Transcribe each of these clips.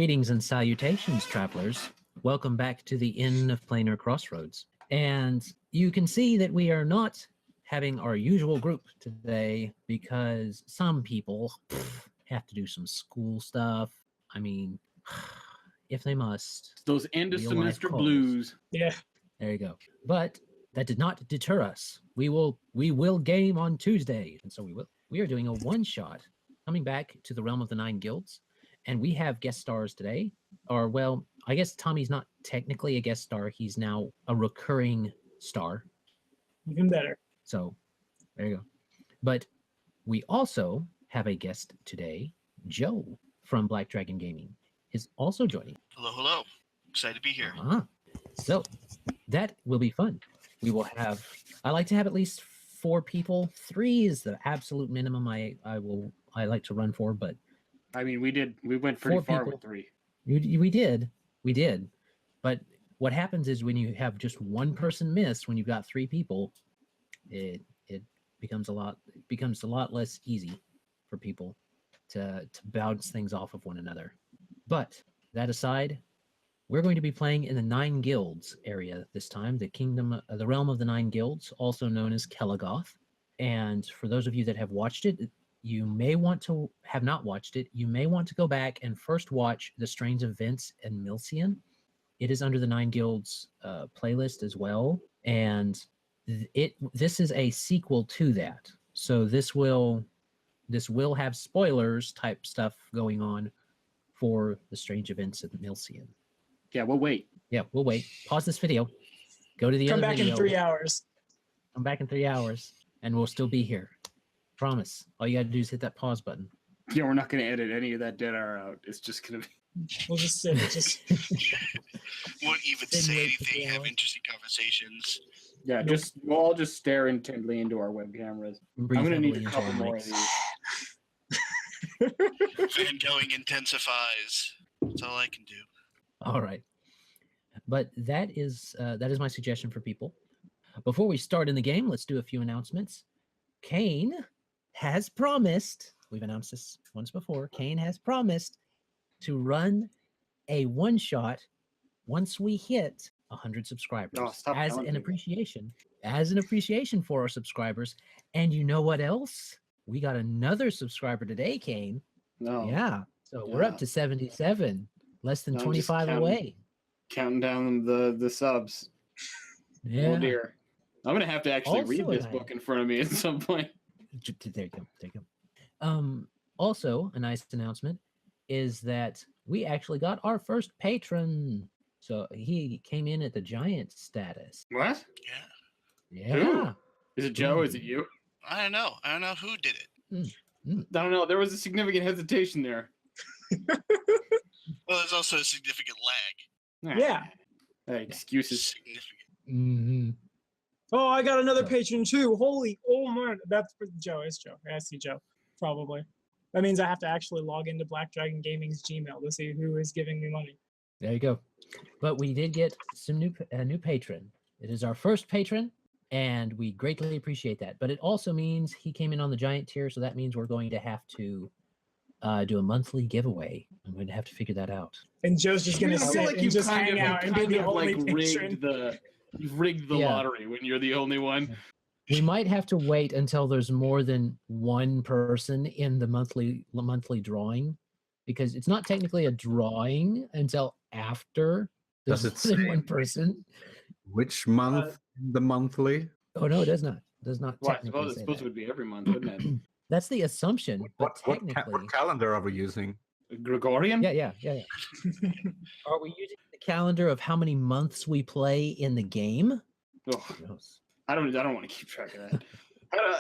Greetings and salutations, travelers. Welcome back to the Inn of Planar Crossroads. And you can see that we are not having our usual group today because some people have to do some school stuff. I mean, if they must. Those end of semester calls. blues. Yeah. There you go. But that did not deter us. We will game on Tuesday. And so we will. We are doing a one-shot coming back to the realm of the 9 guilds. And we have guest stars today. Or, well, I guess Tommy's not technically a guest star. He's now a recurring star. Even better. So, there you go. But we also have a guest today. Joe from Black Dragon Gaming is also joining. Hello, hello. Excited to be here. So, that will be fun. We will have, I like to have at least 4 people. 3 is the absolute minimum I like to run for, but I mean, we went pretty 4 far people. with 3. We did. But what happens is when you have just one person miss, when you've got 3 people, it becomes a lot less easy for people to bounce things off of one another. But that aside, we're going to be playing in the 9 guilds area this time, the realm of the 9 guilds, also known as Kelagoth. And for those of you that have watched it, you may want to have not watched it. You may want to go back and first watch The Strange Events and Milcian. It is under the 9 Guilds playlist as well. And this is a sequel to that. So this will have spoilers type stuff going on for The Strange Events of Milcian. Yeah, we'll wait. Yeah, we'll wait. Pause this video. Go to the other Come back video. in 3 hours. Come back in 3 hours, and we'll still be here. Promise. All you got to do is hit that pause button. Yeah, we're not going to edit any of that dead hour out. It's just going to be... We'll just sit. Won't even say anything, have interesting conversations. Yeah, we'll all just stare intently into our web cameras. I'm going to need a couple more of these. Fangoing intensifies. That's all I can do. All right. But that is my suggestion for people. Before we start in the game, let's do a few announcements. Kane has promised, we've announced this once before, Kane has promised to run a one-shot once we hit 100 subscribers as an appreciation for our subscribers. And you know what else? We got another subscriber today, Kane. No. Yeah. So we're up to 77, less than 25 away. Counting down the subs. Yeah. Oh dear. I'm going to have to actually read this Also, book in front of me at some point. There you go. Also, a nice announcement is that we actually got our first patron. So he came in at the giant status. What? Yeah. Yeah. Who? Is it Joe? Is it you? I don't know. I don't know who did it. I don't know. There was a significant hesitation there. Well, there's also a significant lag. Yeah. Hey, excuses. Significant. Mm-hmm. Oh, I got another patron too. Oh man, that's for Joe. It's Joe. I see Joe. Probably. That means I have to actually log into Black Dragon Gaming's Gmail to see who is giving me money. There you go. But we did get some new patron. It is our first patron, and we greatly appreciate that. But it also means he came in on the giant tier, so that means we're going to have to do a monthly giveaway. I'm going to have to figure that out. And Joe's just gonna sit and just hang out and be the only patron. You've rigged the lottery when you're the only one. We might have to wait until there's more than one person in the monthly drawing, because it's not technically a drawing until after there's Does it more than say one person. which month the monthly? Oh no, it does not. It does not. Well, I technically suppose say it supposed that. would be every month, wouldn't it? That's the assumption, but What technically, calendar are we using? Gregorian? yeah. Are we using the calendar of how many months we play in the game? Ugh, Who knows? I don't want to keep track of that.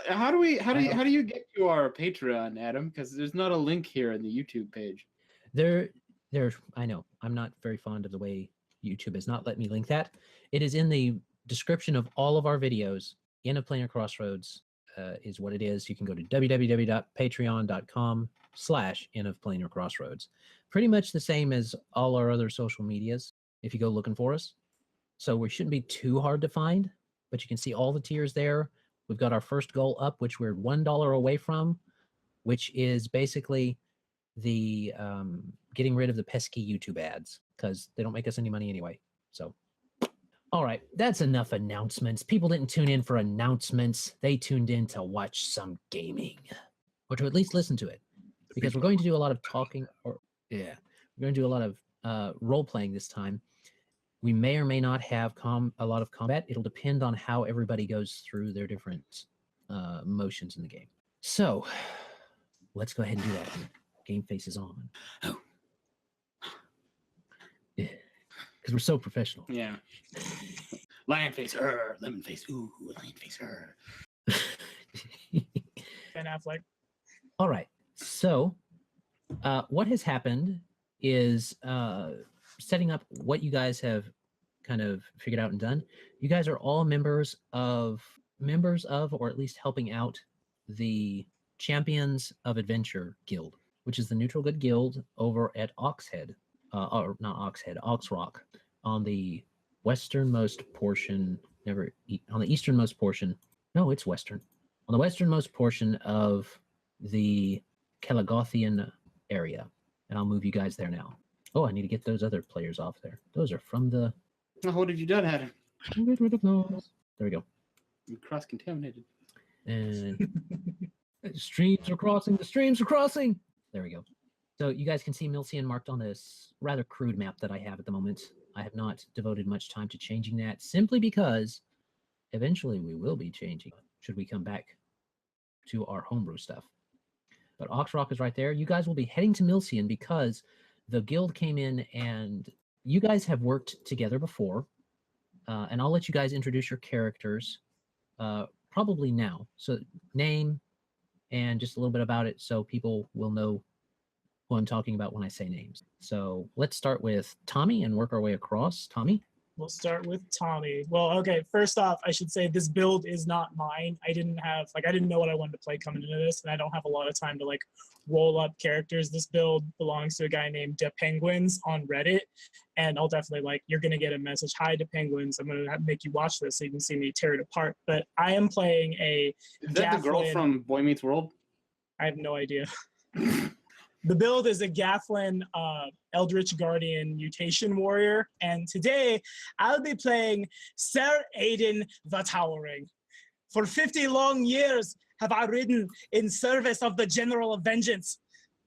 How do you get to our Patreon, Adam? Because there's not a link here in the YouTube page. I know. I'm not very fond of the way YouTube has not let me link that. It is in the description of all of our videos. Inn of Planar Crossroads is what it is. You can go to www.patreon.com/Inn of Planar Crossroads. Pretty much the same as all our other social medias if you go looking for us. So we shouldn't be too hard to find, but you can see all the tiers there. We've got our first goal up, which we're $1 away from, which is basically the getting rid of the pesky YouTube ads because they don't make us any money anyway. So, all right, that's enough announcements. People didn't tune in for announcements. They tuned in to watch some gaming, or to at least listen to it, because we're going to do a lot of talking. We're going to do a lot of role playing this time. We may or may not have a lot of combat. It'll depend on how everybody goes through their different motions in the game. So let's go ahead and do that. Game face is on. Yeah, because we're so professional. Yeah. Lion face, lemon face, ooh, lion face, Ben Affleck. All right. So what has happened is setting up what you guys have kind of figured out and done. You guys are all members of, or at least helping out the Champions of Adventure Guild, which is the neutral good guild over at Oxhead, or not Oxhead, Oxrock, on the westernmost portion, on the easternmost portion. No, it's western. On the westernmost portion of the Gathian area. And I'll move you guys there now. Oh, I need to get those other players off there. Those are from the... Oh, what have you done, Adam? Get rid of those. There we go. You cross-contaminated. And streams are crossing. The streams are crossing. There we go. So you guys can see Milcian marked on this rather crude map that I have at the moment. I have not devoted much time to changing that, simply because eventually we will be changing should we come back to our homebrew stuff. But Oxrock is right there. You guys will be heading to Milcian because the guild came in and you guys have worked together before. And I'll let you guys introduce your characters probably now. So name and just a little bit about it so people will know who I'm talking about when I say names. So let's start with Tommy and work our way across. Tommy? We'll start with Tommy. Well, okay, first off, I should say this build is not mine. I didn't know what I wanted to play coming into this, and I don't have a lot of time to like roll up characters. This build belongs to a guy named De Penguins on Reddit, and I'll definitely you're gonna get a message. Hi, De Penguins. I'm gonna make you watch this so you can see me tear it apart. But I am playing a. Is that the girl from Boy Meets World? I have no idea. The build is a Gathian Eldritch Guardian Mutation Warrior, and today I'll be playing Sir Aidyn the Towering. For 50 long years have I ridden in service of the General of Vengeance,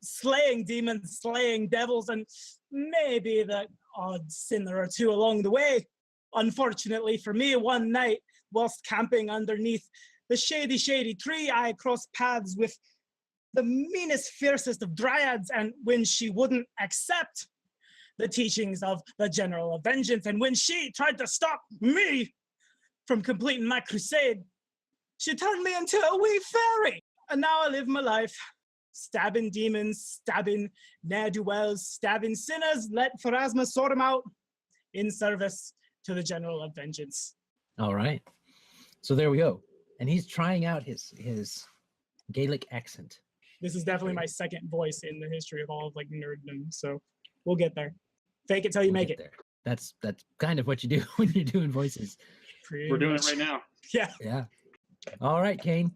slaying demons, slaying devils, and maybe the odd sinner or two along the way. Unfortunately for me, one night, whilst camping underneath the shady tree, I crossed paths with the meanest, fiercest of dryads, and when she wouldn't accept the teachings of the General of Vengeance, and when she tried to stop me from completing my crusade, she turned me into a wee fairy. And now I live my life, stabbing demons, stabbing ne'er-do-wells, stabbing sinners, let Pharasma sort them out, in service to the General of Vengeance. All right. So there we go. And he's trying out his Gaelic accent. This is definitely my second voice in the history of all of nerddom, so we'll get there. Fake it till you make it. There. That's kind of what you do when you're doing voices. We're doing it right now. Yeah. Yeah. All right, Kane.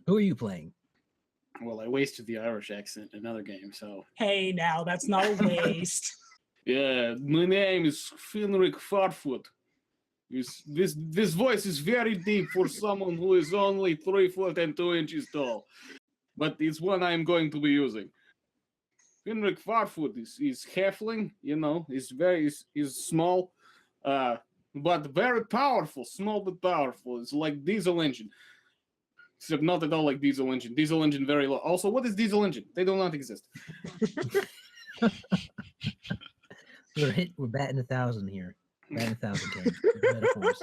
Who are you playing? Well, I wasted the Irish accent in another game, so. Hey, now that's not a waste. Yeah, my name is Finrick Farfoot. This voice is very deep for someone who is only 3 foot and 2 inches tall. But it's one I'm going to be using. Finrick Farfoot is halfling, is small, but very powerful. Small but powerful. It's like Diesel Engine. Except not at all like Diesel Engine. Diesel Engine very low. Also, what is Diesel Engine? They do not exist. We're batting 1,000 here. Batting 1,000, Kane. Metaphors.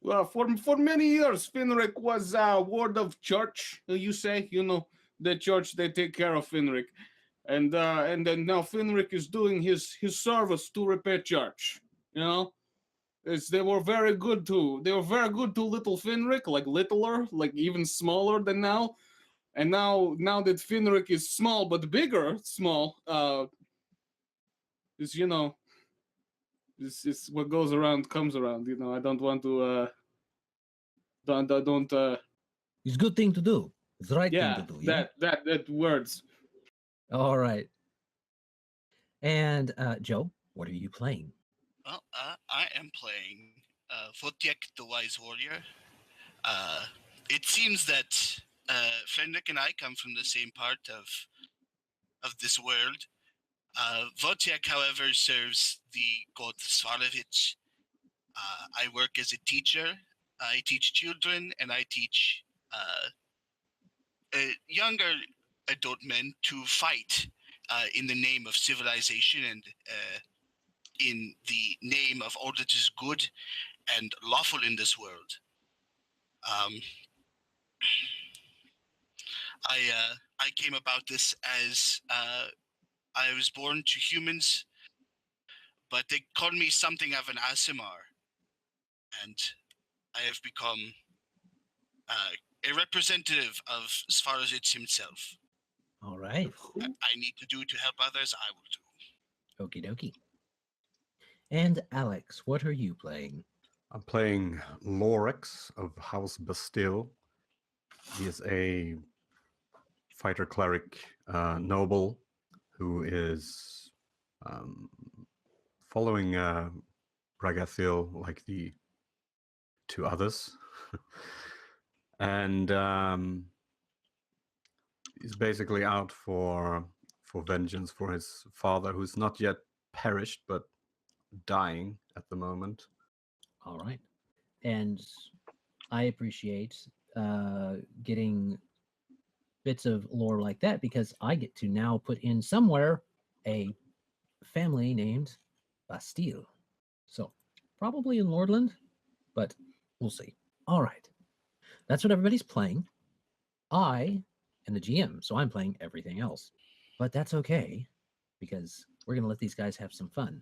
Well, for many years, Finrick was a ward of church, you say, the church, they take care of Finrick. And then now Finrick is doing his service to repair church, They were very good to little Finrick, littler, even smaller than now. And now that Finrick is small, but bigger, this is what goes around comes around. I don't want to. It's a good thing to do. It's the right thing to do. Yeah, that words. All right. And Joe, what are you playing? Well, I am playing Vojtech, the Wise Warrior. It seems that Finrick and I come from the same part of this world. Vojtech, however, serves the god Svarovich. I work as a teacher. I teach children, and I teach younger adult men to fight in the name of civilization and in the name of all that is good and lawful in this world. I came about this as I was born to humans, but they called me something of an Aasimar, and I have become a representative of Svarozitz himself. All right. I need to do to help others, I will do. Okie dokie. And Alex, what are you playing? I'm playing Lorex of House Bastille. He is a fighter cleric noble who is following Ragathiel like the two others. And he's basically out for vengeance for his father, who's not yet perished, but dying at the moment. All right. And I appreciate getting bits of lore like that because I get to now put in somewhere a family named Bastille. So probably in Lordland, but we'll see. All right. That's what everybody's playing. I am the GM, so I'm playing everything else. But that's okay because we're going to let these guys have some fun.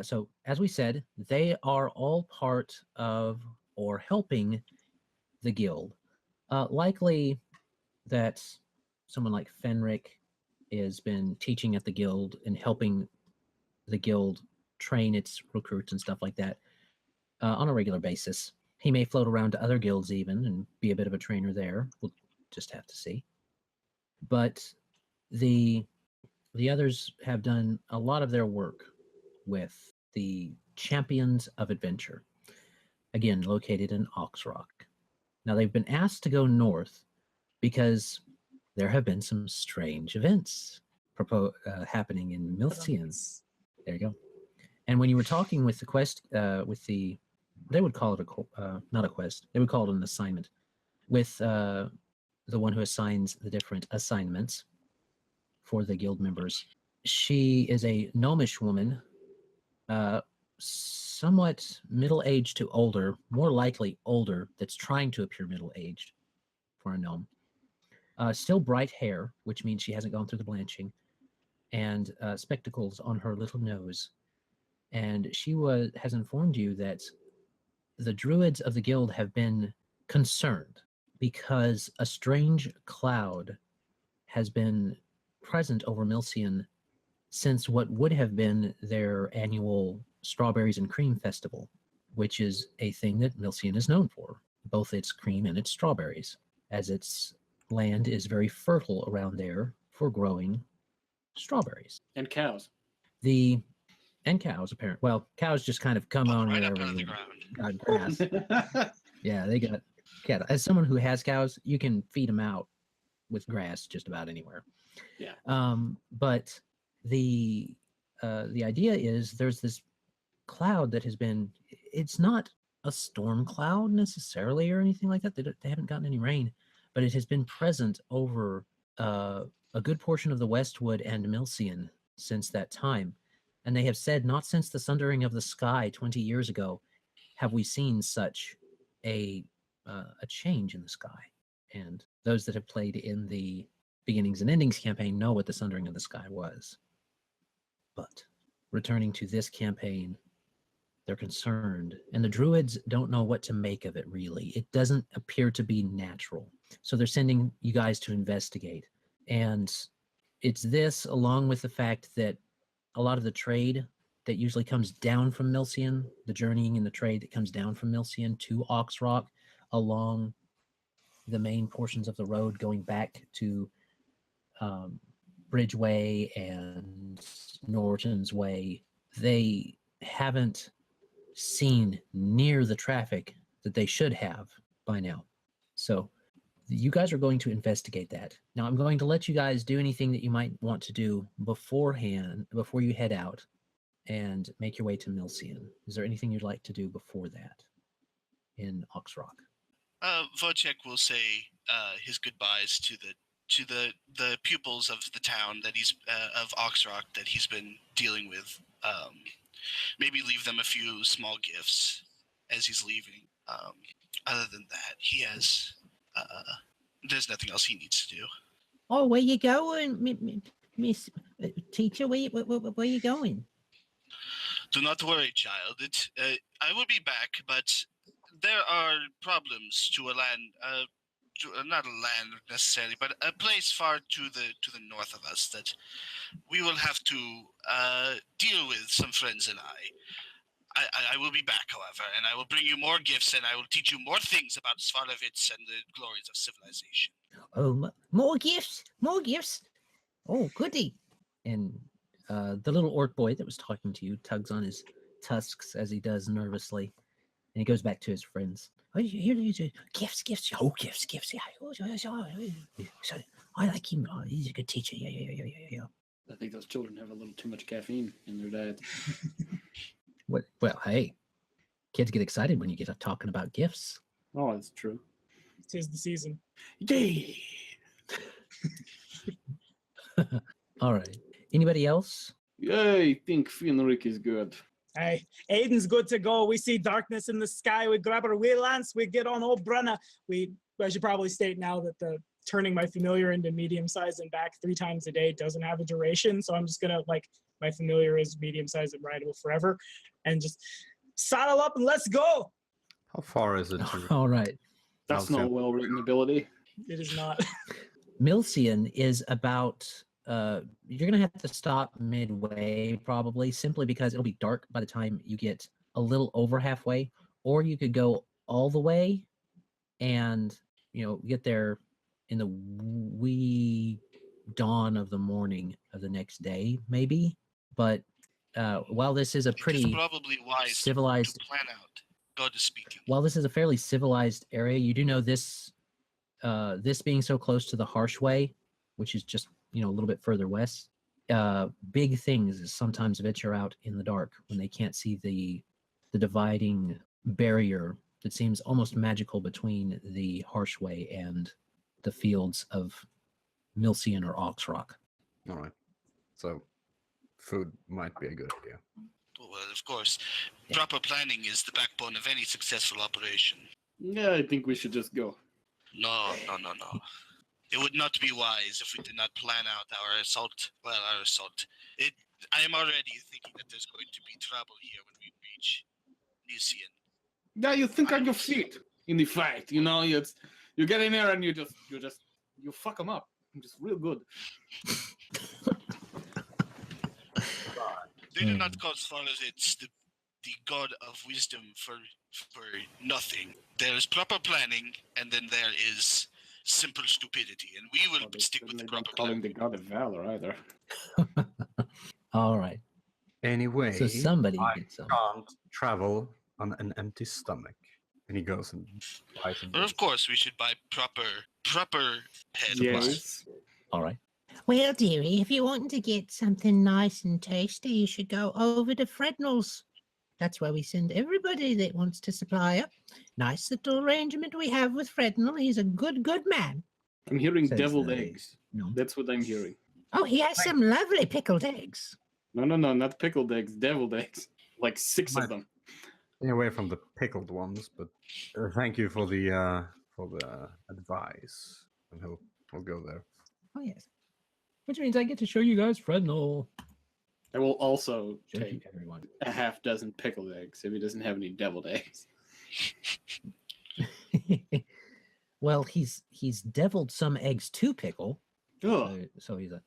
So as we said, they are all part of or helping the guild. Likely that someone like Finrick has been teaching at the guild and helping the guild train its recruits and stuff like that on a regular basis. He may float around to other guilds even and be a bit of a trainer there. We'll just have to see. But the others have done a lot of their work with the Champions of Adventure, again, located in Oxrock. Now, they've been asked to go north because there have been some strange events happening in Milcian. There you go. And when you were talking with the quest, they would call it not a quest, they would call it an assignment, with the one who assigns the different assignments for the guild members. She is a gnomish woman, somewhat middle-aged to older, more likely older, that's trying to appear middle-aged for a gnome. Still bright hair, which means she hasn't gone through the blanching, and spectacles on her little nose. And she has informed you that the druids of the guild have been concerned because a strange cloud has been present over Milcian since what would have been their annual Strawberries and Cream Festival, which is a thing that Milcian is known for, both its cream and its strawberries, as its land is very fertile around there for growing strawberries. And cows. And cows, apparently. Well, cows just kind of come on right wherever up out of the you ground. got grass. Yeah, they got cattle. As someone who has cows, you can feed them out with grass just about anywhere. Yeah. But the idea is there's this cloud that has been. It's not a storm cloud necessarily or anything like that. They haven't gotten any rain, but it has been present over a good portion of the Westwood and Milcian since that time. And they have said not since the sundering of the sky 20 years ago have we seen such a change in the sky. And those that have played in the Beginnings and Endings campaign know what the sundering of the sky was. But returning to this campaign, they're concerned, and the druids don't know what to make of it, really. It doesn't appear to be natural. So they're sending you guys to investigate. And it's this, along with the fact that a lot of the trade that usually comes down from Milcian, the journeying and the trade that comes down from Milcian to Oxrock along the main portions of the road going back to Bridgeway and Norton's Way, they haven't seen near the traffic that they should have by now. So you guys are going to investigate that. Now I'm going to let you guys do anything that you might want to do beforehand, before you head out and make your way to Milcian. Is there anything you'd like to do before that in Oxrock? Vojtech will say his goodbyes to the pupils of the town that he's of Oxrock that he's been dealing with. Maybe leave them a few small gifts as he's leaving. Other than that, he has there's nothing else he needs to do. Oh, where you going, Miss Teacher? Where you going? Do not worry, child. I will be back, but there are problems to a land, not a land necessarily, but a place far to the north of us that we will have to deal with. Some friends and I will be back, however, and I will bring you more gifts, and I will teach you more things about Svarlovitz and the glories of civilization. Oh, more gifts, more gifts. Oh, goody. And the little orc boy that was talking to you tugs on his tusks as he does nervously, and he goes back to his friends. Oh, here, gifts. Oh, gifts. Yeah. So, I like him. Oh, he's a good teacher. Yeah. I think those children have a little too much caffeine in their diet. What? Well, hey, kids get excited when you get up talking about gifts. Oh, that's true. 'Tis the season. Yay! All right. Anybody else? I think Finrick is good. Hey, Aidyn's good to go. We see darkness in the sky. We grab our wheel lance. We get on old Brenna. I should probably state now that the turning my familiar into medium size and back 3 times a day doesn't have a duration. So I'm just gonna my familiar is medium size and rideable forever, and just saddle up and let's go. How far is it to All right. That's not a well-written ability. It is not. Milcian is about you're gonna have to stop midway probably, simply because it'll be dark by the time you get a little over halfway, or you could go all the way and get there in the wee dawn of the morning of the next day maybe. But while this is a pretty It's probably wise civilized to plan out. God is speaking. while this is a fairly civilized area, you do know this this being so close to the Harshway, which is just a little bit further west, big things sometimes venture out in the dark when they can't see the dividing barrier that seems almost magical between the Harshway and the fields of Milcian or Oxrock. All right. So food might be a good idea. Well, of course, Yeah. proper planning is the backbone of any successful operation. Yeah, I think we should just go. No. It would not be wise if we did not plan out our assault. Well, our assault. I am already thinking that there's going to be trouble here when we reach Milcian. Yeah, you think on your feet in the fight. You get in there and you fuck them up. Just real good. They do not call Svarlovitz the god of wisdom for nothing. There is proper planning, and then there is simple stupidity, and we will stick with the proper Call him planning. the god of valor either. All right. Anyway, So somebody I gets some. can't travel on an empty stomach. And he goes and buys some. But of course, we should buy proper head supplies. Yes. All right. Well, dearie, if you want to get something nice and tasty, you should go over to Frednell's. That's where we send everybody that wants to supply up. Nice little arrangement we have with Frednell. He's a good man. I'm hearing Says deviled the- eggs. No. That's what I'm hearing. Oh, he has some lovely pickled eggs. No, not pickled eggs, deviled eggs. Like 6 of Might- them. Stay away from the pickled ones, but thank you for the advice. And he'll go there. Oh yes. Which means I get to show you guys Frednell. I will also Show you take everyone. a half dozen pickled eggs if he doesn't have any deviled eggs. Well, he's deviled some eggs to pickle. Oh, So he's a.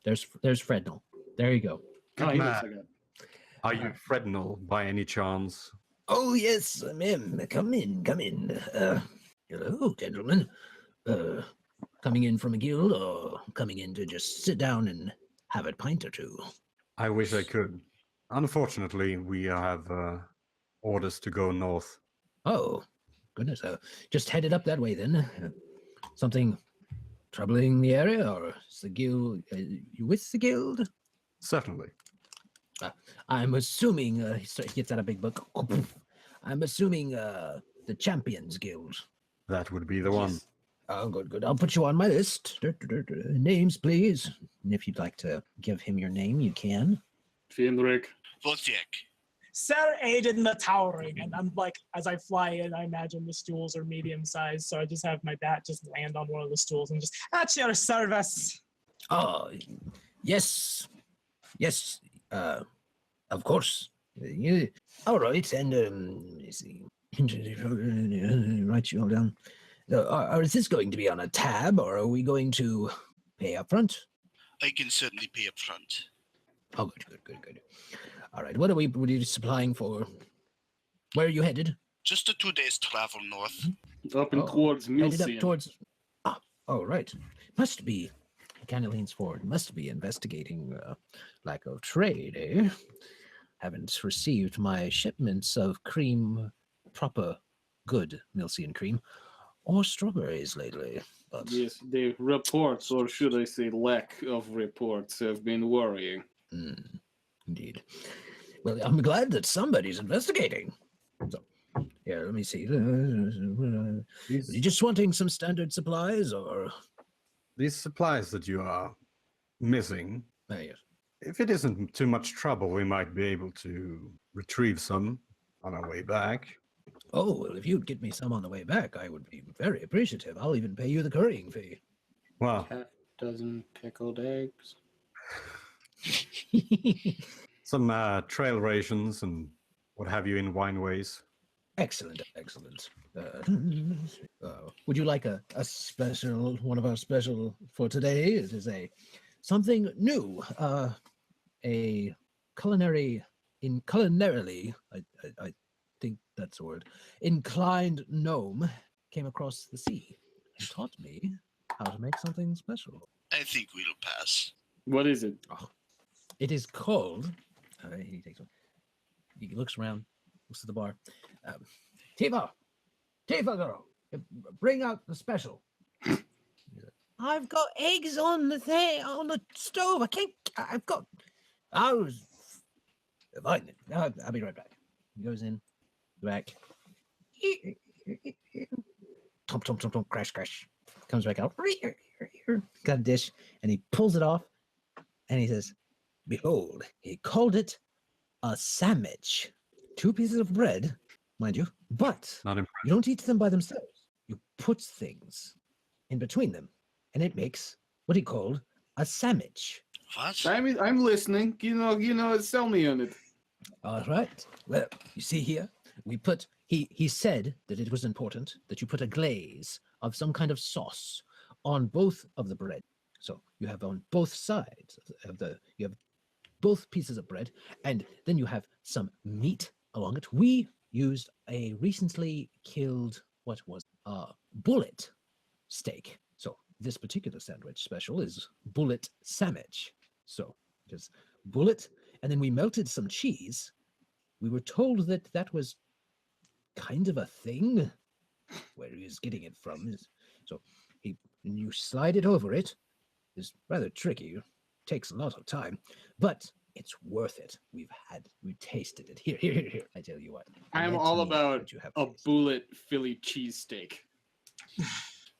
There's Frednell. There you go. oh he looks man. like a Are you Frednell by any chance? Oh yes, I'm in. Come in. Hello, gentlemen. coming in from a guild or coming in to just sit down and have a pint or two? I wish I could. Unfortunately, we have orders to go north. Oh, goodness. Just headed up that way then. Something troubling the area, or is the guild? You with the guild? Certainly. I'm assuming. He gets out a big book. I'm assuming the Champions Guild. That would be the one. Oh, good. I'll put you on my list. Names, please. And if you'd like to give him your name, you can. Finrick. Vojtech. Sir Aidyn the Towering, and I'm like, as I fly in, I imagine the stools are medium sized, so I just have my bat just land on one of the stools and just, at your service. Oh, yes. Of course. All right, and let me see. Write you all down. Is this going to be on a tab, or are we going to pay up front? I can certainly pay up front. Oh, good. All right, what are you supplying for? Where are you headed? Just a 2 days travel north. Up and towards Headed up Milcian. towards... Oh, right. Must be... He kind of leans forward. Must be investigating lack of trade, eh? Haven't received my shipments of cream, proper, good Milcian cream, or strawberries lately. But Yes, the reports, or should I say lack of reports, have been worrying. Indeed. Well, I'm glad that somebody's investigating. So, yeah, let me see. Are you just wanting some standard supplies, or... These supplies that you are missing, Yes. if it isn't too much trouble, we might be able to retrieve some on our way back. Oh, well, if you'd get me some on the way back, I would be very appreciative. I'll even pay you the currying fee. Well, Half dozen pickled eggs. some trail rations and what have you in wineways. Excellent. Would you like a special, one of our special for today? It is something new, a culinarily, I think that's the word, inclined gnome came across the sea and taught me how to make something special. I think we'll pass. What is it? It is called, he takes one. He looks around, looks at the bar. Tifa girl, bring out the special. I've got eggs on the stove. Fine. I'll be right back. He goes in, back. Thump, crash. Comes back out. Got a dish, and he pulls it off, and he says, "Behold, he called it a sandwich. 2 pieces of bread, mind you, but Not impressed. you don't eat them by themselves. You put things in between them, and it makes what he called a sandwich." What? I'm listening. Sell me on it. All right. Well, you see here, he said that it was important that you put a glaze of some kind of sauce on both of the bread. So you have on both sides you have both pieces of bread, and then you have some meat along it. We used a recently killed, bullet steak. So this particular sandwich special is bullet sandwich. So just bullet, and then we melted some cheese. We were told that was kind of a thing. Where he was getting it from is, so and you slide it over it. It's rather tricky. Takes a lot of time, but it's worth it. We tasted it. Here. I tell you what. I'm let all me about let you have a taste. bullet Philly cheesesteak.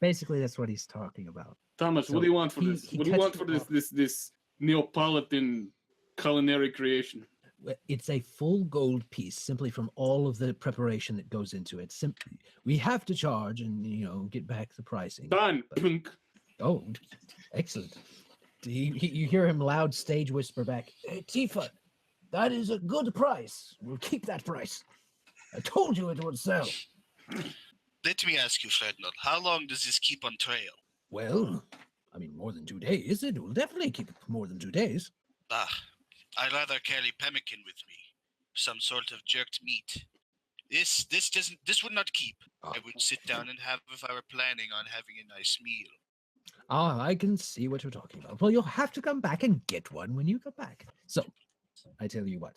Basically, that's what he's talking about. Thomas, So what do you want for this? he What do you want cuts for it this Neapolitan culinary creation? It's a full gold piece simply from all of the preparation that goes into it. We have to charge and get back the pricing. Done. But- Punk. Oh, excellent. You hear him loud stage whisper back, "Hey, Tifa, that is a good price. We'll keep that price. I told you it would sell." Let me ask you, Frednell, how long does this keep on trail? Well, I mean, more than 2 days. It will definitely keep more than 2 days. I'd rather carry pemmican with me. Some sort of jerked meat. This would not keep. I would sit down and have if I were planning on having a nice meal. Ah, I can see what you're talking about. Well, you'll have to come back and get one when you come back. So, I tell you what,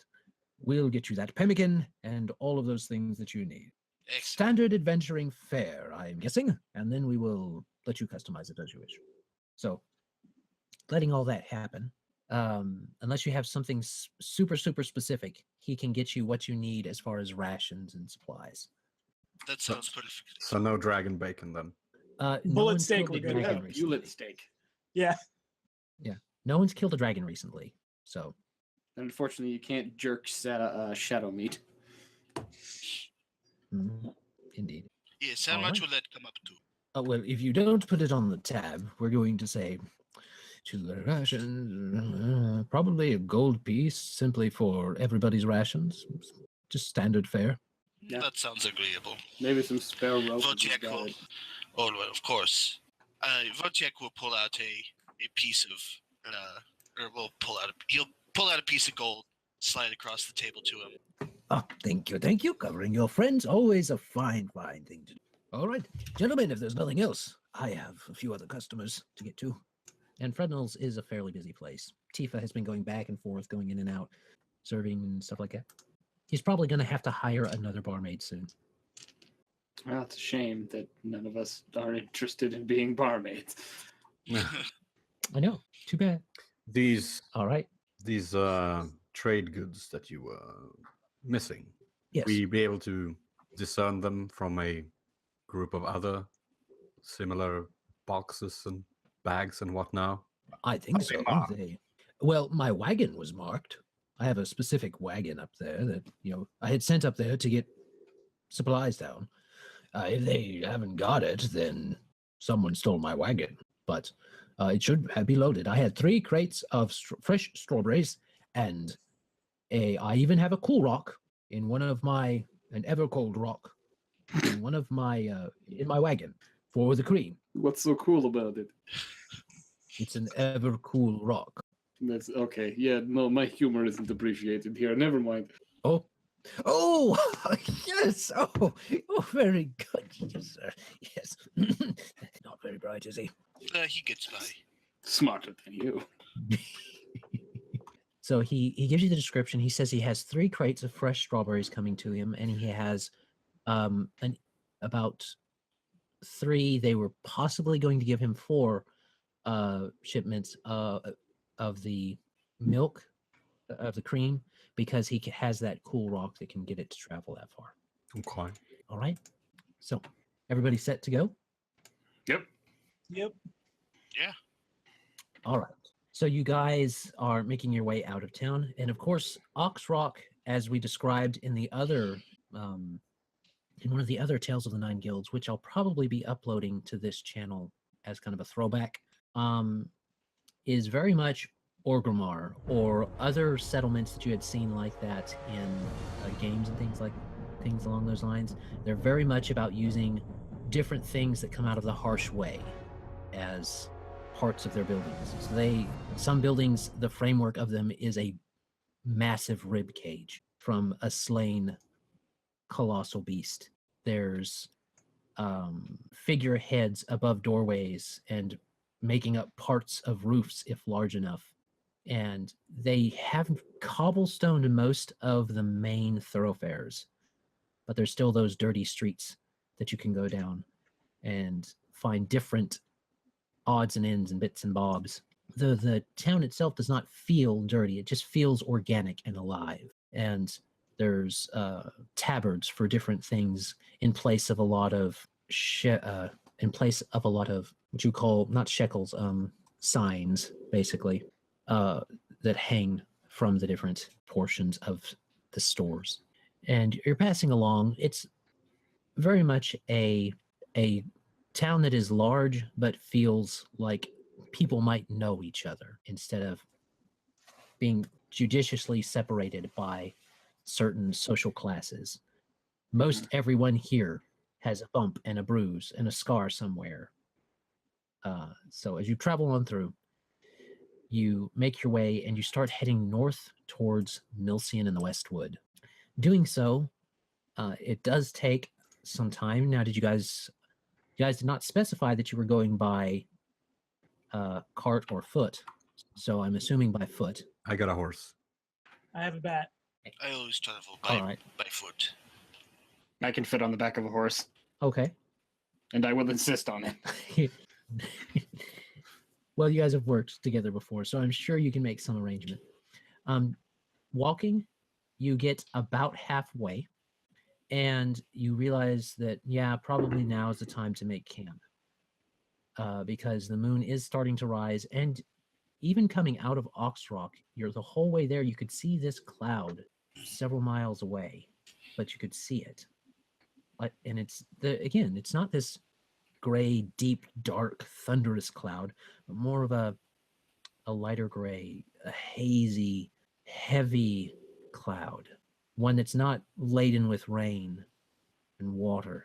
we'll get you that pemmican and all of those things that you need. Excellent. Standard adventuring fare, I'm guessing, and then we will let you customize it as you wish. So, letting all that happen, unless you have something super specific, he can get you what you need as far as rations and supplies. That sounds perfect. So no dragon bacon then. No Bullet one's steak, killed a we're good. We dragon have recently. Hewlett steak. Yeah. No one's killed a dragon recently, so And unfortunately, you can't jerk shadow meat. indeed. Yes, how All much right. will that come up to? Well, if you don't put it on the tab, we're going to say to the rations, probably a gold piece simply for everybody's rations. Just standard fare. Yeah. That sounds agreeable. Maybe some spare rope. if you've Vojtech got will. it. Oh, well, of course. Vojtech will pull out a piece of, he'll pull out a piece of gold, slide across the table to him. Oh, thank you. Covering your friends, always a fine thing to do. All right, gentlemen, if there's nothing else, I have a few other customers to get to. And Frednell's is a fairly busy place. Tifa has been going back and forth, going in and out, serving and stuff like that. He's probably going to have to hire another barmaid soon. Well, it's a shame that none of us are interested in being barmaids. I know. Too bad. These All right. Trade goods that you were missing. Yes. We be able to discern them from a group of other similar boxes and bags and whatnot. I think Are they so. marked? Well, my wagon was marked. I have a specific wagon up there that, I had sent up there to get supplies down. If they haven't got it, then someone stole my wagon. But it should be loaded. I had 3 crates of fresh strawberries, and I even have a cool rock in an ever cold rock in one of my in my wagon for the cream. What's so cool about it? It's an ever cool rock. That's okay. Yeah, no, my humor isn't appreciated here. Never mind. Oh, yes. Oh, very good, yes, sir. Yes. Not very bright, is he? He gets by. Smarter than you. So he gives you the description. He says he has 3 crates of fresh strawberries coming to him, and he has about 3. They were possibly going to give him 4 shipments of the milk, of the cream, because he has that cool rock that can get it to travel that far. Okay. All right. So everybody set to go? Yep. Yep. Yeah. All right. So you guys are making your way out of town, and of course, Ox Rock, as we described in the other, in one of the other Tales of the Nine Guilds, which I'll probably be uploading to this channel as kind of a throwback, is very much Orgrimmar or other settlements that you had seen like that in games and things along those lines. They're very much about using different things that come out of the harsh way as parts of their buildings. So some buildings, the framework of them is a massive rib cage from a slain colossal beast. There's figureheads above doorways and making up parts of roofs if large enough. And they have cobblestoned most of the main thoroughfares, but there's still those dirty streets that you can go down and find different odds and ends and bits and bobs. The town itself does not feel dirty. It just feels organic and alive. And there's tabards for different things in place of a lot of what you call not shekels, signs, basically, that hang from the different portions of the stores. And you're passing along. It's very much a town that is large but feels like people might know each other instead of being judiciously separated by certain social classes. Most everyone here has a bump and a bruise and a scar somewhere. So as you travel on through, you make your way and you start heading north towards Milcian in the Westwood. Doing so, it does take some time. Now, you guys did not specify that you were going by cart or foot. So I'm assuming by foot. I got a horse. I have a bat. I always travel All right. by foot. I can fit on the back of a horse, Okay. and I will insist on it. Well, you guys have worked together before, so I'm sure you can make some arrangement. Walking, you get about halfway, and you realize that, yeah, probably now is the time to make camp. Because the moon is starting to rise, and even coming out of Oxrock, you're the whole way there, you could see this cloud several miles away, but you could see it. And it's it's not this gray, deep, dark, thunderous cloud, but more of a lighter gray, a hazy, heavy cloud, one that's not laden with rain and water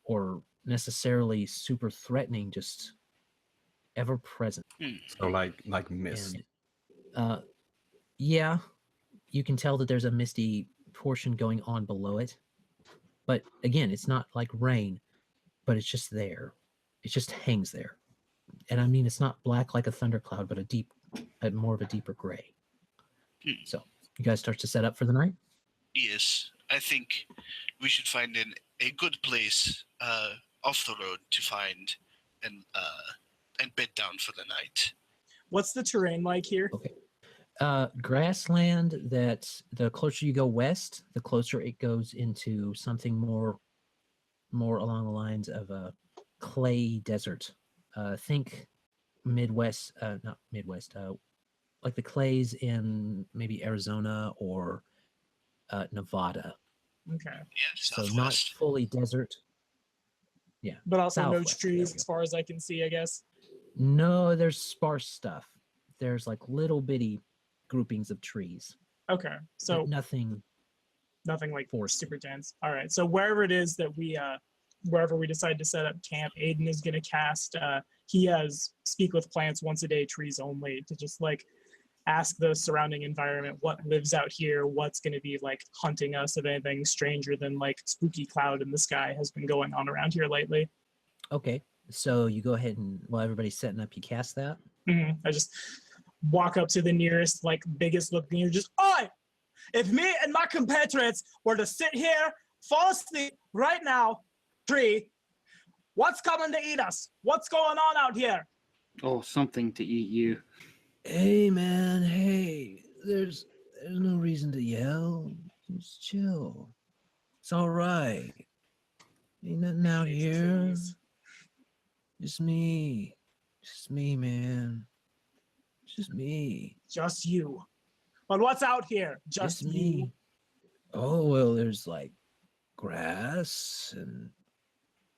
or necessarily super threatening, just ever present. So like mist. And yeah, you can tell that there's a misty portion going on below it, but again, it's not like rain, but it's just there. It just hangs there. And I mean, it's not black like a thundercloud, but more of a deeper gray. So you guys start to set up for the night? Yes, I think we should find a good place off the road to find and bed down for the night. What's the terrain like here? Okay. Grassland that the closer you go west, the closer it goes into something more along the lines of a clay desert. Think Midwest, not Midwest, like the clays in maybe Arizona or Nevada. Okay. Yeah, So southwest. not fully desert. Yeah. But also no Southwest, there we trees go. as far as I can see, I guess. No, there's sparse stuff. There's like little bitty groupings of trees. Okay. So But nothing. nothing like Forced. super dense. All right. So wherever it is that wherever we decide to set up camp, Aidyn is going to cast, he has speak with plants once a day, trees only, to just like ask the surrounding environment what lives out here, what's going to be like hunting us, if anything stranger than like spooky cloud in the sky has been going on around here lately. Okay. So you go ahead and while everybody's setting up, you cast that. I just walk up to the nearest, like biggest looking, you're just, oi! If me and my compatriots were to sit here, fall asleep right now, tree, what's coming to eat us? What's going on out here? Oh, something to eat you. Hey man, hey. There's no reason to yell. Just chill. It's all right. Ain't nothing out here. Just me. Just me, man. Just me. Just you. But what's out here? Just you. me. Oh, well, there's like grass and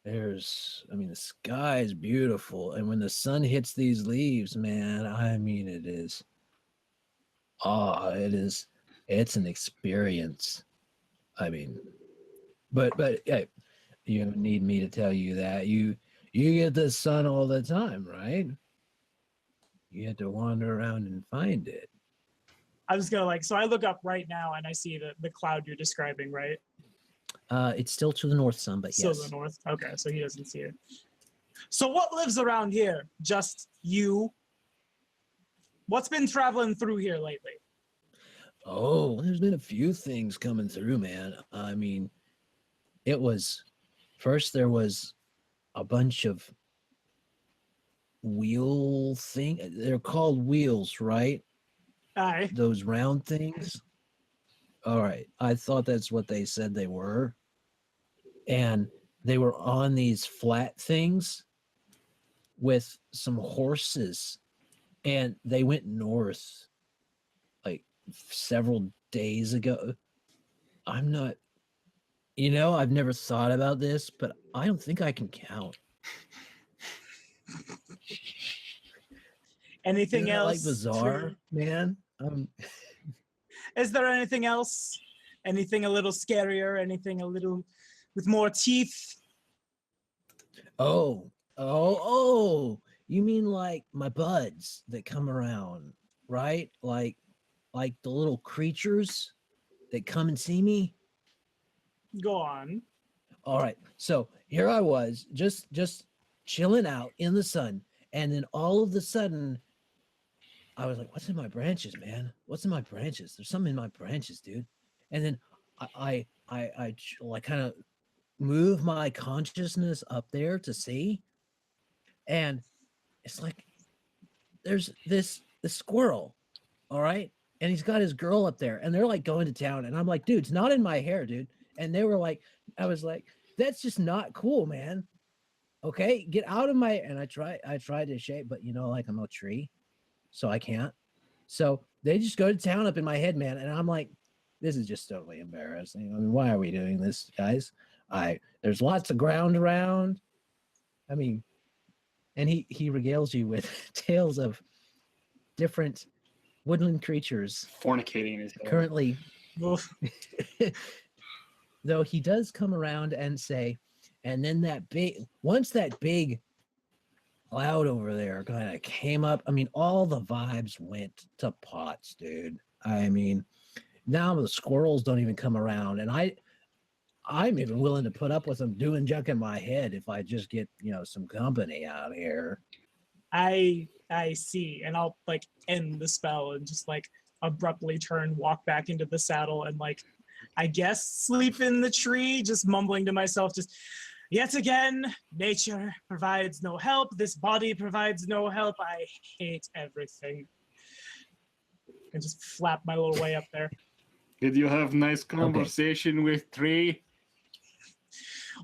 the sky is beautiful. And when the sun hits these leaves, man, I mean, it's an experience. I mean, but hey, you don't need me to tell you that. You get the sun all the time, right? You have to wander around and find it. I was gonna so I look up right now and I see the cloud you're describing, right? It's still to the north some, but Still yes. the north. Okay, so he doesn't see it. So what lives around here? Just you? What's been traveling through here lately? Oh, there's been a few things coming through, man. I mean, there was a bunch of wheel thing. They're called wheels, right? Aye. Those round things. All right. I thought that's what they said they were. And they were on these flat things with some horses. And they went north like several days ago. I've never thought about this, but I don't think I can count. Anything Isn't that, else? like bizarre, Tree? man? Is there anything else? Anything a little scarier? Anything a little with more teeth? Oh! You mean like my buds that come around, right? Like the little creatures that come and see me. Go on. All right. So here I was, just chilling out in the sun, And then all of a sudden, I was like, what's in my branches, man? What's in my branches? There's something in my branches, dude. And then I like kind of move my consciousness up there to see. And it's like, there's this squirrel, all right? And he's got his girl up there, and they're like going to town. And I'm like, dude, it's not in my hair, dude. And they were like, I was like, that's just not cool, man. Okay, get out of my, and I tried to shake, but like I'm a tree, so I can't. So they just go to town up in my head, man. And I'm like, this is just totally embarrassing. I mean, why are we doing this, guys? There's lots of ground around. I mean, and he regales you with tales of different woodland creatures Fornicating his hair. currently. Though he does come around and say, and then once that big cloud over there kind of came up, I mean, all the vibes went to pots, dude. I mean, now the squirrels don't even come around, and I'm even willing to put up with them doing junk in my head if I just get some company out here. I see, and I'll like end the spell and just like abruptly turn, walk back into the saddle, and like I guess sleep in the tree, just mumbling to myself, just yet again, nature provides no help. This body provides no help. I hate everything. And just flap my little way up there. Did you have nice conversation with tree?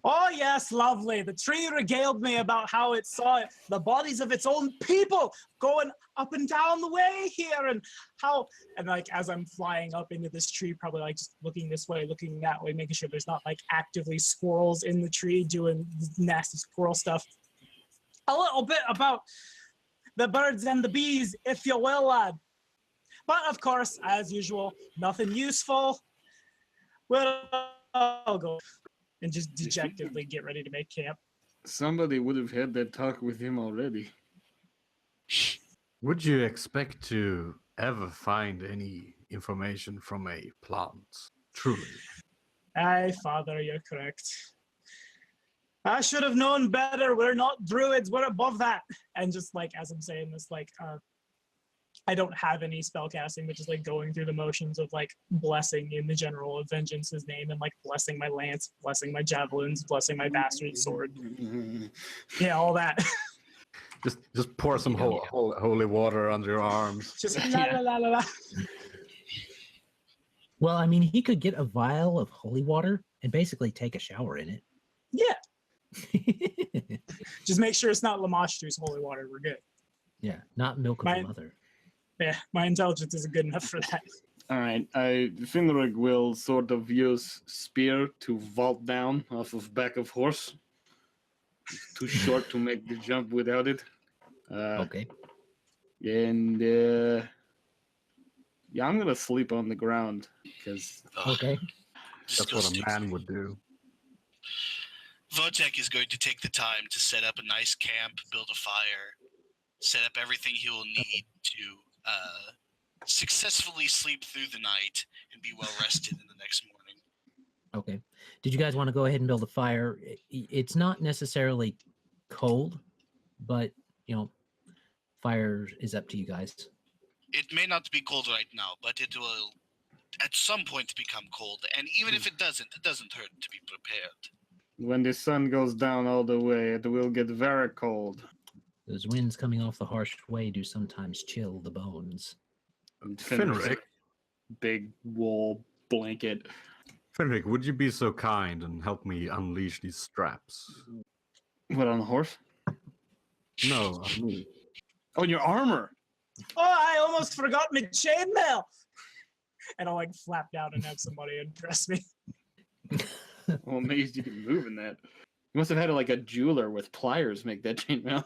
Oh, yes, lovely. The tree regaled me about how it saw the bodies of its own people going up and down the way here, and like as I'm flying up into this tree, probably like just looking this way, looking that way, making sure there's not like actively squirrels in the tree doing nasty squirrel stuff. A little bit about the birds and the bees, if you will, lad. But of course, as usual, nothing useful. Well, I'll go and just dejectedly get ready to make camp. Somebody would have had that talk with him already. Would you expect to ever find any information from a plant? Truly. Aye, Father, you're correct. I should have known better. We're not druids. We're above that. And just like, as I'm saying this, like, I don't have any spell casting, but just like going through the motions of like blessing in the general of Vengeance's name, and like blessing my lance, blessing my javelins, blessing my bastard sword. Yeah, all that. Just pour some holy water under your arms. Just la la la la la. Well, I mean, he could get a vial of holy water and basically take a shower in it. Yeah. Just make sure it's not Lamashtu's holy water. We're good. Yeah, not milk of the mother. Yeah, my intelligence isn't good enough for that. All right, Finrick will sort of use spear to vault down off of back of horse. It's too short to make the jump without it. Okay. And yeah, I'm gonna sleep on the ground because Okay. That's what a man would do. Vojtech is going to take the time to set up a nice camp, build a fire, set up everything he will need to successfully sleep through the night and be well rested in the next morning. Okay. Did you guys want to go ahead and build a fire? It's not necessarily cold, but fire is up to you guys. It may not be cold right now, but it will at some point become cold. And even if it doesn't hurt to be prepared. when the sun goes down all the way, it will get very cold. Those winds coming off the harsh way do sometimes chill the bones. Finrick, Big wool blanket. Finrick, would you be so kind and help me unleash these straps? What, on the horse? No, on me. Oh, your armor! Oh, I almost forgot my chainmail. And I'll like flap down and have somebody undress me. I'm amazed you can move in that. You must have had like a jeweler with pliers make that chainmail.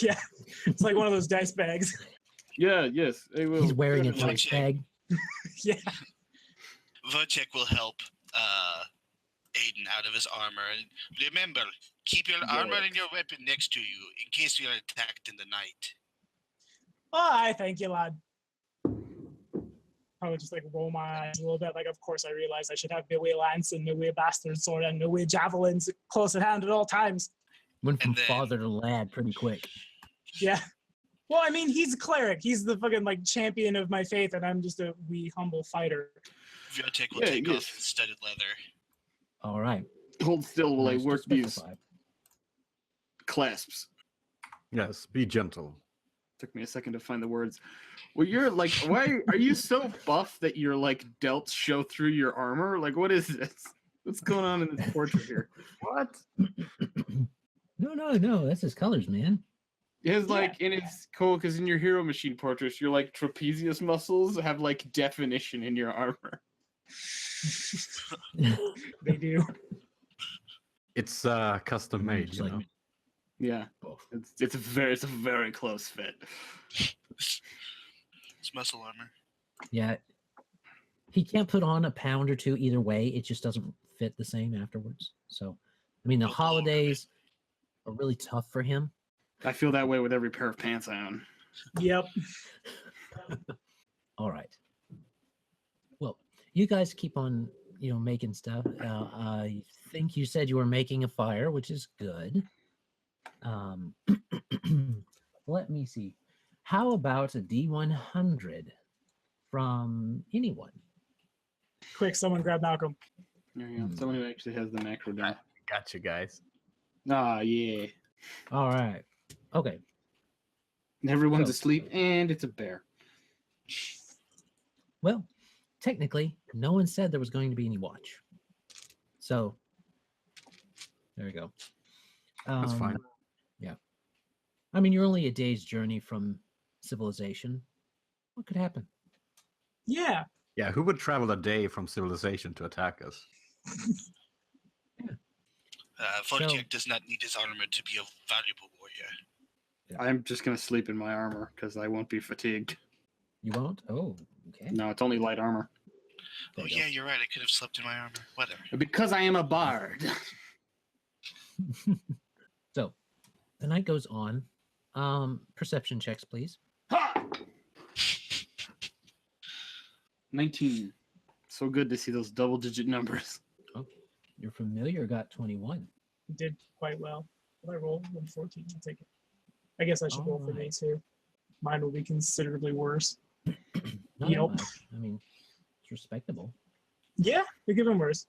Yeah, it's like one of those dice bags. Yeah, yes, it will. He's wearing a definitely. dice bag. Yeah. Vojtech will help Aidyn out of his armor. And remember, keep your armor and your weapon next to you in case you are attacked in the night. Oh, I thank you, lad. I would just like roll my eyes a little bit. Like, of course, I realize I should have my wee lance and my wee bastard sword and my wee javelins close at hand at all times. Went from And then- father to lad pretty quick. Yeah. Well, I mean, he's a cleric. He's the fucking like champion of my faith, and I'm just a wee humble fighter. Vojtech will Yeah, take yes. off his studded leather. All right. Hold still while I nice to work these specify. clasps. Yes, be gentle. Took me a second to find the words. Well, you're like, why are you so buff that your like delts show through your armor? Like, what is this? What's going on in this portrait here? What? No. That's his colors, man. It has like, and it's cool because in your hero machine portraits, your like trapezius muscles have like definition in your armor. They do. It's custom made, Just you like know. me. Yeah, Both. it's a very close fit. It's muscle armor. Yeah. He can't put on a pound or two either way. It just doesn't fit the same afterwards. So, I mean, the Oh, holidays are really tough for him. I feel that way with every pair of pants I own. Yep. All right. Well, you guys keep on, making stuff. I think you said you were making a fire, which is good. Let me see. How about a D100 from anyone? Quick, someone grab Malcolm. There you go. Someone who actually has the macro down. Gotcha, guys. Ah, yeah. All right. Okay. Everyone's So- asleep, and it's a bear. Well, technically, no one said there was going to be any watch. So, there you go. That's fine. Yeah. I mean, you're only a day's journey from civilization. What could happen? Yeah. Yeah, who would travel a day from civilization to attack us? Vojtech does not need his armor to be a valuable warrior. I'm just gonna sleep in my armor because I won't be fatigued. You won't? Oh, okay. No, it's only light armor. There Oh you go. yeah, you're right. I could have slept in my armor. Whatever. Because I am a bard. So, the night goes on. Perception checks, please. Ha! 19. So good to see those double-digit numbers. Your familiar got 21. Did quite well. What I roll 114. I'll take it. I guess I should roll for Alright. these too. Mine will be considerably worse. Not Yep. much. I mean, it's respectable. Yeah, they give them worse.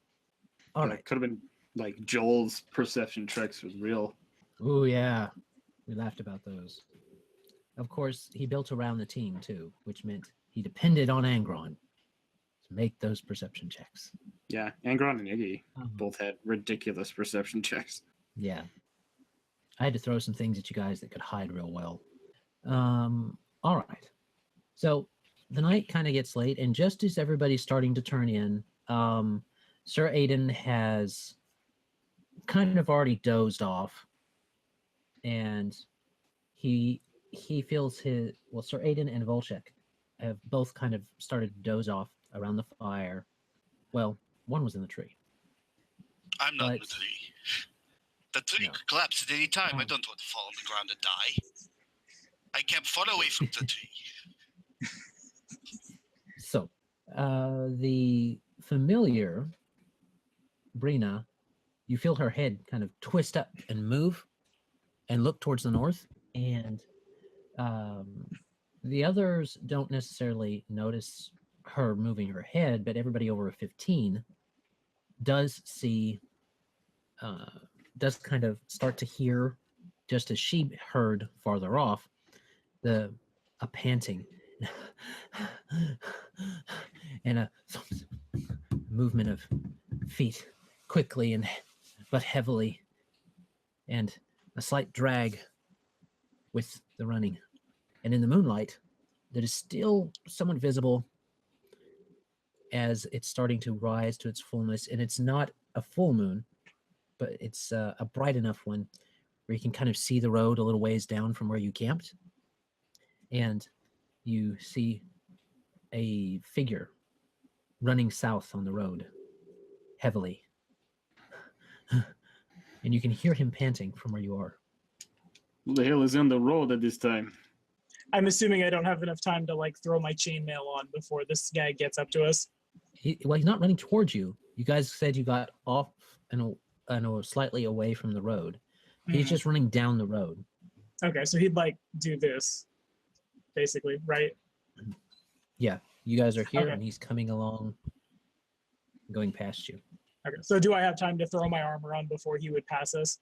All It right. could have been like Joel's perception checks was real. Oh, yeah. We laughed about those. Of course, he built around the team too, which meant he depended on Angron to make those perception checks. Yeah, Angron and Iggy Um, both had ridiculous perception checks. Yeah. I had to throw some things at you guys that could hide real well. All right. So the night kind of gets late, and just as everybody's starting to turn in, Sir Aidyn has kind of already dozed off, and he feels his Sir Aidyn and Vojtech have both kind of started to doze off around the fire. Well, one was in the tree. I'm not in the But- tree. The tree No. could collapse at any time. I Oh. don't want to fall on the ground and die. I kept far away from the tree. So, the familiar, Brina, you feel her head kind of twist up and move and look towards the north. And the others don't necessarily notice her moving her head, but everybody over a 15 does see, does kind of start to hear, just as she heard farther off, a panting and a movement of feet quickly and but heavily, and a slight drag with the running. And in the moonlight, that is still somewhat visible as it's starting to rise to its fullness. And it's not a full moon, but it's a bright enough one where you can kind of see the road a little ways down from where you camped. And you see a figure running south on the road heavily. And you can hear him panting from where you are. Who the hell is on the road at this time? I'm assuming I don't have enough time to like throw my chainmail on before this guy gets up to us. He's not running towards you. You guys said you got off and slightly away from the road. He's Mhm. just running down the road. Okay, so he'd like do this, basically, right? Yeah, you guys are here, Okay. and he's coming along, going past you. Okay, so do I have time to throw my armor on before he would pass us?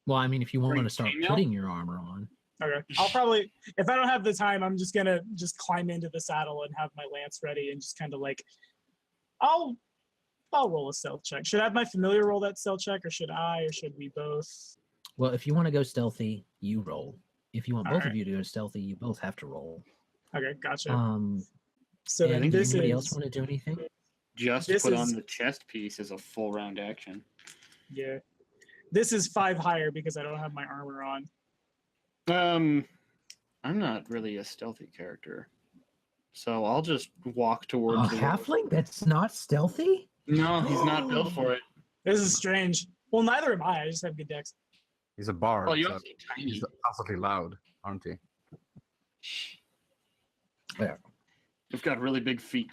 Well, I mean, if you want Bring to start Kane now? putting your armor on, Okay, I'll probably, if I don't have the time, I'm just gonna climb into the saddle and have my lance ready and just kind of like, I'll roll a stealth check. Should I have my familiar roll that stealth check, or should we both? well, if you want to go stealthy, you roll. If you want both Alright. of you to go stealthy, you both have to roll. Okay, gotcha. And So then think this anybody is else want to do anything? Just This put is- on the chest piece as a full round action. yeah. This is 5 higher because I don't have my armor on. I'm not really a stealthy character, so I'll just walk A towards the halfling that's not stealthy? No, he's not built for it. This is strange. Well, neither am I. I just have good dex. He's a bard. Oh, you're so also tiny. he's constantly loud, aren't he? You've got really big feet.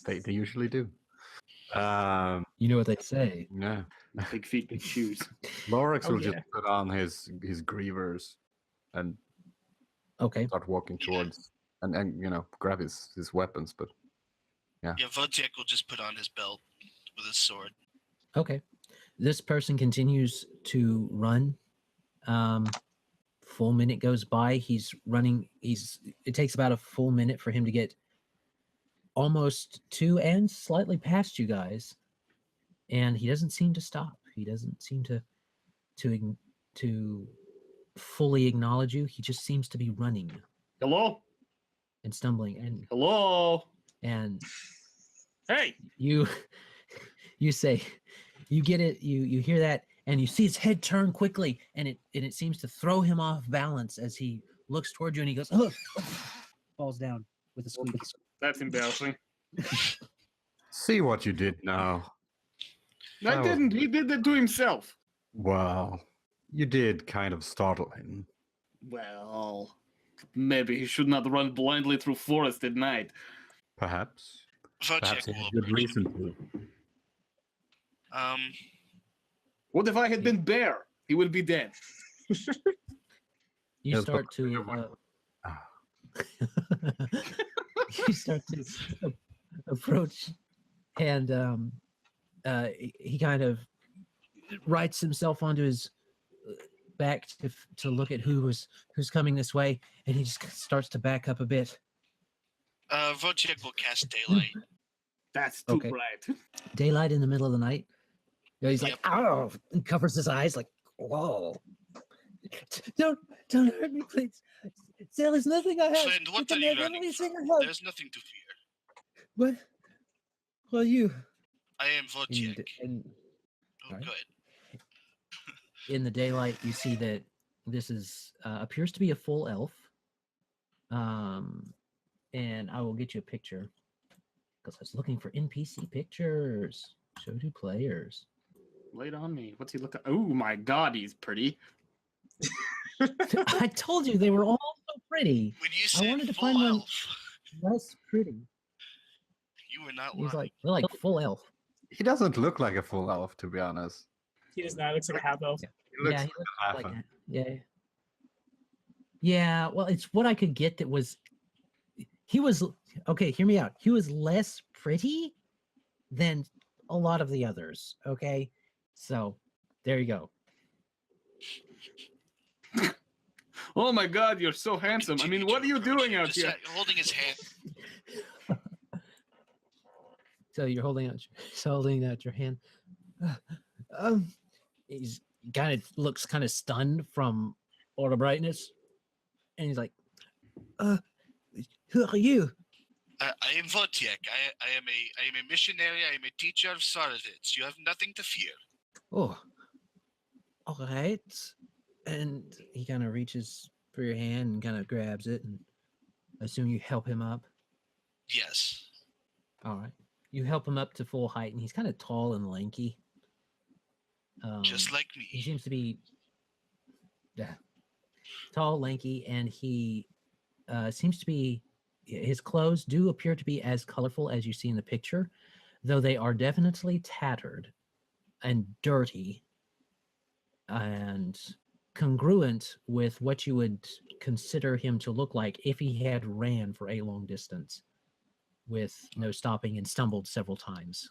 They usually do. You know what they say. Yeah. Big feet, big shoes. Lorex Oh, will yeah. just put on his grievers and Okay. start walking towards and grab his weapons, but Yeah, Vojtech will just put on his belt with his sword. Okay. This person continues to run. Full minute goes by. He's running. It takes about a full minute for him to get almost to and slightly past you guys. And he doesn't seem to stop. He doesn't seem to fully acknowledge you. He just seems to be running Hello? and stumbling. Hello? And Hey! you say, you get it, you hear that, and you see his head turn quickly, and it seems to throw him off balance as he looks toward you, and he goes, oh, falls down with a squeak. That's embarrassing. see what you did now. I That was- didn't. He did that to himself. Well, you did kind of startle him. Well, maybe he should not run blindly through forest at night. Perhaps. Perhaps Vojtech he will had good approach reason him. to. What if I had been bear? He would be dead. You Yes, start but- to Ah. you start to approach, and he kind of rights himself onto his back to look at who's coming this way, and he just starts to back up a bit. Vojtech will cast daylight. That's too Okay. bright. Daylight in the middle of the night. He's like, Yep. "Ow!" and covers his eyes, like, "Whoa! Don't hurt me, please. There is nothing I have. Friend, what can are you have running everything from? I have." There's nothing to fear. What? Well, you. I am Vojtech. And Oh, sorry. good. in the daylight, you see that this is appears to be a full elf. And I will get you a picture because I was looking for NPC pictures. So do players. Lay it on me. What's he looking? Oh my god, he's pretty. I told you they were all so pretty. When you said wanted to full find one- elf, Less pretty. you were not He's lying. like, they're like full elf. He doesn't look like a full elf, to be honest. He does not. It looks like a half elf. Yeah. He looks Yeah, like he looks a half like elf. that. Yeah. Yeah, well, it's what I could get that was he was okay, hear me out. He was less pretty than a lot of the others, okay? So, there you go. Oh my God, you're so handsome. I mean, what are you doing out Just here? holding his hand. So you're holding out your hand. He's kind of looks kind of stunned from all the brightness, and he's like, "Who are you?" I am Vojtech. I am a missionary. I am a teacher of Sarasits. You have nothing to fear. Oh, all right. And he kind of reaches for your hand and kind of grabs it, and I assume you help him up. Yes. All right. You help him up to full height, and he's kind of tall and lanky. Just like He me. seems to be tall, lanky, and he seems to be. His clothes do appear to be as colorful as you see in the picture, though they are definitely tattered and dirty. And congruent with what you would consider him to look like if he had ran for a long distance with no stopping and stumbled several times.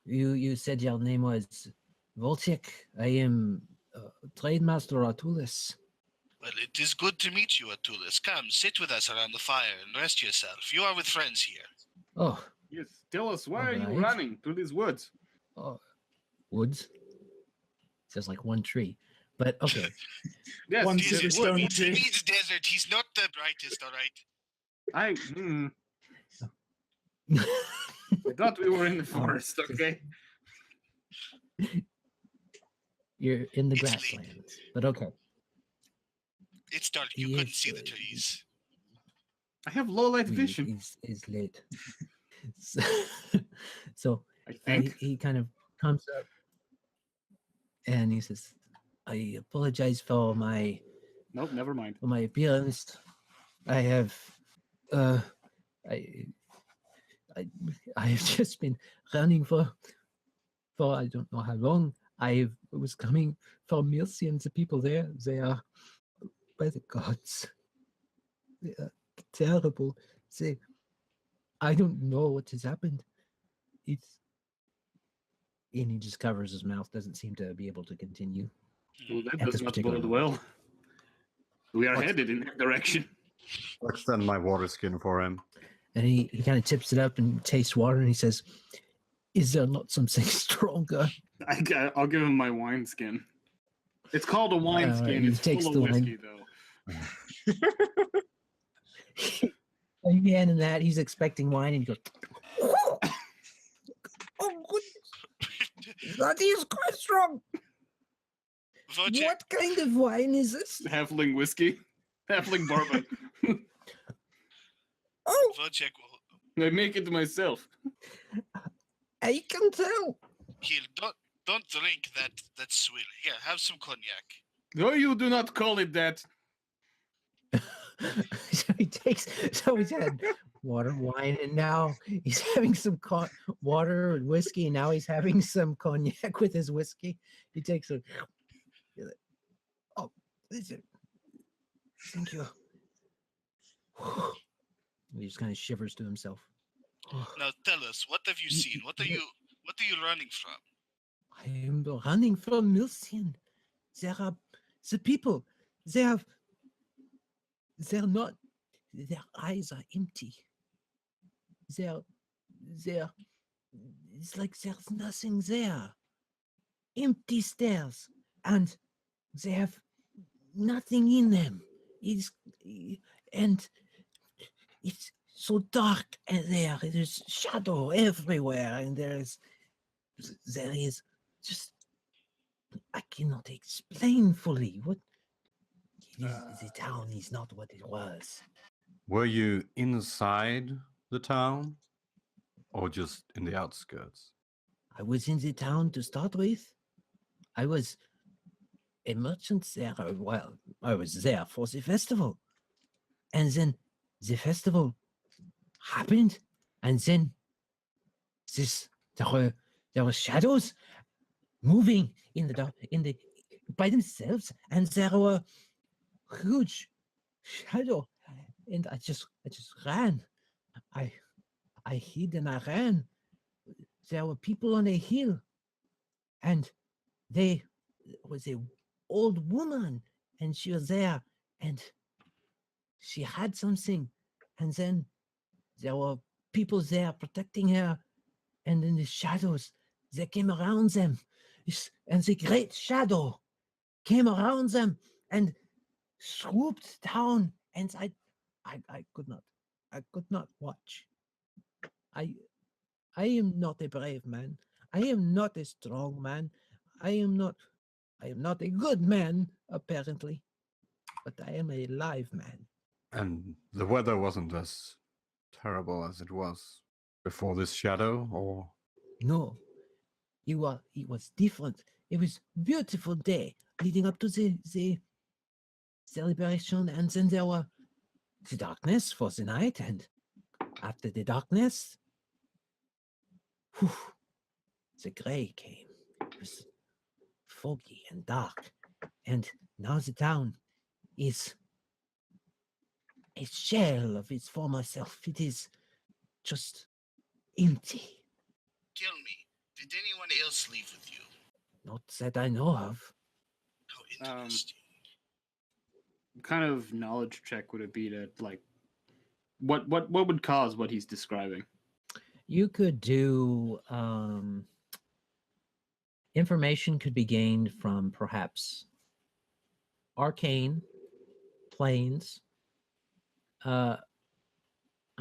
You said your name was Vojtech. I am Trade Master Artulis. Well, it is good to meet you, Artulis. Come, sit with us around the fire and rest yourself. You are with friends here. Oh, Yes, tell us, why are you Alright. running through these woods? woods. There's like one tree, but okay. Yes, One these city woods. stone He tree. means desert. He's not the brightest, all right? I thought we were in the forest, okay? You're in the It's late. grasslands, but okay. It's dark. You couldn't see the Yes, trees. I have low light vision, It's late. So, so I think. he kind of comes up and he says, I apologize for my Nope, never mind. appearance. I have I have just been running for I don't know how long. I was coming from Milcian. The people there, they are, by the gods, they are terrible. I don't know what has happened. It's and he just covers his mouth, doesn't seem to be able to continue. Well, that At does this not particular bode moment. well. We are What? headed in that direction. I'll extend my water skin for him. And he kind of tips it up and tastes water and he says, is there not something stronger? I'll give him my wine skin. It's called a wine skin. He It's takes full the of wine. whiskey, though. Again, and that he's expecting wine and he goes, Oh, goodness. That is quite strong. Vojtech, What kind of wine is this? Halfling whiskey. Halfling bourbon. Oh, Vojtech will I make it myself. I can tell. heal. Don't drink that swill. Here, have some cognac. No, you do not call it that. so he's had water, wine, and now he's having some water and whiskey, and now he's having some cognac with his whiskey. He takes a, oh, listen, thank you. He just kind of shivers to himself. Now tell us, what have you seen? What are you running from? I am running from Milcian. There are the people. They're not. Their eyes are empty. They're. It's like there's nothing there. Empty stairs, and they have nothing in them. And it's so dark and there's shadow everywhere, and there is just I cannot explain fully what the town is not what it was. Were you inside the town or just in the outskirts? I was in the town to start with. I was a merchant there. Well, I was there for the festival, and then the festival happened, and then there were shadows moving in the by themselves, and there were huge shadow, and I just ran. I hid and I ran. There were people on a hill, and there was a old woman, and she was there, and she had something, and then there were people there protecting her, and in the shadows they came around them, and the great shadow came around them and swooped down, and I could not watch. I am not a brave man. I am not a strong man. I am not a good man, apparently, but I am a live man. And the weather wasn't as terrible as it was before this shadow, or? No, it was different. It was beautiful day leading up to the celebration, and then there were the darkness for the night, and after the darkness, the gray came. It was foggy and dark. And now the town is a shell of its former self. It is just empty. Tell me, did anyone else leave with you? Not that I know of. How interesting. What kind of knowledge check would it be to like what would cause what he's describing? You could do information could be gained from perhaps arcane, planes, I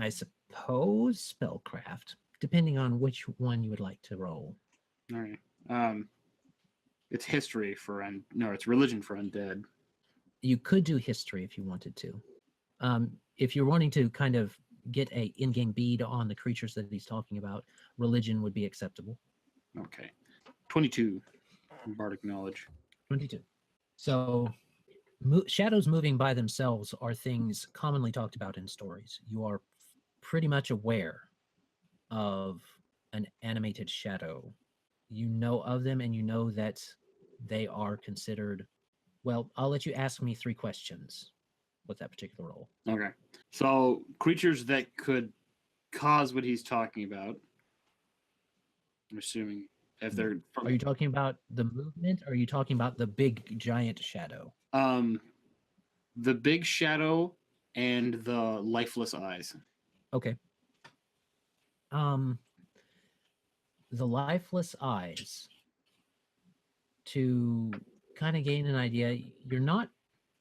suppose spellcraft, depending on which one you would like to roll. All right. It's history for it's religion for undead. You could do history if you wanted to. If you're wanting to kind of get a in-game bead on the creatures that he's talking about, religion would be acceptable. Okay. 22 bardic knowledge. 22. So shadows moving by themselves are things commonly talked about in stories. You are pretty much aware of an animated shadow. You know of them, and you know that they are considered. Well, I'll let you ask me 3 questions with that particular role. Okay. So creatures that could cause what he's talking about. I'm assuming if they're from Are you talking about the movement, or are you talking about the big giant shadow? the big shadow and the lifeless eyes. Okay. The lifeless eyes, to kind of gain an idea, you're not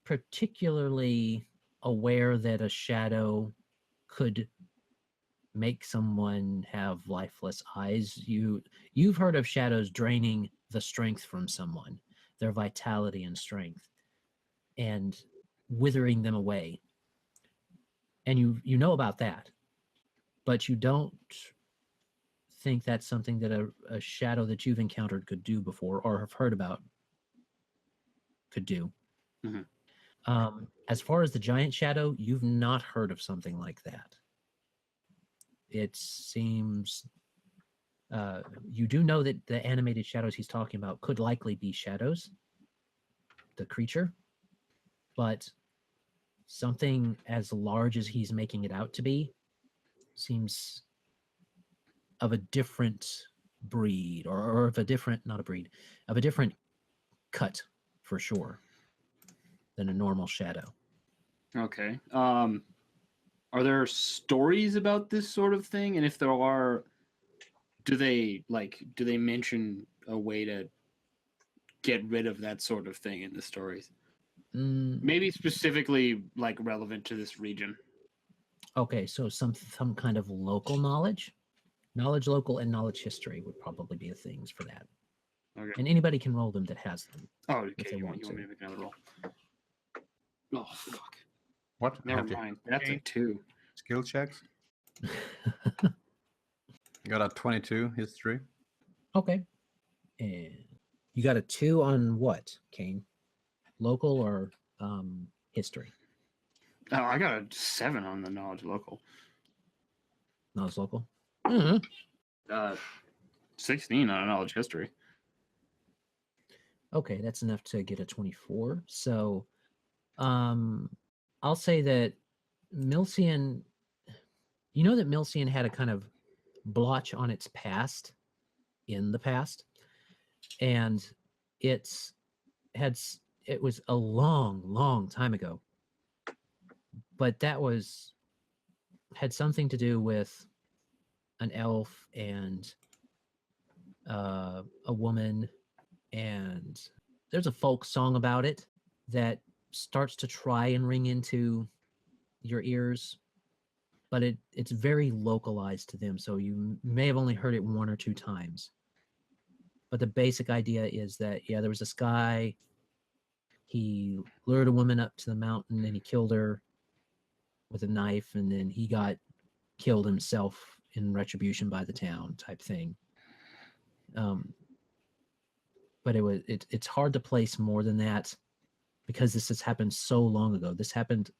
particularly aware that a shadow could make someone have lifeless eyes. You've heard of shadows draining the strength from someone, their vitality and strength, and withering them away. And you know about that, but you don't think that's something that a shadow that you've encountered could do before or have heard about could do. Mm-hmm. As far as the giant shadow, you've not heard of something like that. It seems you do know that the animated shadows he's talking about could likely be shadows, the creature, but something as large as he's making it out to be seems of a different breed, or of a different, not a breed, of a different cut for sure than a normal shadow. Okay. Are there stories about this sort of thing? And if there are, do they mention a way to get rid of that sort of thing in the stories? Maybe specifically like relevant to this region. Okay, so some kind of local knowledge local, and knowledge history would probably be the things for that. Okay. And anybody can roll them that has them. Oh, okay. If they You want want me to. to make another roll? Oh, fuck. What? Never Have you mind. That's a any 2. skill checks? Got a 22 history. Okay. And you got a 2 on what, Kane? Local or history? Oh, I got a 7 on the knowledge local. Knowledge local? 16 on a knowledge history. Okay, that's enough to get a 24. So I'll say that Milcian, you know that Milcian had a kind of blotch on its past in the past, and it was a long time ago, but that had something to do with an elf and a woman, and there's a folk song about it that starts to try and ring into your ears, but it's very localized to them, so you may have only heard it 1 or 2 times. But the basic idea is that, yeah, there was this guy, he lured a woman up to the mountain and he killed her with a knife, and then he got killed himself in retribution by the town type thing. But it's hard to place more than that because this has happened so long ago. This happened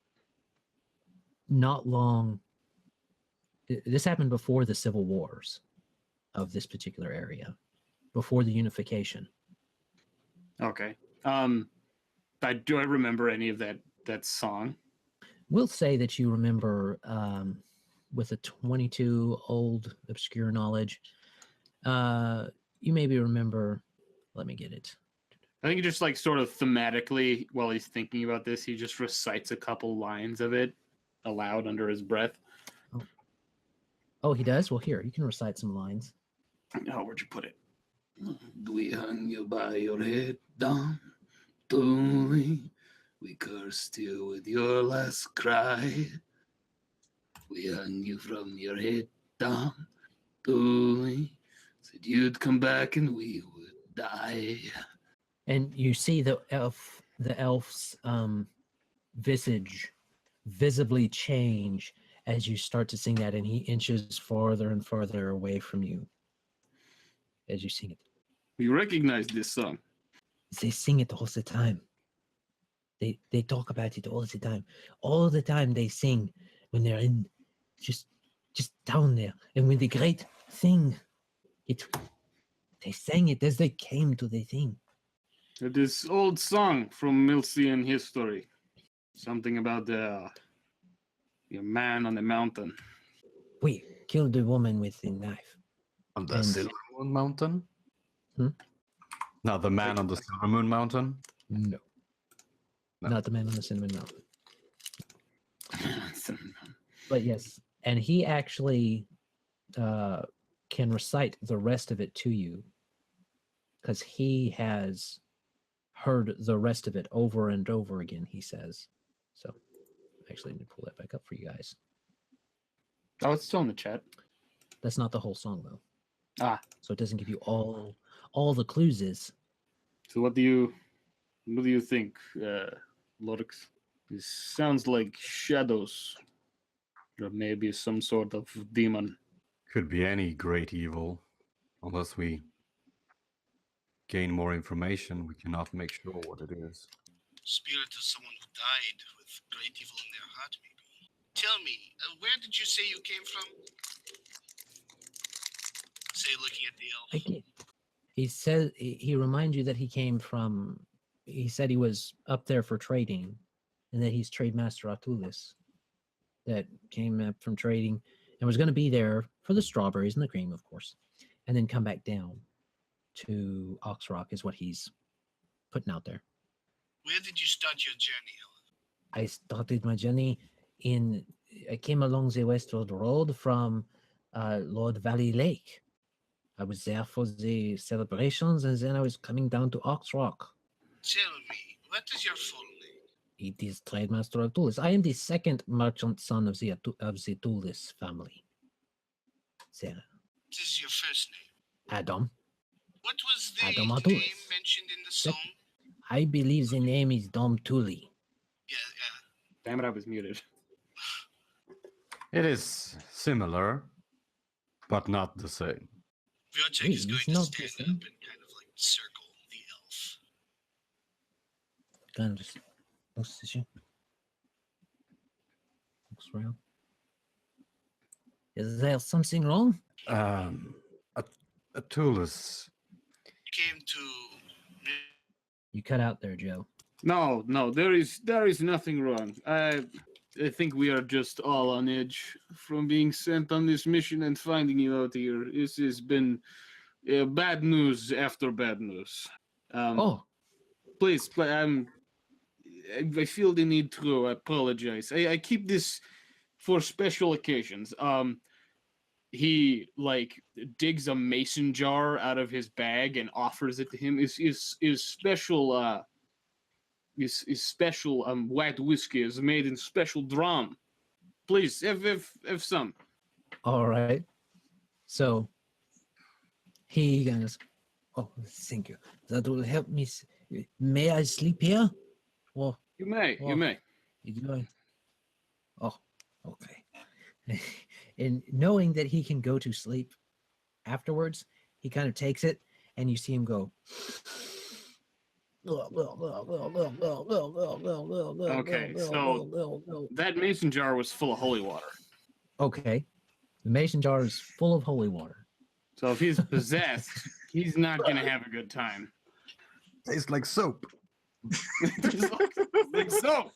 this happened before the civil wars of this particular area, before the unification. Okay. I remember any of that song. We'll say that you remember, with a 22 old obscure knowledge, you maybe remember. Let me get it. I think just like sort of thematically, while he's thinking about this, he just recites a couple lines of it aloud under his breath. Oh, he does. Well, here you can recite some lines. Oh, where'd you put it? We hung you by your head down, Dooley. We cursed you with your last cry. We hung you from your head down, Dooley. Said you'd come back and we would die. And you see the elf's visage visibly change as you start to sing that, and he inches farther and farther away from you as you sing it. You recognize this song? They sing it all the time. They talk about it all the time. All the time they sing when they're in just down there. And when the great thing, they sang it as they came to the thing. This old song from Milcian history. Something about the man on the mountain. We killed the woman with the knife. On the And- Silver Moon Mountain? Hmm? No, the man on the Silver Moon Mountain? No. No. Not the man on the cinnamon mountain. But yes, and he actually can recite the rest of it to you because he has heard the rest of it over and over again, he says. So actually, let me pull that back up for you guys. Oh, it's still in the chat. That's not the whole song, though. Ah. So it doesn't give you all the clues is. So what do you think, Lorex? This sounds like shadows. Or maybe some sort of demon. Could be any great evil. Unless we gain more information, we cannot make sure what it is. Spirit of someone who died with great evil in their heart, maybe. Tell me, where did you say you came from? Say, looking at the elf. He says he reminds you that he came from. He said he was up there for trading, and that he's trade master Artulis. That came up from trading and was going to be there for the strawberries and the cream, of course, and then come back down to Oxrock is what he's putting out there. Where did you start your journey, Helen? I started my journey I came along the Westward Road from Lord Valley Lake. I was there for the celebrations, and then I was coming down to Oxrock. Tell me, what is your full name? It is Trademaster Artulis. I am the second merchant son of the Artulis family. There. What is your first name? Adam. What was the Adam name Artulis. mentioned in the song? I believe the name is Dom Tuli. Yeah. Damn it, I was muted. It is similar, but not the same. Vojtech Really? is going It's to not stand the up same? and kind of like circle the elf. Kind of just looks at you. Looks around. Is there something wrong? Artulis. You came to... You cut out there, Joe. No, there is nothing wrong. I think we are just all on edge from being sent on this mission and finding you out here. This has been bad news after bad news. Please, I feel the need to apologize. I keep this for special occasions. He like digs a mason jar out of his bag and offers it to him. Is special special white whiskey is made in special drum. Please, have some. All right. So he goes, oh, thank you. That will help me. May I sleep here? Or You may. you going? Oh, okay. And knowing that he can go to sleep afterwards, he kind of takes it, and you see him go. Okay, so that mason jar was full of holy water. Okay. The mason jar is full of holy water. So if he's possessed, he's not gonna have a good time. Tastes like soap. Like so.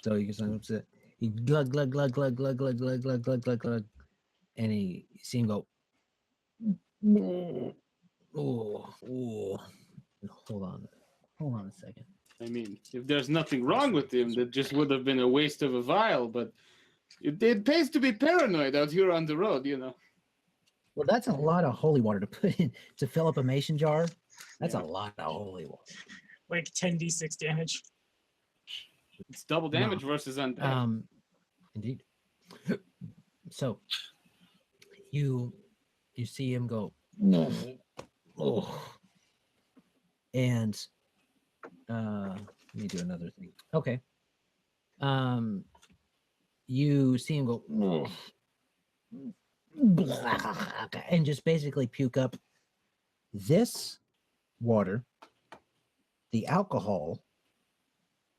So you can upset. He glug glug glug glug glug glug glug glug glug glug glug, and you see him go. Oh, oh. Hold on a second. I mean, if there's nothing wrong with him, that just would have been a waste of a vial. But it pays to be paranoid out here on the road, you know. Well, that's a lot of holy water to put in to fill up a mason jar. That's Yeah. a lot of holy water. Like 10d6 damage. It's double damage versus undead. Indeed. So you see him go, oh, and let me do another thing. Okay. You see him go, and just basically puke up this water, the alcohol,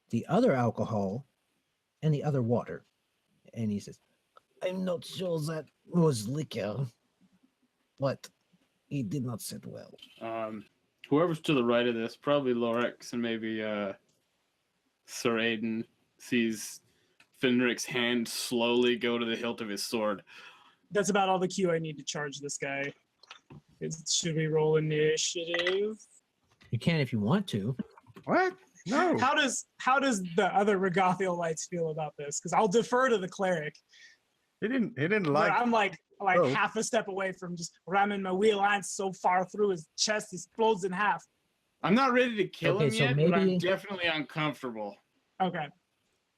the other alcohol, and the other water. And he says, I'm not sure that was liquor, but it did not sit well. Whoever's to the right of this, probably Lorex and maybe Sir Aidyn, sees Finrick's hand slowly go to the hilt of his sword. That's about all the Q I need to charge this guy. Should we roll initiative? You can if you want to. What? No. How does the other Ragathiel lights feel about this? Because I'll defer to the cleric. He didn't But like. I'm like Oh. half a step away from just ramming my wheel lance so far through his chest, he explodes in half. I'm not ready to kill Okay, him so yet, but I'm maybe- definitely uncomfortable. Okay.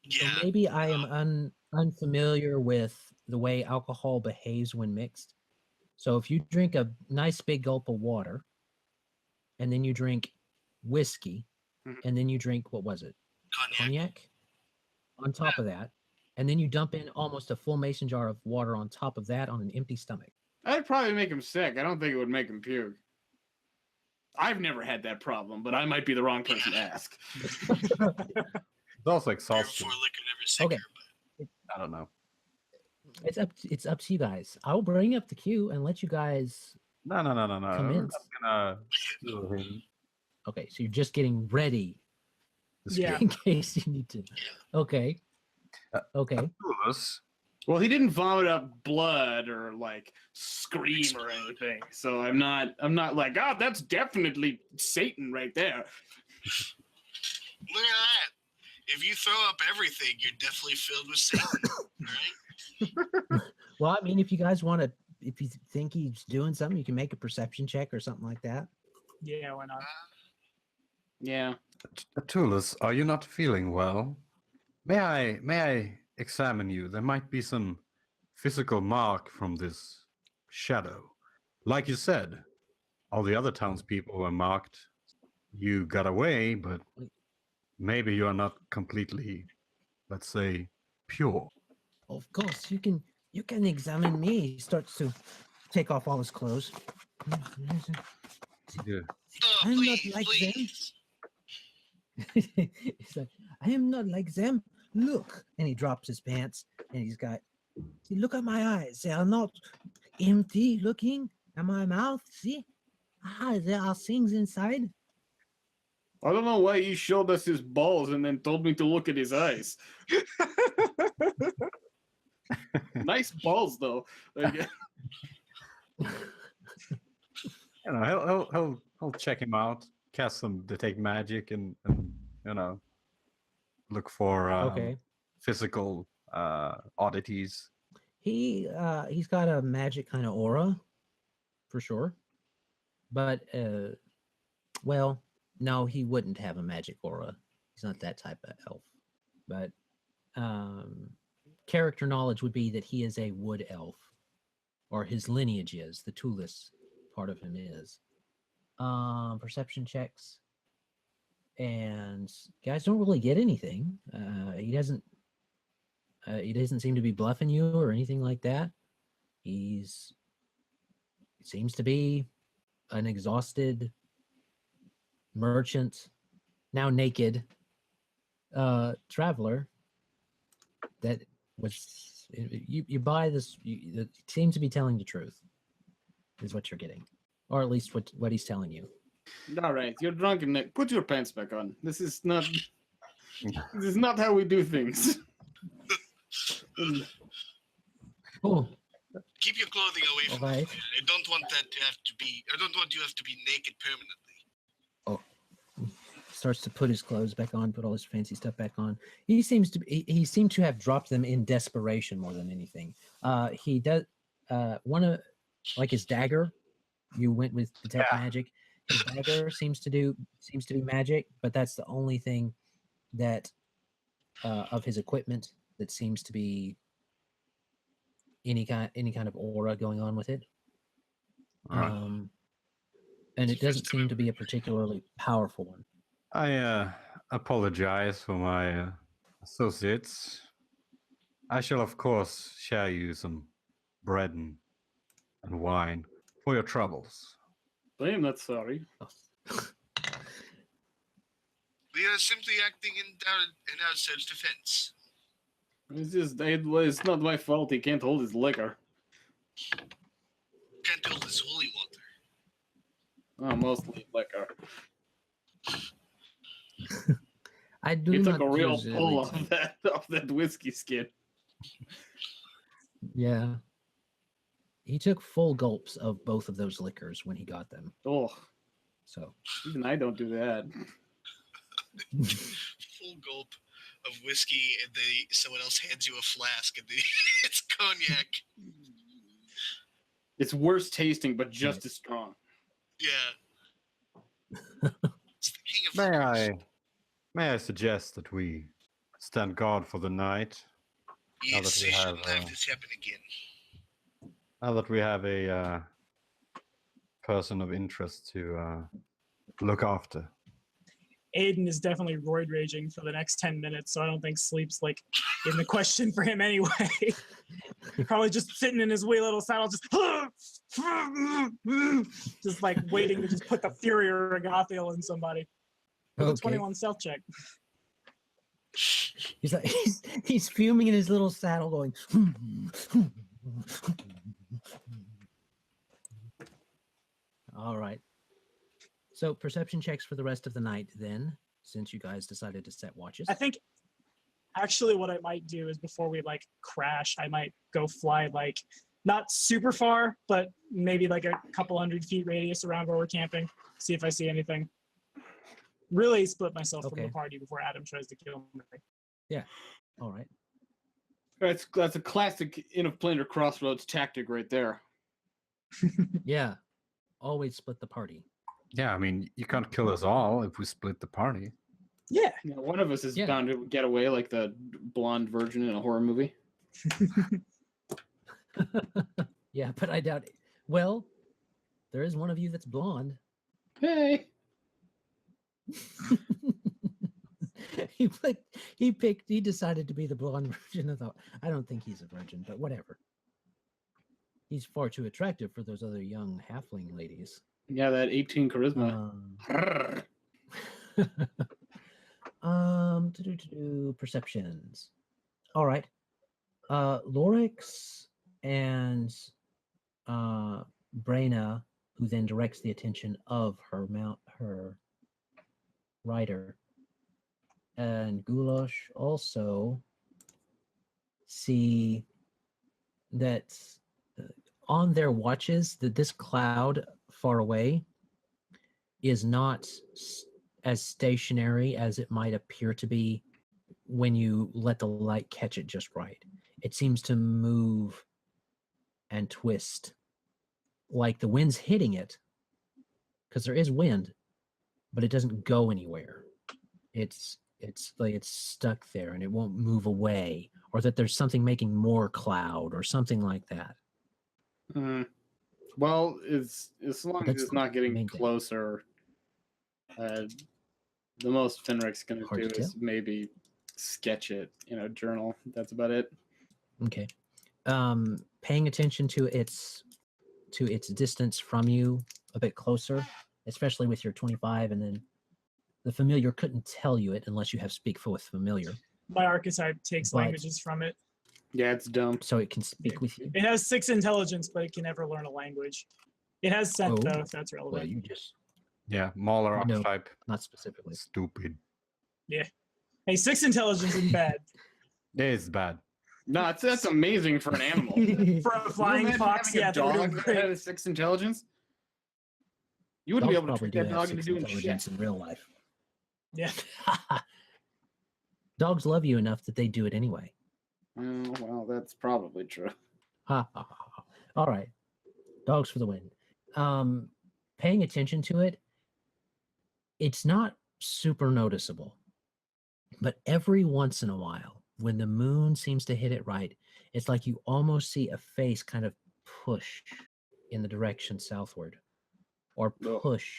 So Yeah. maybe I am unfamiliar with the way alcohol behaves when mixed. So if you drink a nice big gulp of water, and then you drink whiskey, Mhm. and then you drink, what was it? Cognac on top of that, and then you dump in almost a full mason jar of water on top of that on an empty stomach. That'd probably make him sick. I don't think it would make him puke. I've never had that problem, but I might be the wrong person to ask. It's also Beer exhausting. before liquor never sicker. Okay. I don't know. It's up to you guys. I'll bring up the queue and let you guys. No. Commence. I'm gonna kill him. Okay, so you're just getting ready Yeah. in case you need to. Okay. Okay. Atulus, Well, he didn't vomit up blood or like scream or anything, so I'm not like, oh, that's definitely Satan right there. Look at that. If you throw up everything, you're definitely filled with Satan, right? Well, I mean, if you guys want to, if you think he's doing something, you can make a perception check or something like that. Yeah, why not? Yeah. Atulus, are you not feeling well? May I examine you? There might be some physical mark from this shadow. Like you said, all the other townspeople were marked. You got away, but maybe you are not completely, let's say, pure. Of course, you can examine me. He starts to take off all his clothes. Yeah. Oh, I'm not please, like them. please. He's like, I am not like them. Look, and he drops his pants, and he's got. See, look at my eyes. They are not empty looking. And my mouth, see, there are things inside. I don't know why he showed us his balls and then told me to look at his eyes. Nice balls, though. Like, You know, he'll check him out, cast some detect magic, and you know, look for Okay. physical oddities. He's got a magic kind of aura, for sure. But well, no, he wouldn't have a magic aura. He's not that type of elf. But character knowledge would be that he is a wood elf, or his lineage is. The Tulis part of him is. Perception checks, and guys don't really get anything. He doesn't seem to be bluffing you or anything like that. He seems to be an exhausted merchant, now naked traveler that was you buy this. It seems to be telling the truth, is what you're getting, or at least what he's telling you. All right, you're drunk and put your pants back on. This is not how we do things. Oh, Keep your clothing away all from me. right. I don't want that to have to be. I don't want you to have to be naked permanently. Starts to put his clothes back on, put all his fancy stuff back on. He seemed to have dropped them in desperation more than anything. He does one of like his dagger. You went with detect magic. His dagger seems to be magic, but that's the only thing that of his equipment that seems to be any kind of aura going on with it. Alright. And it doesn't seem to be a particularly powerful one. I apologize for my associates. I shall, of course, share you some bread and wine for your troubles. I am not sorry. We are simply acting in our self-defense. It's not my fault he can't hold his liquor. Can't hold this holy water. Oh, mostly liquor. I do He not took a real usually pull take- off that whiskey skin. Yeah. He took full gulps of both of those liquors when he got them. Oh, So even I don't do that. Full gulp of whiskey, and someone else hands you a flask, and it's cognac. It's worse tasting, but just as strong. Yeah. It's the king of liquors. May I suggest that we stand guard for the night? now Yes, that we we have, shouldn't have this happen again. Now that we have a person of interest to look after. Aidyn is definitely roid raging for the next 10 minutes, so I don't think sleep's like in the question for him anyway. Probably just sitting in his wee little saddle, just like waiting to just put the fury of Ragathiel in somebody. With a 21 stealth check. he's like he's fuming in his little saddle, going. All right. So perception checks for the rest of the night, then, since you guys decided to set watches. I think actually what I might do is before we like crash, I might go fly like not super far, but maybe like a couple 100 feet radius around where we're camping. See if I see anything. Really split myself from the Okay. party before Adam tries to kill me. All right. That's a classic Inn of Planar Crossroads tactic right there. Yeah. Always split the party. Yeah, I mean, you can't kill us all if we split the party. Yeah. You know, one of us is Yeah. bound to get away like the blonde virgin in a horror movie. Yeah, but I doubt it. Well, there is one of you that's blonde. Hey. He decided to be the blonde version of the. I don't think he's a virgin, but whatever. He's far too attractive for those other young halfling ladies. Yeah, that 18 charisma. Perceptions. All right. Lorex and Brena, who then directs the attention of her rider, and Goulash also see that on their watches that this cloud far away is not as stationary as it might appear to be when you let the light catch it just right. It seems to move and twist like the wind's hitting it, because there is wind, but it doesn't go anywhere. It's like it's stuck there and it won't move away, or that there's something making more cloud or something like that. Well, as long as That's it's not getting the main thing. closer, the most Finrick's going to Hard do to is maybe sketch it in a journal. That's about it. Okay. Paying attention to its distance from you a bit closer, especially with your 25, and then the familiar couldn't tell you it unless you have speak with familiar, My archetype takes But- languages from it. Yeah, it's dumb. so it can speak with you. It has 6 intelligence, but it can never learn a language. It has scent, Oh. though, if that's Well, relevant. Yeah, Mauler No. archetype. Not specifically. Stupid. Hey, 6 intelligence isn't bad. It's bad. No, that's amazing for an animal. For a Can you flying imagine fox, having yeah, a they were doing dog that great. had a 6 intelligence? You wouldn't Dogs be able to probably trick do that have dog into 6 doing shit. intelligence in real life. Yeah. Dogs love you enough that they do it anyway. Oh, well, that's probably true. Ha, ha, ha, ha. All right. Dogs for the win. Paying attention to it, it's not super noticeable. But every once in a while, when the moon seems to hit it right, it's like you almost see a face kind of push in the direction southward or Oh. push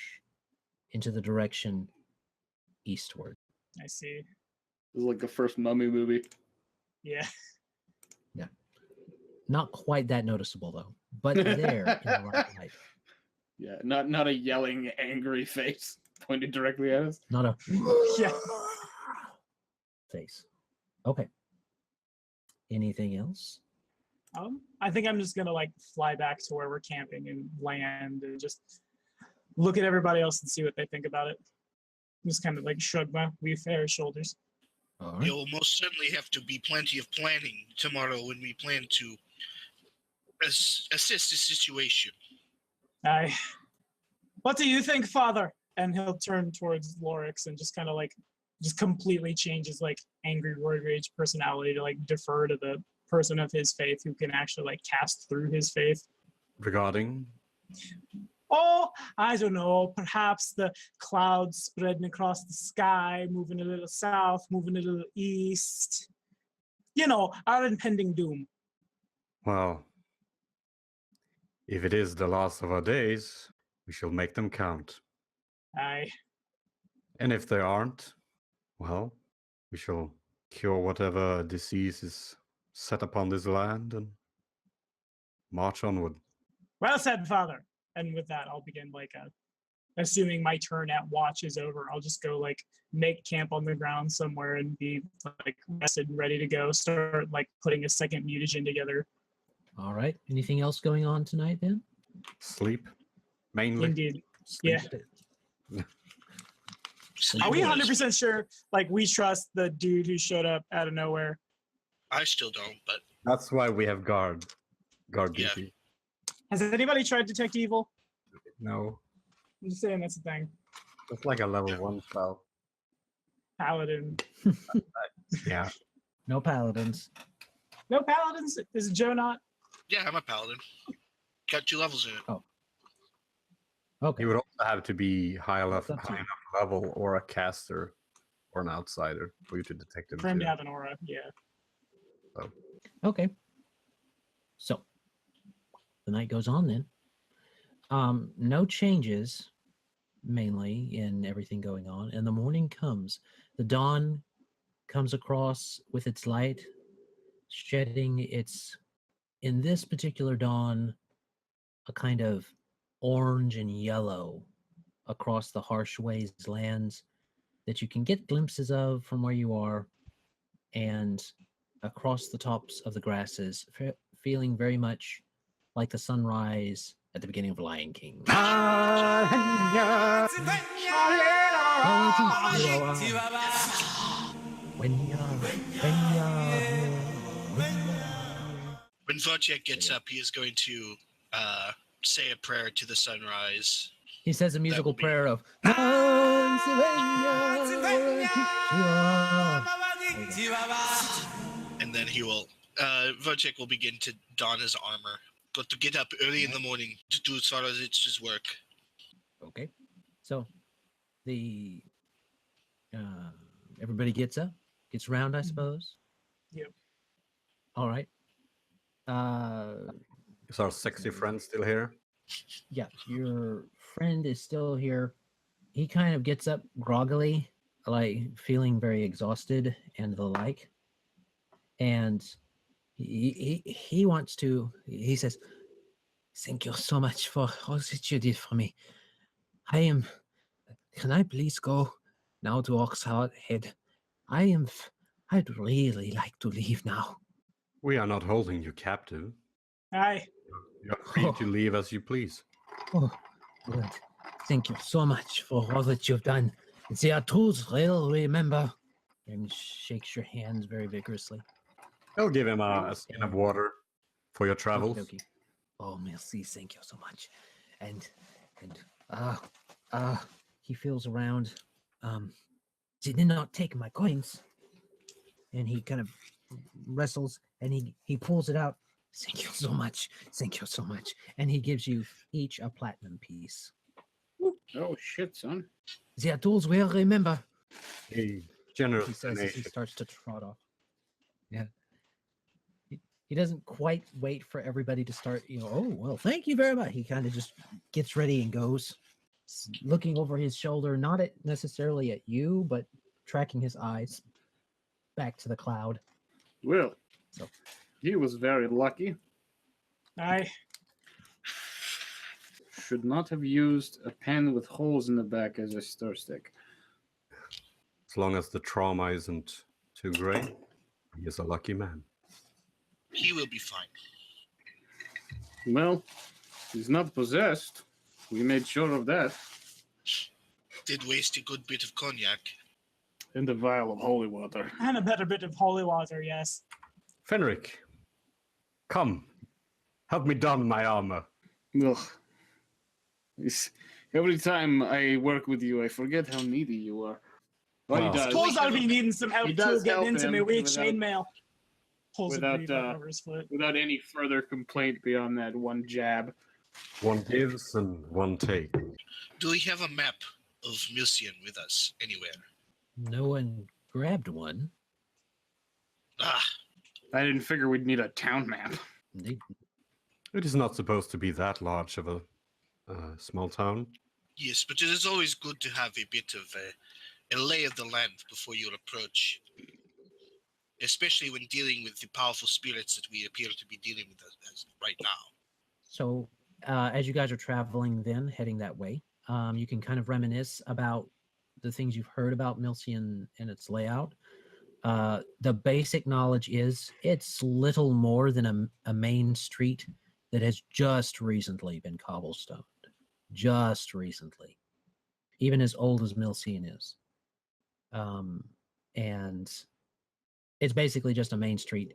into the direction eastward. I see. This is like the first Mummy movie. Yeah. Not quite that noticeable, though, but there in the right light. Yeah, not a yelling, angry face pointed directly at us. Not a Yeah. face. Okay. Anything else? I think I'm just gonna like fly back to where we're camping and land and just look at everybody else and see what they think about it. Just kind of like shrug my wee fair shoulders. All There right. will most certainly have to be plenty of planning tomorrow when we plan to assess the situation. What do you think, Father? And he'll turn towards Lorex and just kind of like, just completely change his like angry roid rage personality to like defer to the person of his faith who can actually like cast through his faith. Regarding? Oh, I don't know. Perhaps the clouds spreading across the sky, moving a little south, moving a little east. You know, our impending doom. Well, if it is the last of our days, we shall make them count. Aye. And if they aren't, well, we shall cure whatever disease is set upon this land and march onward. Well said, Father. And with that, I'll begin like assuming my turn at watch is over, I'll just go like make camp on the ground somewhere and be like rested and ready to go. Start like putting a second mutagen together. All right. Anything else going on tonight then? Sleep, mainly. Indeed. Sleep. Sleep Are we was- 100% sure? Like we trust the dude who showed up out of nowhere? I still don't, but That's why we have guard Yeah. duty. Has anybody tried detect evil? No, I'm just saying that's a thing. it's like a level 1 spell. Paladin. Yeah. No paladins. No paladins? Is Joe not? yeah, I'm a paladin. Got 2 levels in it. Okay. You would also have to be high enough That's up to you. level or a caster or an outsider for you to detect them. For him too. to have an aura, yeah. Okay. So the night goes on then. No changes mainly in everything going on. And the morning comes. The dawn comes across with its light, shedding its, in this particular dawn, a kind of orange and yellow across the harsh wastelands that you can get glimpses of from where you are, and across the tops of the grasses, feeling very much like the sunrise at the beginning of Lion King. When Vojtech gets up, he is going to say a prayer to the sunrise. He says a musical will be- prayer of And then he will, Vojtech will begin to don his armor. Got to get up early in the morning to do Sarasic's work. Okay. So the everybody gets up, gets round, I suppose. Yep. All right. Is our sexy friend still here? Yeah, your friend is still here. He kind of gets up groggily, like feeling very exhausted and the like. And he wants to, he says, "Thank you so much for all that you did for me. Can I please go now to Oxhead? I'd really like to leave now." We are not holding you captive. Aye. You're free to leave as you please. Oh, good. Thank you so much for all that you've done. The Arturs will remember. And shakes your hands very vigorously. I'll give him a skin of water for your travels. Okey-dokey. Oh, merci. Thank you so much. And he feels around. They did not take my coins. And he kind of wrestles and he pulls it out. Thank you so much. Thank you so much. And he gives you each a platinum piece. Oh shit, son. The Arturs will remember. A generous He says as he donation. starts to trot off. Yeah. He doesn't quite wait for everybody to start, oh, well, thank you very much. He kind of just gets ready and goes, looking over his shoulder, not necessarily at you, but tracking his eyes back to the cloud. Well, So- he was very lucky. I Should not have used a pen with holes in the back as a stir stick. As long as the trauma isn't too great, he is a lucky man. He will be fine. Well, he's not possessed. We made sure of that. Did waste a good bit of cognac. And a vial of holy water. and a better bit of holy water, yes. Finrick, come. Help me don my armor. Ugh. Every time I work with you, I forget how needy you are. Well, Well, he does. Suppose I'll be needing some help He too, does getting help into my him weak without- chainmail. Pulls without, a brief over his foot. Without any further complaint beyond that one jab. One gives and one takes. Do we have a map of Milcian with us anywhere? No one grabbed one. Ah, I didn't figure we'd need a town map. They, It is not supposed to be that large of a small town. yes, but it is always good to have a bit of a lay of the land before you approach. Especially when dealing with the powerful spirits that we appear to be dealing with as right now. So as you guys are traveling then, heading that way, you can kind of reminisce about the things you've heard about Milcian and its layout. The basic knowledge is it's little more than a main street that has just recently been cobblestoned. Just recently. Even as old as Milcian is. And it's basically just a main street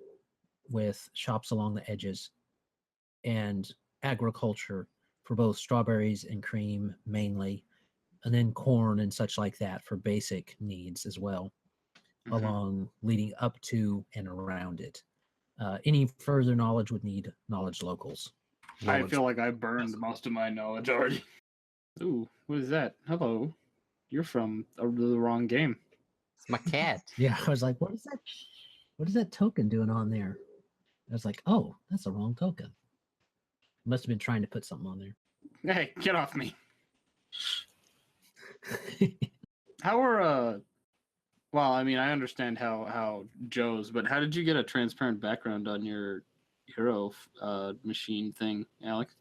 with shops along the edges and agriculture for both strawberries and cream mainly, and then corn and such like that for basic needs as well, along leading up to and around it. Any further knowledge would need knowledge locals. I feel like I burned most of my knowledge already. Ooh, what is that? Hello. You're from the wrong game. It's my cat. Yeah, I was like, what is that? What is that token doing on there? I was like, oh, that's the wrong token. Must have been trying to put something on there. Hey, get off me. How are well, I mean, I understand how Joe's, but how did you get a transparent background on your hero machine thing, Alex?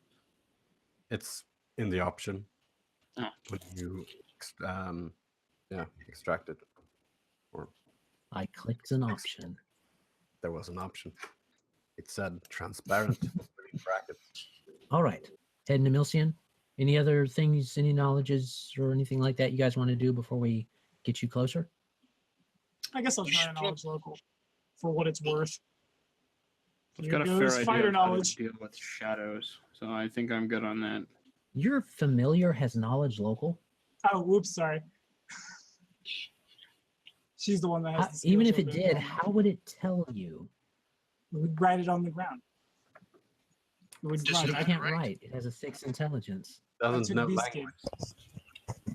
It's in the option. Oh. When you extract it. Or I clicked an option. there was an option. It said transparent in brackets. All right. Heading to Milcian. Any other things, any knowledges or anything like that you guys want to do before we get you closer? I guess I'll We try should to knowledge local for what it's worth. I've Here got a goes fair idea fighter of how to knowledge. deal with shadows, so I think I'm good on that. Your familiar has knowledge local. Oh, whoops, sorry. She's the one that has the skill Even if it token. did, how would it tell you? We would write it on the ground. It would Just run. It Right, can't right. write. It has a 6 intelligence. Doesn't took know these language.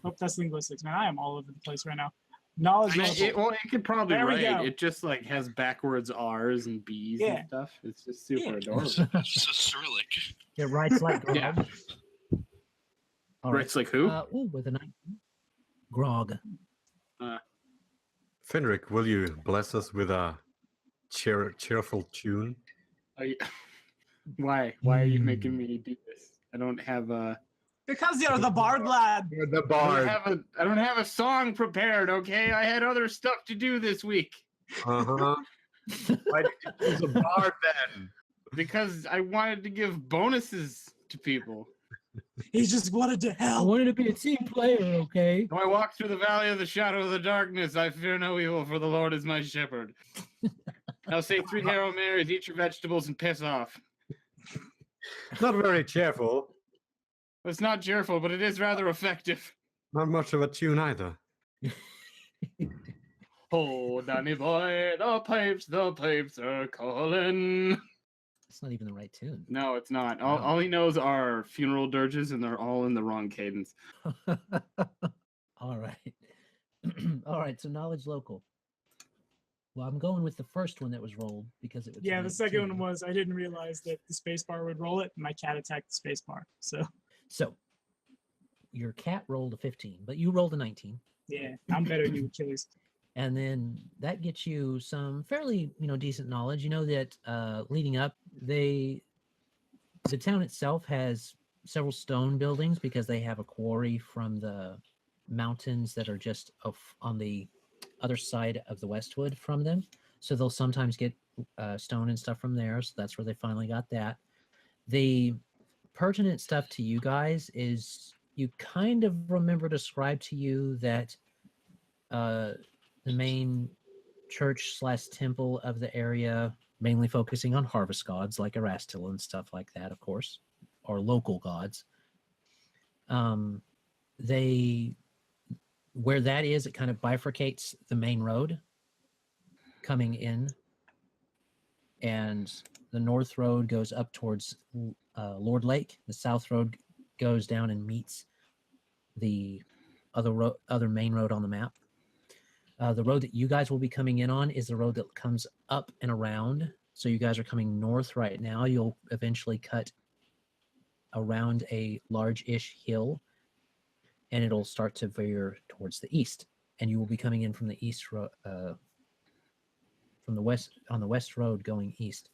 Oh, that's linguistics, man. I am all over the place right now. Knowledge I- local. It could probably There we write. go. It just like has backwards R's and B's Yeah. and stuff. It's just super Yeah. adorable. So Cyrillic. It writes like Grog. Yeah. All right. Writes like who? Ooh, with a 19. Grog. Finrick, will you bless us with a cheerful tune? Are you- Why? Why are you making Hmm. me do this? I don't have a. Because you're the bard lad. You're the I don't have a song prepared. Okay, I had other stuff to do this week Uh-huh. Why did you choose a bard then? because I wanted to give bonuses to people. He just wanted to I help. wanted to be a team player, okay? Though I walk through the valley of the shadow of the darkness, I fear no evil, for the Lord is my shepherd. Now say 3 Hail Marys, eat your vegetables, and piss off. Not very cheerful. It's not cheerful, but it is rather effective. Not much of a tune either. Oh, Danny boy, the pipes are calling. It's not even the right tune. No, it's not. Wow. All he knows are funeral dirges, and they're all in the wrong cadence. All right. All right, so knowledge local. Well, I'm going with the first one that was rolled because it was Yeah, the second 19. one was I didn't realize that the spacebar would roll it, and my cat attacked the spacebar. So your cat rolled a 15, but you rolled a 19. Yeah, I'm better than you, Achilles. And then that gets you some fairly, decent knowledge. You know that leading up, the town itself has several stone buildings because they have a quarry from the mountains that are just on the other side of the Westwood from them. So they'll sometimes get stone and stuff from there. So that's where they finally got that. The pertinent stuff to you guys is you kind of remember described to you that the main church / temple of the area, mainly focusing on harvest gods like Ragathiel and stuff like that, of course, or local gods. Where that is, it kind of bifurcates the main road coming in, and the north road goes up towards Lord Lake. The south road goes down and meets the other main road on the map. The road that you guys will be coming in on is the road that comes up and around. So you guys are coming north right now. You'll eventually cut around a large-ish hill, and it'll start to veer towards the east. And you will be coming in from the east, from the west, on the west road going east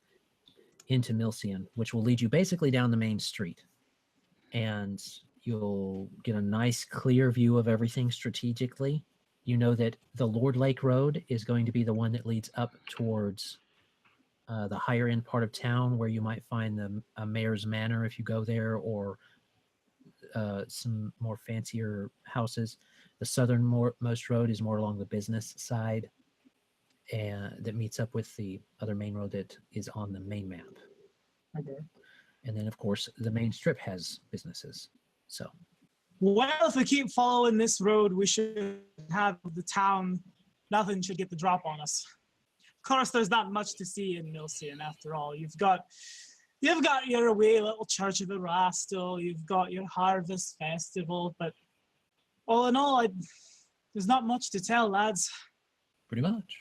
into Milcian, which will lead you basically down the main street. And you'll get a nice clear view of everything strategically. You know that the Lord Lake Road is going to be the one that leads up towards the higher end part of town, where you might find the Mayor's Manor if you go there, or some more fancier houses. The southernmost road is more along the business side, and that meets up with the other main road that is on the main map. Okay. And then, of course, the main strip has businesses. So. Well, if we keep following this road, we should have the town. Nothing should get the drop on us. Of course, there's not much to see in Milcian after all. You've got your wee little church of the Bastille. You've got your harvest festival, but all in all, there's not much to tell, lads. Pretty much.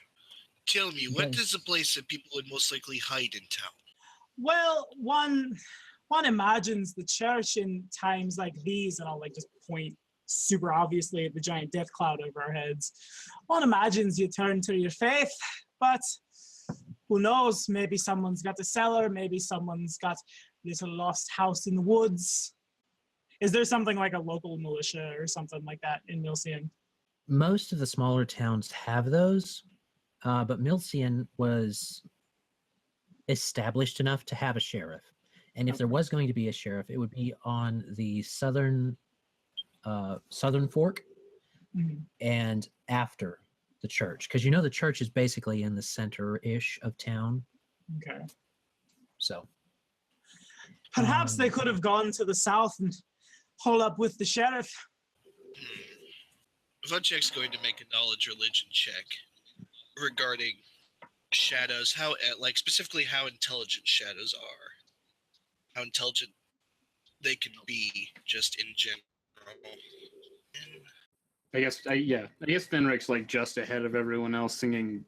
Tell me, what Yes. is the place that people would most likely hide in town? Well, one imagines the church in times like these, and I'll just point super obviously at the giant death cloud over our heads. One imagines you turn to your faith, but who knows? Maybe someone's got a cellar, maybe someone's got a little lost house in the woods. Is there something like a local militia or something like that in Milcian? Most of the smaller towns have those, but Milcian was established enough to have a sheriff. And if there was going to be a sheriff, it would be on the southern fork and after the church. Because the church is basically in the center-ish of town. Okay. So. Perhaps they could have gone to the south and hold up with the sheriff. Vojtech's going to make a knowledge religion check regarding shadows, specifically how intelligent shadows are. How intelligent they can be, just in general. I guess Finrick's just ahead of everyone else singing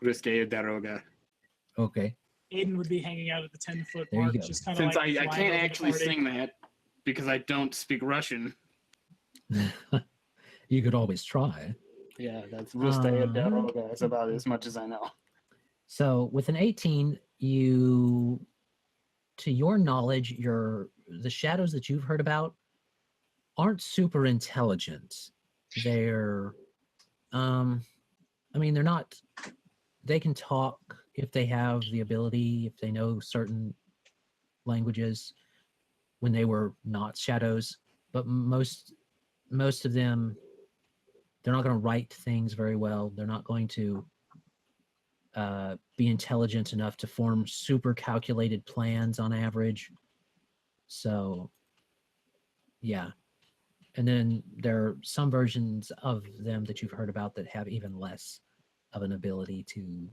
Risque Daroga. Okay. Aidyn would be hanging out at the 10-foot There you mark, go. just kind of Since like I flying can't over the actually party. sing that because I don't speak Russian. You could always try. Yeah, that's Risque Daroga. That's about as much as I know. So with an 18, to your knowledge, the shadows that you've heard about aren't super intelligent. They're, they're not. They can talk if they have the ability, if they know certain languages, when they were not shadows, but most of them, they're not going to write things very well. They're not going to be intelligent enough to form super calculated plans on average. So, yeah. And then there are some versions of them that you've heard about that have even less of an ability to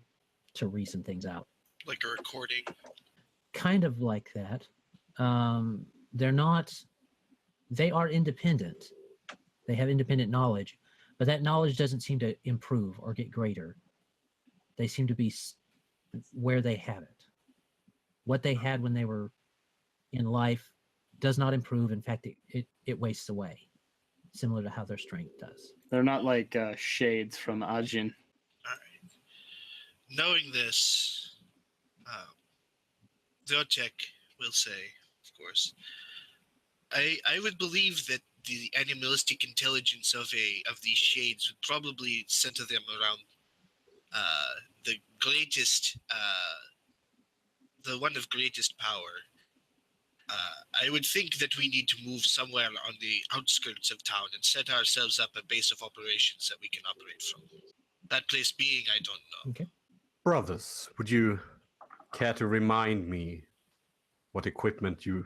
reason things out. Like a recording. Kind of like that. They are independent. They have independent knowledge, but that knowledge doesn't seem to improve or get greater. They seem to be where they have it. What they had when they were in life does not improve. In fact, it wastes away, similar to how their strength does. They're not like shades from Aidyn. All right. Knowing this, Vojtech will say, of course, I would believe that the animalistic intelligence of these shades would probably center them around the greatest, the one of greatest power. I would think that we need to move somewhere on the outskirts of town and set ourselves up a base of operations that we can operate from. That place being, I don't know. Okay. Brothers, would you care to remind me what equipment you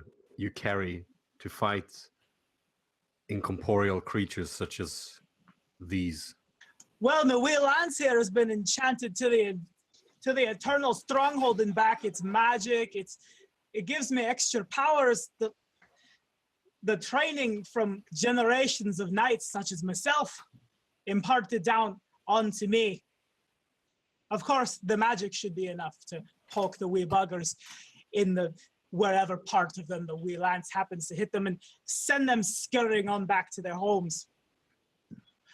carry to fight incorporeal creatures such as these? Well, the wheel lance here has been enchanted to the eternal stronghold and back. It's magic. It gives me extra powers. The training from generations of knights such as myself imparted down onto me. Of course, the magic should be enough to poke the wee buggers in the wherever part of them the wee lance happens to hit them and send them scurrying on back to their homes.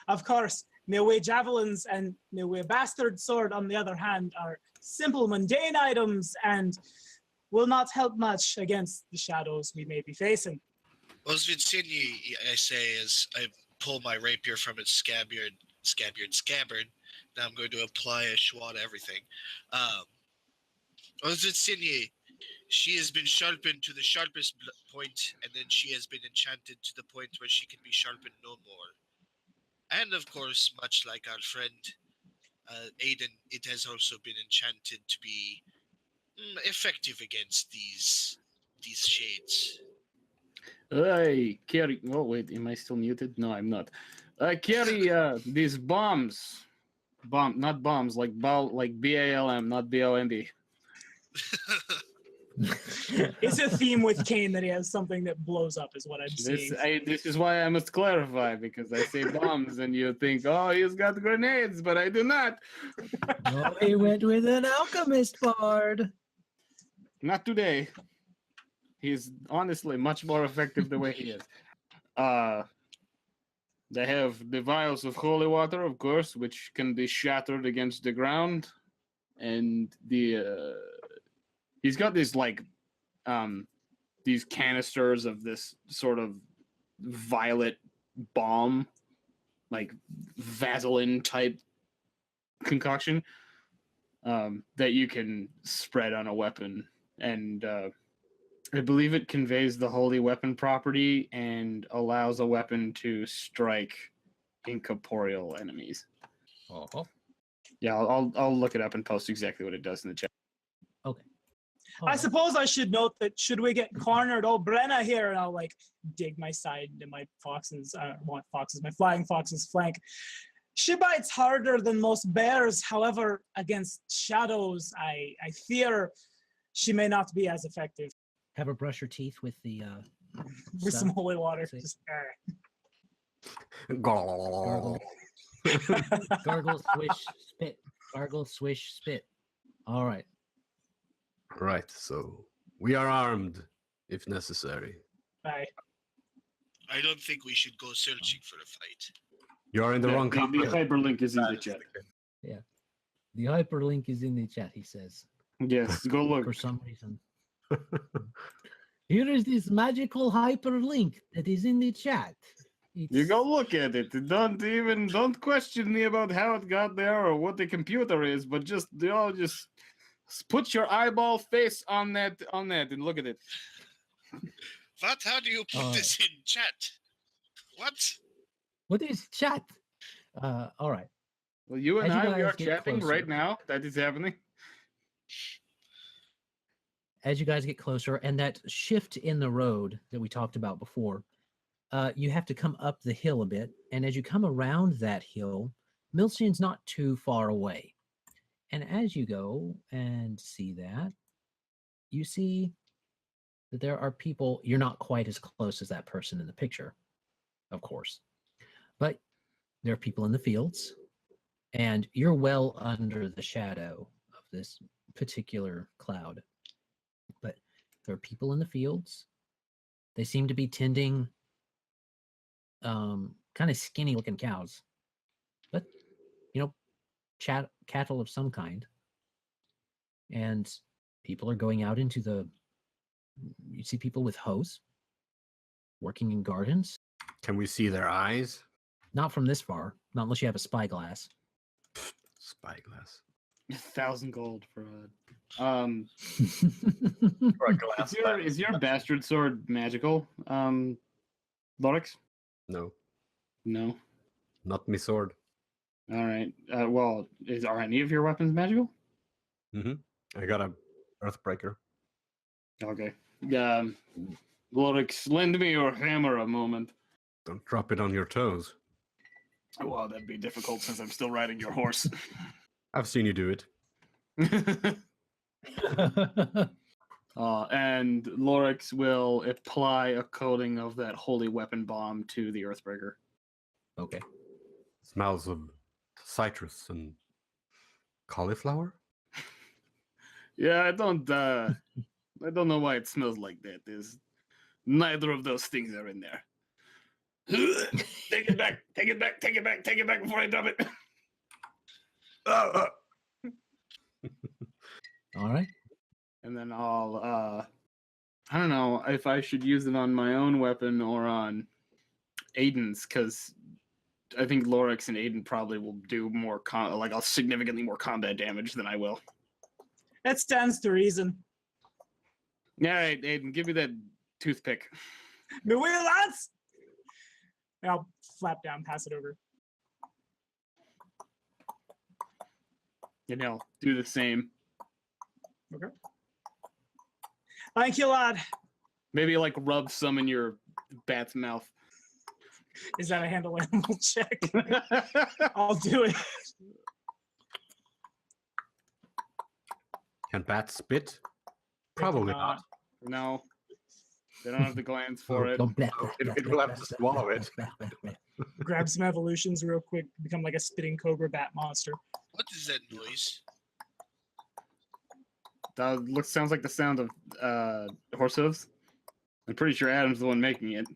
Of course, my wee javelins and my wee bastard sword, on the other hand, are simple, mundane items and will not help much against the shadows we may be facing. Osvidsini, I say as I pull my rapier from its scabbard. Now I'm going to apply a schwa to everything. Osvidsini, she has been sharpened to the sharpest point, and then she has been enchanted to the point where she can be sharpened no more. And of course, much like our friend Aidyn, it has also been enchanted to be effective against these shades. I carry. Oh wait, am I still muted? No, I'm not. I carry these bombs. Not bombs, like BALM, not BOMB. It's a theme with Kane that he has something that blows up, is what I'm seeing. This is why I must clarify, because I say bombs and you think, oh, he's got grenades, but I do not. Oh, he went with an alchemist bard. Not today. He's honestly much more effective the way he is. They have the vials of holy water, of course, which can be shattered against the ground. And he's got this these canisters of this sort of violet balm, like Vaseline type concoction that you can spread on a weapon. And I believe it conveys the holy weapon property and allows a weapon to strike incorporeal enemies. Oh. Yeah, I'll look it up and post exactly what it does in the chat. Okay. I suppose I should note that should we get cornered, oh Brenna here, and I'll dig my side into my my flying fox's flank. She bites harder than most bears. However, against shadows, I fear she may not be as effective. Have her brush her teeth with the With some holy water. See. Just, gargle. Gargle, swish, spit. Gargle, swish, spit. All right. Right, so we are armed if necessary. Bye. I don't think we should go searching for a fight. You're in the wrong The company. hyperlink is in the chat. Yeah. The hyperlink is in the chat, he says. Yes, go look. For some reason. Here is this magical hyperlink that is in the chat. You go look at it. Don't question me about how it got there or what the computer is, but just put your eyeball face on that and look at it. What? How do you put this in chat? What? What is chat? All right. Well, you and As you I, we are guys get chatting closer- right now. That is happening. As you guys get closer, and that shift in the road that we talked about before, you have to come up the hill a bit. And as you come around that hill, Milcian's not too far away. And as you go and see that, you see that there are people. You're not quite as close as that person in the picture, of course, but there are people in the fields, and you're well under the shadow of this particular cloud. But there are people in the fields. They seem to be tending kind of skinny looking cows, but cattle of some kind. And people are going out into you see people with hoes working in gardens. Can we see their eyes? Not from this far, not unless you have a spyglass. Spyglass. 1,000 gold for a. Or a glass. Is your bastard sword magical, Lorex? No, No. not me sword. All right. Well, are any of your weapons magical? I got a Earthbreaker. Okay. Lorex, lend me your hammer a moment. Don't drop it on your toes. Well, that'd be difficult since I'm still riding your horse. I've seen you do it. And Lorex will apply a coating of that holy weapon bomb to the Earthbreaker. Okay. Smells of citrus and cauliflower. Yeah, I don't know why it smells like that. There's neither of those things are in there. Take it back, take it back, take it back, take it back before I drop it. All right. And then I'll I don't know if I should use it on my own weapon or on Aidyn's, because I think Lorex and Aidyn probably will do more significantly more combat damage than I will. That stands to reason. All right, Aidyn, give me that toothpick. Me will, lads! And I'll flap down, pass it over. And I'll do the same. Okay. Thank you, lad. Maybe like rub some in your bat's mouth. Is that a handle animal check? I'll do it. Can bats spit? Probably not. No. They don't have the glands for it. Don't It'll have to swallow it. Grab some evolutions real quick, become like a spitting cobra bat monster. What is that noise? That sounds like the sound of horse hooves. I'm pretty sure Adam's the one making it.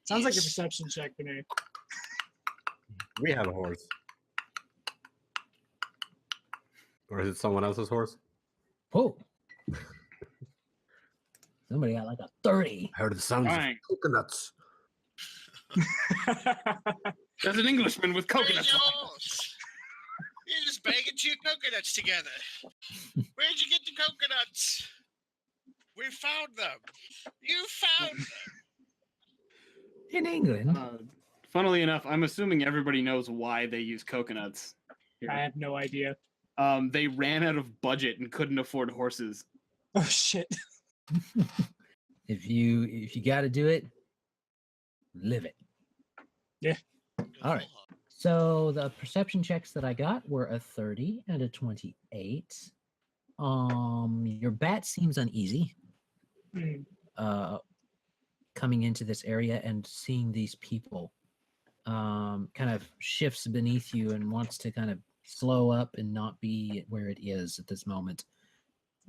Sounds like a Yes. perception check to me. We have a horse. Or is it someone else's horse? Whoa. Somebody got like a 30. I heard the sounds Fine. of coconuts. There's an Englishman with Where's coconuts. your horse? You're just banging two coconuts together. Where'd you get the coconuts? We found them. You found them. In England. Funnily enough, I'm assuming everybody knows why they use coconuts. I have no idea. They ran out of budget and couldn't afford horses. Oh shit. If you got to do it, live it. Yeah. All right. So the perception checks that I got were a 30 and a 28. Your bat seems uneasy. Hmm. Coming into this area and seeing these people, kind of shifts beneath you and wants to kind of slow up and not be where it is at this moment.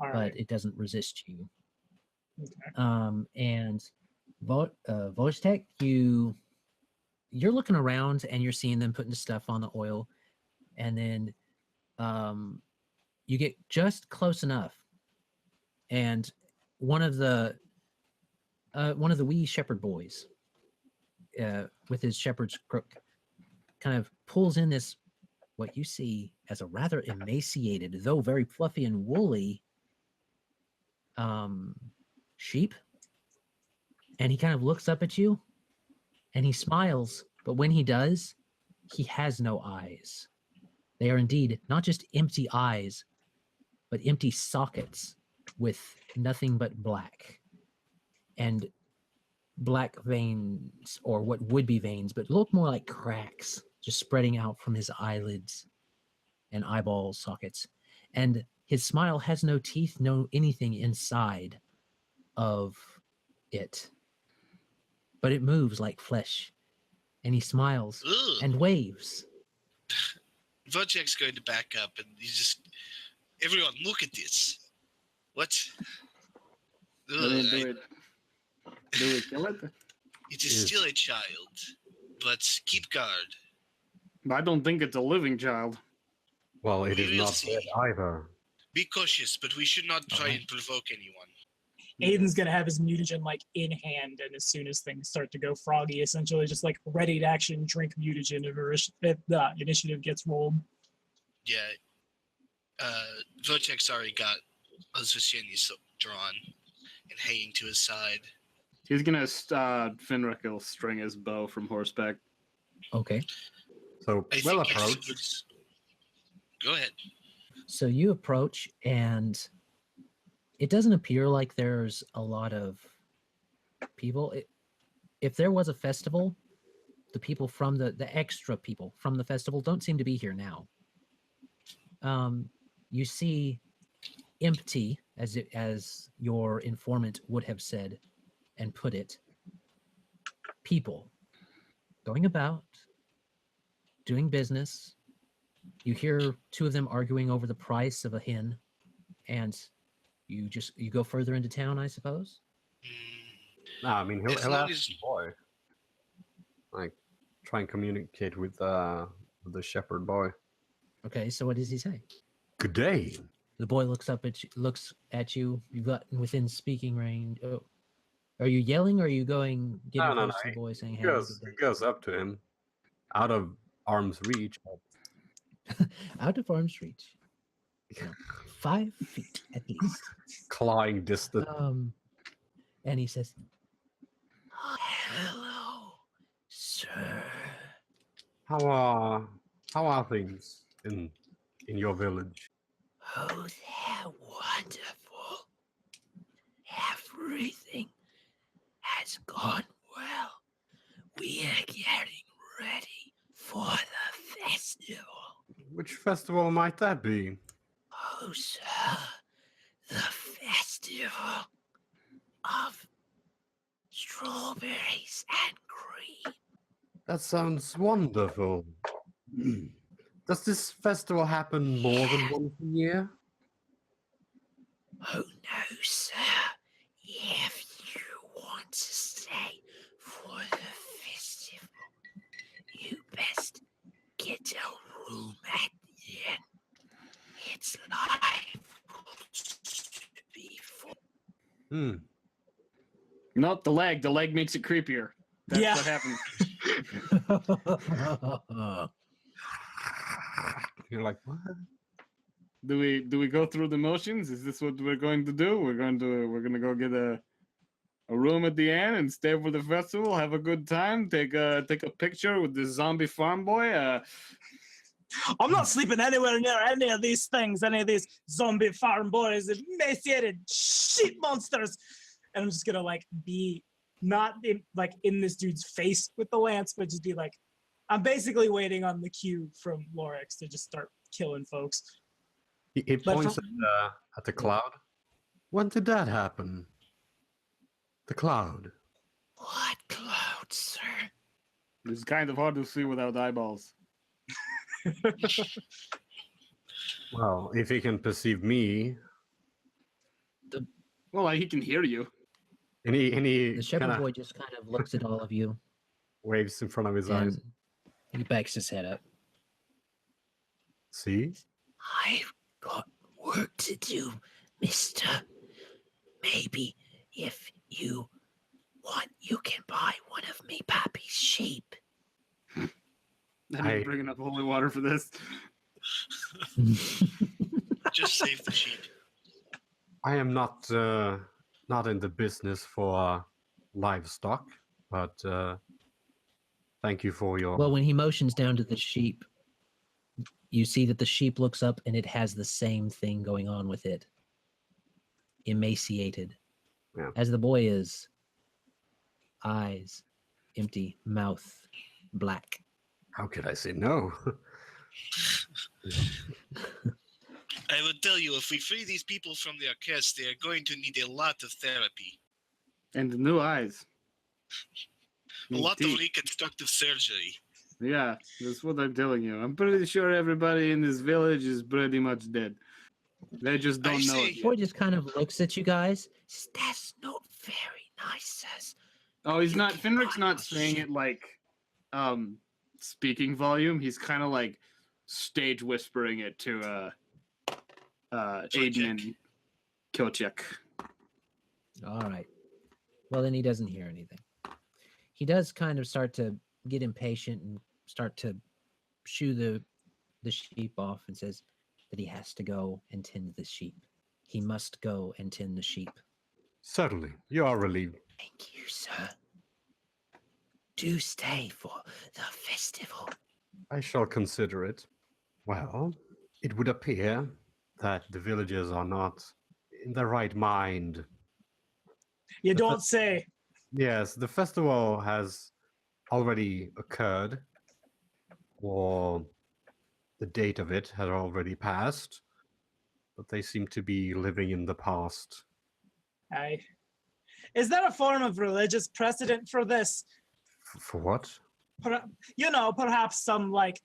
All But right. it doesn't resist you. Okay. And Vojtech, you're looking around and you're seeing them putting stuff on the oil, and then you get just close enough, and one of the wee shepherd boys with his shepherd's crook kind of pulls in this, what you see as a rather emaciated, though very fluffy and woolly sheep, And he kind of looks up at you and he smiles. But when he does, he has no eyes. They are indeed not just empty eyes, but empty sockets with nothing but black. And black veins, or what would be veins, but look more like cracks, just spreading out from his eyelids and eyeball sockets. And his smile has no teeth, no anything inside of it. But it moves like flesh. And he smiles Ugh. and waves. Vojtech's going to back up and he's just, everyone, look at this. What? Do Ugh, we kill it? it is still a child, but keep guard. I don't think it's a living child. Well, it We is will not see. dead either. Be cautious, but we should not try Alright. and provoke anyone. Aiden's gonna have his mutagen like in hand, and as soon as things start to go froggy, essentially just like ready to action, drink mutagen if the initiative gets rolled. Yeah. Vojtech's already got Osvasieni drawn and hanging to his side. He's gonna Finrick will string his bow from horseback. Okay. So, I well think it approached. was- Go ahead. So you approach, and it doesn't appear like there's a lot of people. If there was a festival, the people from the extra people from the festival don't seem to be here now. You see empty, as your informant would have said and put it, people going about, doing business. You hear two of them arguing over the price of a hen, and you go further into town, I suppose. Mm, No, I mean, he'll As long ask as- the boy. Like, try and communicate with the shepherd boy. Okay, so what does he say? Good day. The boy looks at you. You've gotten within speaking range. Oh, are you yelling, or are you going getting No, close to the boy saying, He "Hey"? goes, he goes up to him, out of arm's reach. Out of arm's reach, 5 feet at least. Clawing distance. And he says, "Hello, sir." How are things in your village? Oh, they're wonderful. Everything has gone well. We are getting ready for the festival. Which festival might that be? Oh, sir, the festival of strawberries and cream. That sounds wonderful. Does this festival happen more than once a year? Oh, no, sir. If you want to stay for the festival, you best get a room at the inn. It's liable to be full. Not the leg. The leg makes it creepier. That's Yeah. what happens. You're like, what? Do we go through the motions? Is this what we're going to do? We're gonna go get a room at the inn and stay for the festival, have a good time, take a picture with the zombie farm boy. I'm not sleeping anywhere near any of these things, any of these zombie farm boys, emaciated shit monsters. And I'm just gonna like be not in this dude's face with the lance, but just be like, I'm basically waiting on the cue from Lorex to just start killing folks. He But points from- at the cloud. When did that happen? The cloud. What cloud, sir? It's kind of hard to see without eyeballs. Well, if he can perceive me, Well, he can hear you. and he The shepherd kind of boy just kind of looks at all of you, waves in front of his eyes. and he backs his head up. See? I've got work to do, mister. Maybe if you want, you can buy one of me pappy's sheep. I'm I- bringing up holy water for this. Just save the sheep. I am not in the business for livestock, but thank you for your. Well, when he motions down to the sheep, you see that the sheep looks up and it has the same thing going on with it. Emaciated. Yeah. As the boy is. Eyes empty, mouth black. How could I say no? I would tell you, if we free these people from their curse, they are going to need a lot of therapy. And new eyes. A New lot teeth. of reconstructive surgery. Yeah, that's what I'm telling you. I'm pretty sure everybody in this village is pretty much dead. They just don't know it The boy yet. just kind of looks at you guys. Says, that's not very nice, says. Oh, he's not. Finrick's not saying it like speaking volume. He's kind of like stage whispering it to Aidyn and Kilchek. All right. Well, then he doesn't hear anything. He does kind of start to get impatient and start to shoo the sheep off and says that he has to go and tend the sheep. He must go and tend the sheep. Certainly, you are relieved. Thank you, sir. Do stay for the festival. I shall consider it. Well, it would appear that the villagers are not in the right mind. You don't say. Yes, the festival has already occurred, or the date of it has already passed, but they seem to be living in the past. Aye. Is there a form of religious precedent for this? For what? Perhaps some like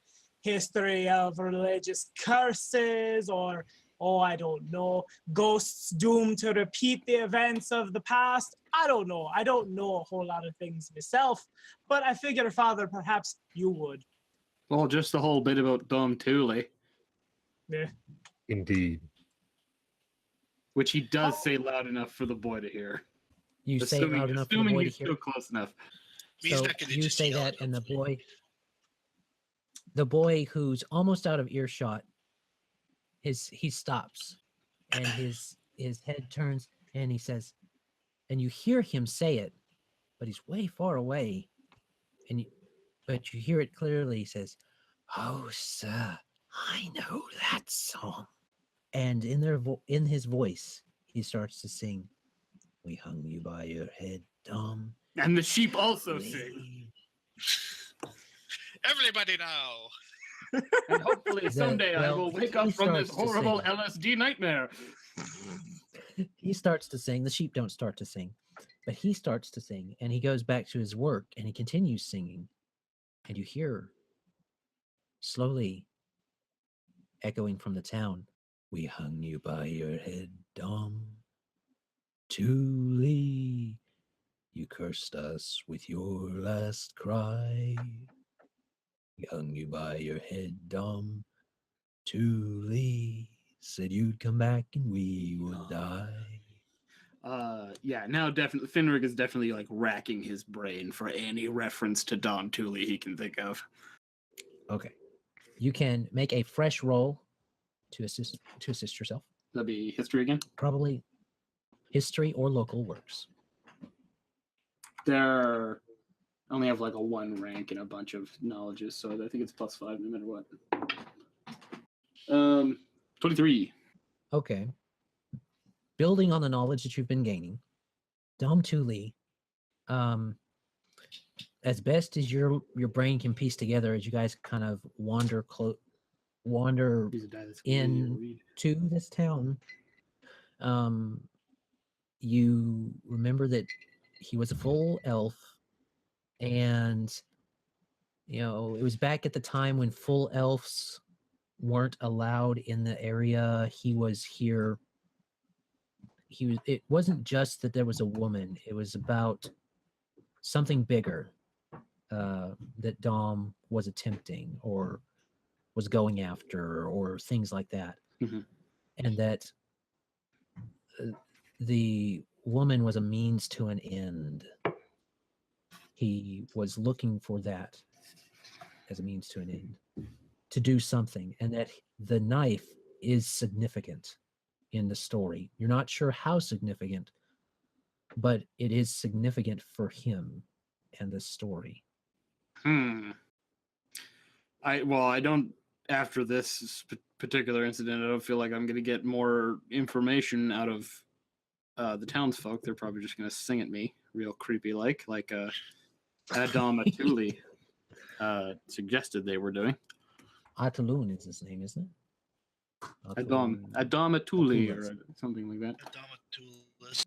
history of religious curses or, I don't know, ghosts doomed to repeat the events of the past. I don't know. I don't know a whole lot of things myself, but I figure, Father, perhaps you would. Well, just the whole bit about Dom Thule, Yeah. Indeed. which he does say loud enough for the boy to hear. You say it loud enough for the assuming boy to he's hear. still close enough. He's So not gonna you just say yell that, at and him. the boy who's almost out of earshot, he stops, and his head turns, and he says, and you hear him say it, but he's way far away, but you hear it clearly. He says, "Oh, sir, I know that song," and in his voice, he starts to sing, "We hung you by your head, Dom." And the sheep also sing. Lee." Everybody now! And hopefully someday I will wake up he from this starts to horrible sing. LSD nightmare. He starts to sing. The sheep don't start to sing, but he starts to sing, and he goes back to his work, and he continues singing, and you hear slowly echoing from the town, "We hung you by your head, Dom. Thule, you cursed us with your last cry. We hung you by your head, Dom. Thule, said you'd come back and we would die." Yeah, now definitely Finrick is definitely like racking his brain for any reference to Dom Thule he can think of. Okay. You can make a fresh roll to assist yourself. That'd be history again. Probably history or local works. They're only have like a 1 rank and a bunch of knowledges, so I think it's +5 no matter what. 23. Okay. Building on the knowledge that you've been gaining, Dom Thule, as best as your brain can piece together, as you guys kind of wander He's a die that's in read. to this town, you remember that he was a full elf, and it was back at the time when full elves weren't allowed in the area. He was here. It wasn't just that there was a woman, it was about something bigger that Dom was attempting or was going after, or things like that. Mhm. And that the woman was a means to an end. He was looking for that as a means to an end, to do something, and that the knife is significant in the story. You're not sure how significant, but it is significant for him and the story. I don't. After this particular incident, I don't feel like I'm going to get more information out of the townsfolk. They're probably just going to sing at me, real creepy like Adam Atuli suggested they were doing. Atulun is his name, isn't it? Adam Atuli or something like that.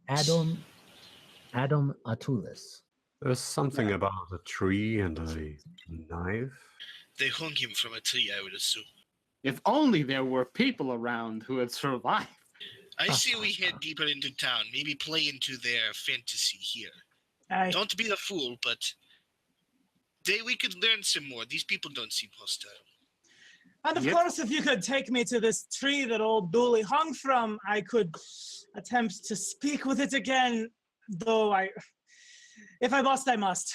Adam Atulis. There's something about a tree and a knife. They hung him from a tree, I would assume. If only there were people around who had survived. I say we head deeper into town, maybe play into their fantasy here. Aye. Don't be a fool, but we could learn some more. These people don't seem hostile. And of Yep. course, if you could take me to this tree that old Dooley hung from, I could attempt to speak with it again. Though if I must, I must.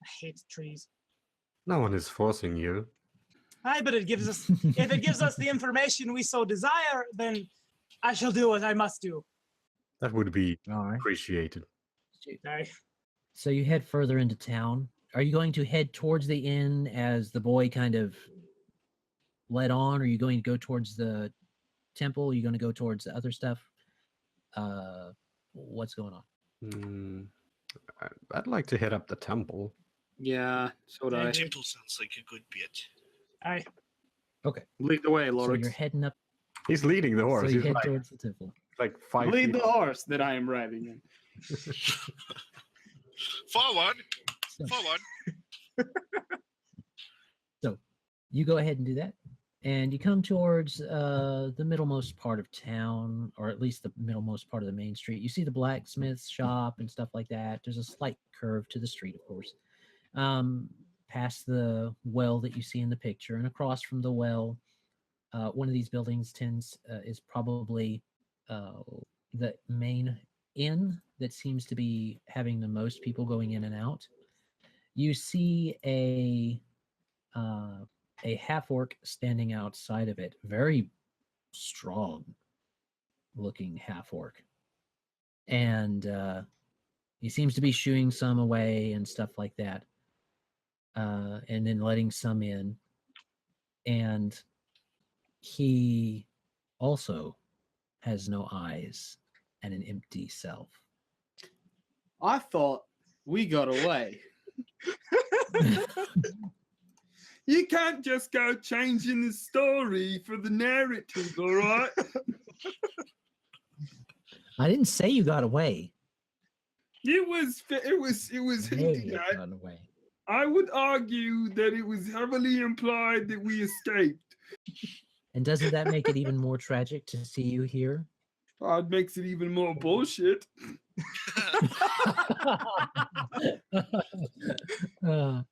I hate trees. No one is forcing you. Aye, but it gives us, if it gives us the information we so desire, then I shall do what I must do. That would be All right. appreciated. Aye. So you head further into town. Are you going to head towards the inn as the boy kind of led on? Or are you going to go towards the temple? Are you going to go towards the other stuff? What's going on? I'd like to hit up the temple. Yeah, so would Yeah, I. The temple sounds like a good bit. Aye. Okay. Lead the way, So Lorex. you're heading up. He's leading the horse. So you He's head like, towards the temple. like 5 Lead feet. the horse that I am riding in. Forward! So, Forward! you go ahead and do that. And you come towards the middlemost part of town, or at least the middlemost part of the main street. You see the blacksmith shop and stuff like that. There's a slight curve to the street, of course. Past the well that you see in the picture, and across from the well, one of these buildings is probably the main inn that seems to be having the most people going in and out. You see a half-orc standing outside of it, very strong looking half-orc, and he seems to be shooing some away and stuff like that, and then letting some in, and he also has no eyes and an empty self. I thought we got away. You can't just go changing the story for the narrative, all right? I didn't say you got away. It was hinting You at. got away. I would argue that it was heavily implied that we escaped. And doesn't that make it even more tragic to see you here? It makes it even more bullshit. Uh,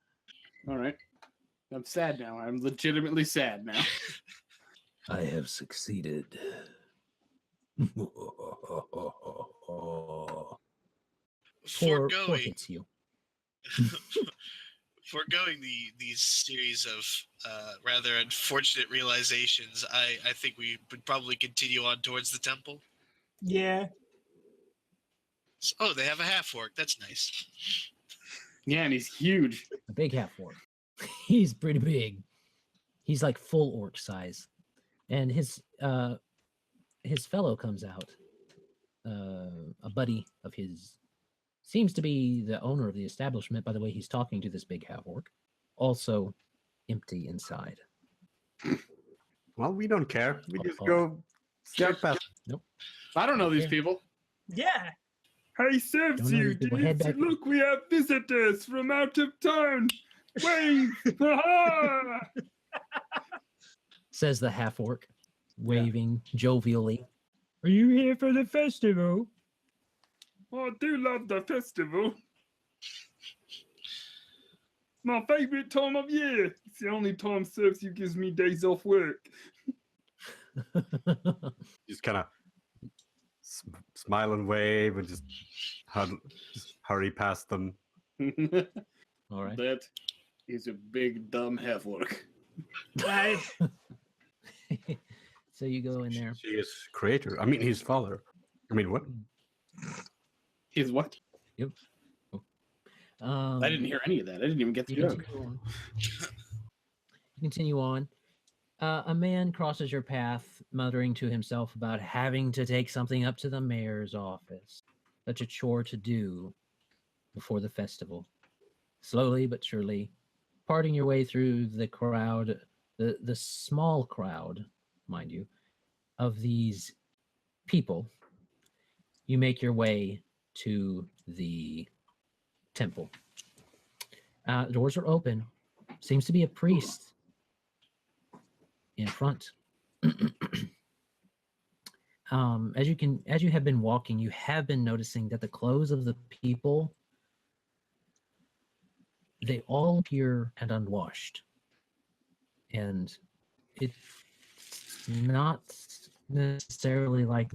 All right. I'm sad now. I'm legitimately sad now. I have succeeded. Poor Foregoing, hits you. foregoing these series of rather unfortunate realizations, I think we would probably continue on towards the temple. Yeah. Oh, they have a half-orc. That's nice. Yeah, and he's huge. A big half-orc. He's pretty big. He's like full orc size. And his fellow comes out. A buddy of his seems to be the owner of the establishment by the way he's talking to this big half-orc. Also empty inside. Well, we don't care. We just Oh. go straight past. Nope. I don't know these Yeah. people. Yeah. Hey, serves Don't know you. these people. Head back. Look, we have visitors from out of town. Wave! Ha-ha! Says the half-orc, waving jovially. Are you here for the festival? Oh, I do love the festival. My favorite time of year. It's the only time Cersei gives me days off work. Just kind of smile and wave and just hurry past them. All right. That is a big dumb half-orc. Aye. So you go in there. She is creator. I mean, his father. I mean, what? His what? Yep. I didn't hear any of that. I didn't even get the You joke. continue on. You continue on. A man crosses your path, muttering to himself about having to take something up to the mayor's office. Such a chore to do before the festival. Slowly but surely, parting your way through the crowd, the small crowd, mind you, of these people, you make your way to the temple. Doors are open. Seems to be a priest in front. As you have been walking, you have been noticing that the clothes of the people, they all appear and unwashed, and it's not necessarily like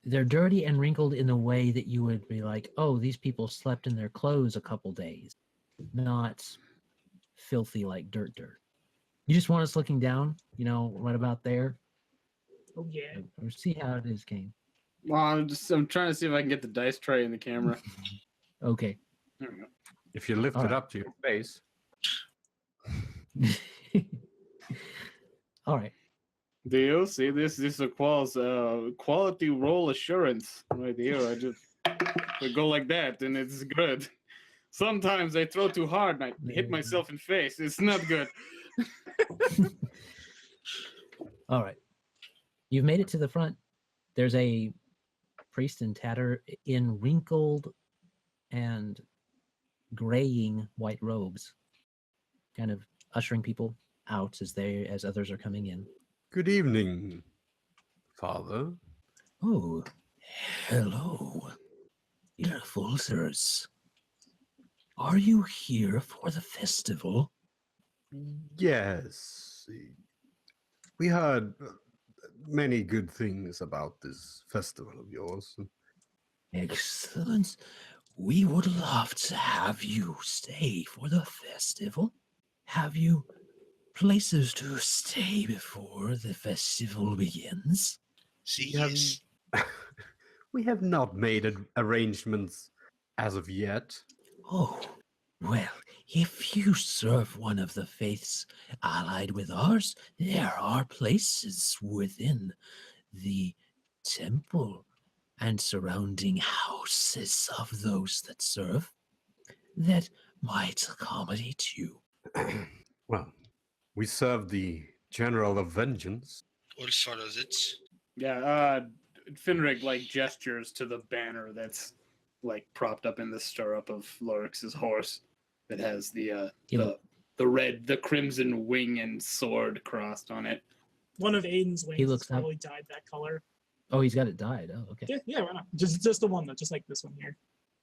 they're dirty and wrinkled in a way that you would be like, oh, these people slept in their clothes a couple days, not filthy like dirt. You just want us looking down, right about there. Oh yeah. Or see how it is, Kane. Well, I'm trying to see if I can get the dice tray in the camera. Okay. There we go. If you lift All it right. up to your face, All right. Do you see this? This equals quality roll assurance right here. I go like that, and it's good. Sometimes I throw too hard and I hit myself in face. It's not good. All right. You've made it to the front. There's a priest in tatter in wrinkled and graying white robes, kind of ushering people out as others are coming in. good evening, Father. Oh, hello, beautiful sirs. Are you here for the festival? Yes, we heard many good things about this festival of yours. Excellent. We would love to have you stay for the festival. Have you places to stay before the festival begins? See, We have- yes. We have not made arrangements as of yet. Oh, well, if you serve one of the faiths allied with ours, there are places within the temple and surrounding houses of those that serve that might accommodate you. Well, we serve the General of Vengeance. Or sort of it. Yeah, Finrick gestures to the banner that's propped up in the stirrup of Lorex's horse that has the red, the crimson wing and sword crossed on it. One of Aiden's wings looks is probably dyed that color. Oh, he's got it dyed. Oh, okay. Yeah, why not? Just the one though, just like this one here.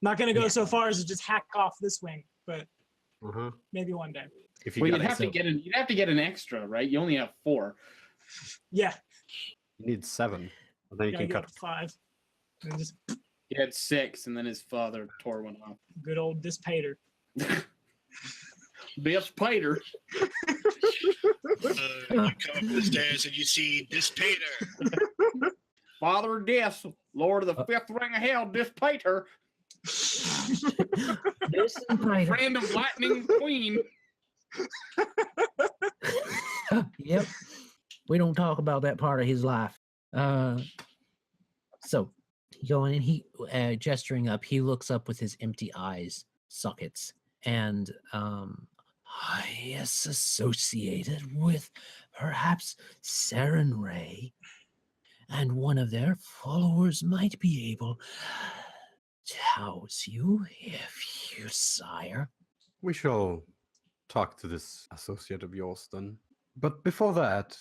Not gonna go Yeah. so far as to just hack off this wing, but Uh-huh. maybe one day. If you Well, got you'd have to get an extra, right? You only have 4. Yeah, you need 7, and then you gotta can get up cut. to 5. And just He had 6, and then his father tore one off. good old dissipator. Best Pater. You come up the stairs and you see this painter. Father of Death, Lord of the 5th ring of hell, this Pater. Friend of Lightning Queen. Yep. We don't talk about that part of his life. So going and he gesturing up, he looks up with his empty eyes sockets, and Yes, associated with perhaps Saren Ray, and one of their followers might be able to house you if you desire. We shall talk to this associate of yours then. But before that,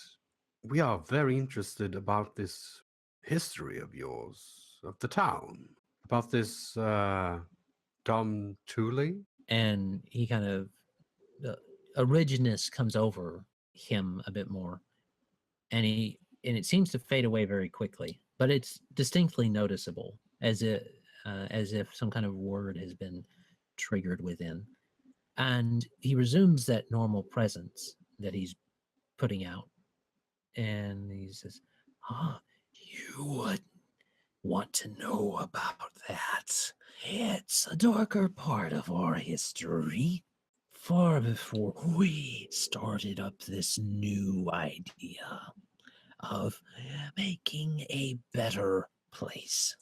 we are very interested about this history of yours, of the town, about this Dom Thule. and he kind of a ridginess comes over him a bit more, and it seems to fade away very quickly, but it's distinctly noticeable, as if some kind of word has been triggered within, and he resumes that normal presence that he's putting out, and he says, You would want to know about that. It's a darker part of our history. Far before we started up this new idea of making a better place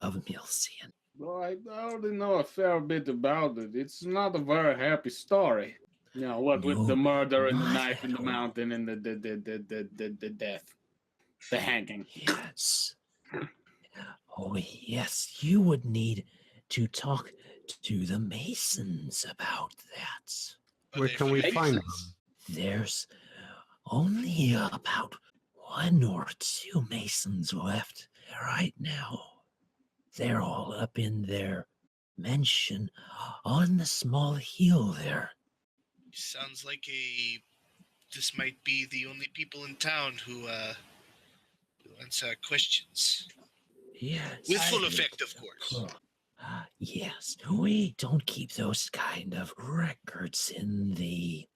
of Milcian. Well, I already know a fair bit about it. It's not a very happy story. You know, what with the No, murder and the not knife in at the all. mountain and the death. The hanging. Yes. Oh, yes, you would need to talk to the Masons about that. Are Where they can we find them? Freemasons? There's only about 1 or 2 Masons left right now. They're all up in their mansion on the small hill there. Sounds like this might be the only people in town who answer questions. Yes. With full effect, of course. Yes, we don't keep those kind of records in the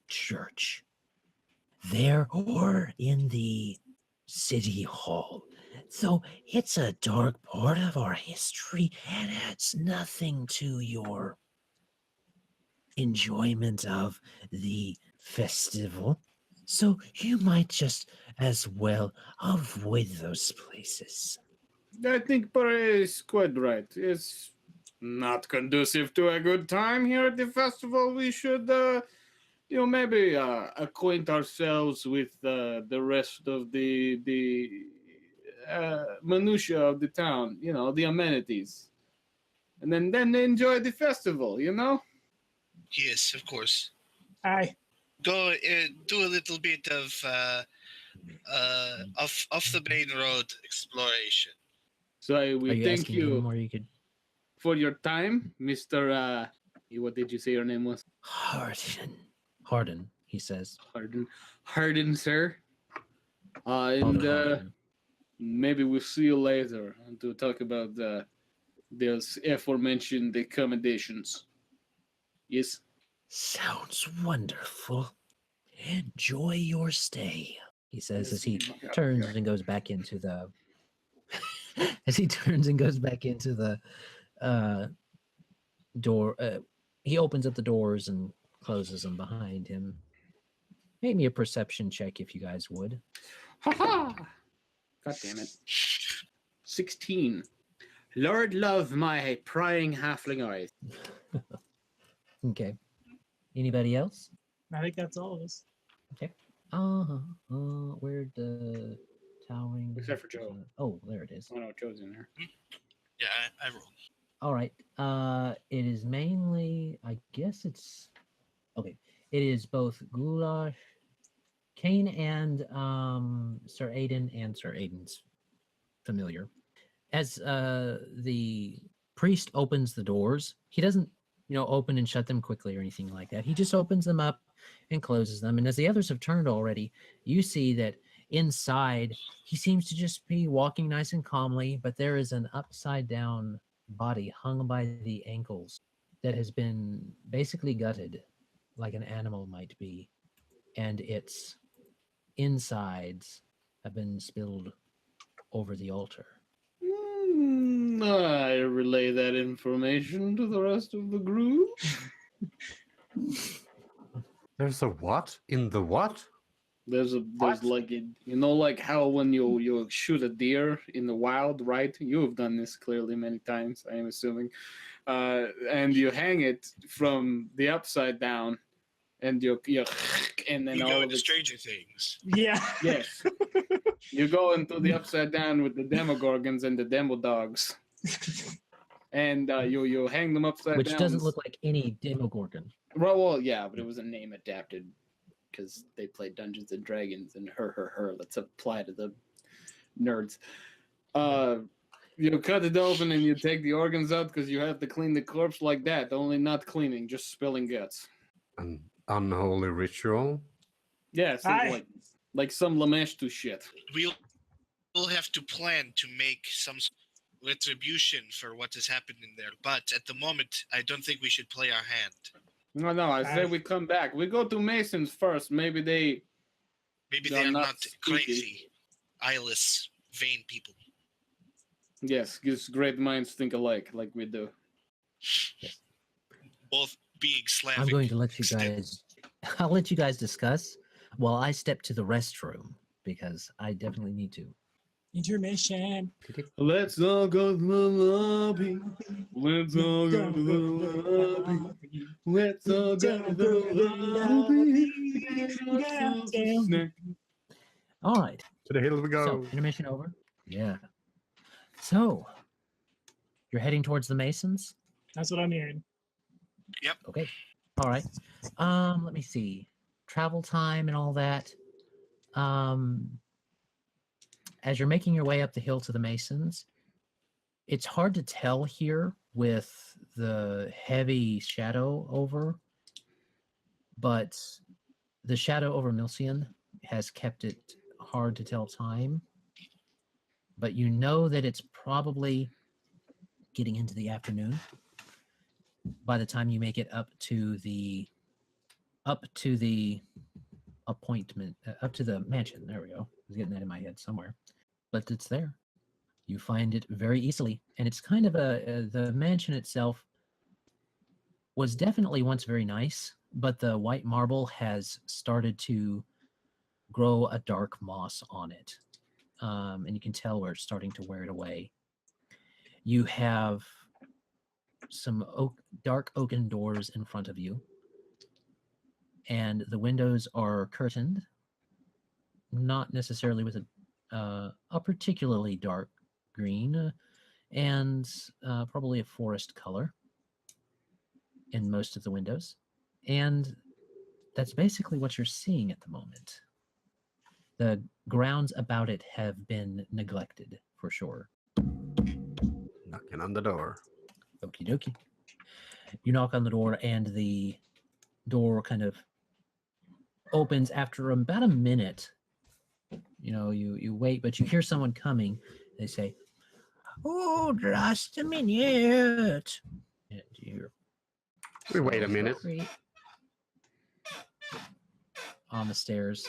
church. There or in the city hall. So it's a dark part of our history and adds nothing to your enjoyment of the festival. So you might just as well avoid those places. I think Pare is quite right. It's not conducive to a good time here at the festival. We should, maybe acquaint ourselves with the rest of the minutia of the town. You know, the amenities, and then enjoy the festival. You know. Yes, of course. Aye. Go do a little bit of off the main road exploration. So Are we you thank asking you him, or you could? for your time, Mr. What did you say your name was? Harden, he says. Harden, sir. Father And Harden. maybe we'll see you later to talk about those aforementioned accommodations. Yes. Sounds wonderful. Enjoy your stay. He says as he turns and goes back into the door. He opens up the doors and closes them behind him. Make me a perception check if you guys would. Ha! God damn it. 16. Lord love my prying halfling eyes. Okay. Anybody else? I think that's all of us. Where'd the towering? Except for Joe. Oh, there it is. Oh no, Joe's in there. Yeah, I rolled. All right. It is mainly, I guess it's okay. It is both Goulash, Kane, and Sir Aidyn and Sir Aidyn's familiar. As the priest opens the doors, he doesn't, open and shut them quickly or anything like that. He just opens them up and closes them. And as the others have turned already, you see that inside he seems to just be walking nice and calmly, but there is an upside down body hung by the ankles that has been basically gutted like an animal might be, and its insides have been spilled over the altar. I relay that information to the rest of the group. There's a what? In the what? There's like a, like how when you shoot a deer in the wild, right? You have done this clearly many times, I am assuming. And you hang it from the upside down, and you and then You all go of into it. Stranger Things. Yeah. Yes. You go into the upside down with the Demogorgons and the Demodogs. And you hang them upside Which down. doesn't look like any Demogorgon. Well, yeah, but it was a name adapted because they played Dungeons and Dragons and her. Let's apply to the nerds. You cut it open and you take the organs out because you have to clean the corpse like that. Only not cleaning, just spilling guts. An unholy ritual? Yeah, so Aye. like some Lameshtu shit. We'll have to plan to make some retribution for what has happened in there. But at the moment, I don't think we should play our hand. No, I say we come back. We go to Masons first. Maybe Maybe They're they're not not spooky. crazy, eyeless, vain people. Yes, gives great minds think alike, like we do. Both being Slavic. I'm going to let you extent. guys. I'll let you guys discuss while I step to the restroom because I definitely need to. Intermission. Let's all go to the lobby. Let's all go to the lobby. Let's all go to the lobby. Get ourselves a snack. All right. To the hills we go. So intermission over. Yeah. So you're heading towards the Masons. That's what I'm hearing. Okay. All right. Let me see. Travel time and all that. As you're making your way up the hill to the Masons, it's hard to tell here with the heavy shadow over, but the shadow over Milcian has kept it hard to tell time. But you know that it's probably getting into the afternoon by the time you make it up to the appointment, up to the mansion. There we go. I was getting that in my head somewhere, but it's there. You find it very easily, and it's kind of the mansion itself was definitely once very nice, but the white marble has started to grow a dark moss on it, and you can tell where it's starting to wear it away. You have some dark oaken doors in front of you, and the windows are curtained, not necessarily with a particularly dark green, and probably a forest color in most of the windows. And that's basically what you're seeing at the moment. The grounds about it have been neglected for sure. Knocking on the door. Okie dokie. You knock on the door, and the door kind of opens after about a minute. You know, you wait, but you hear someone coming. They say, Oh, just a minute. and you hear We wait a minute. Sorry. on the stairs.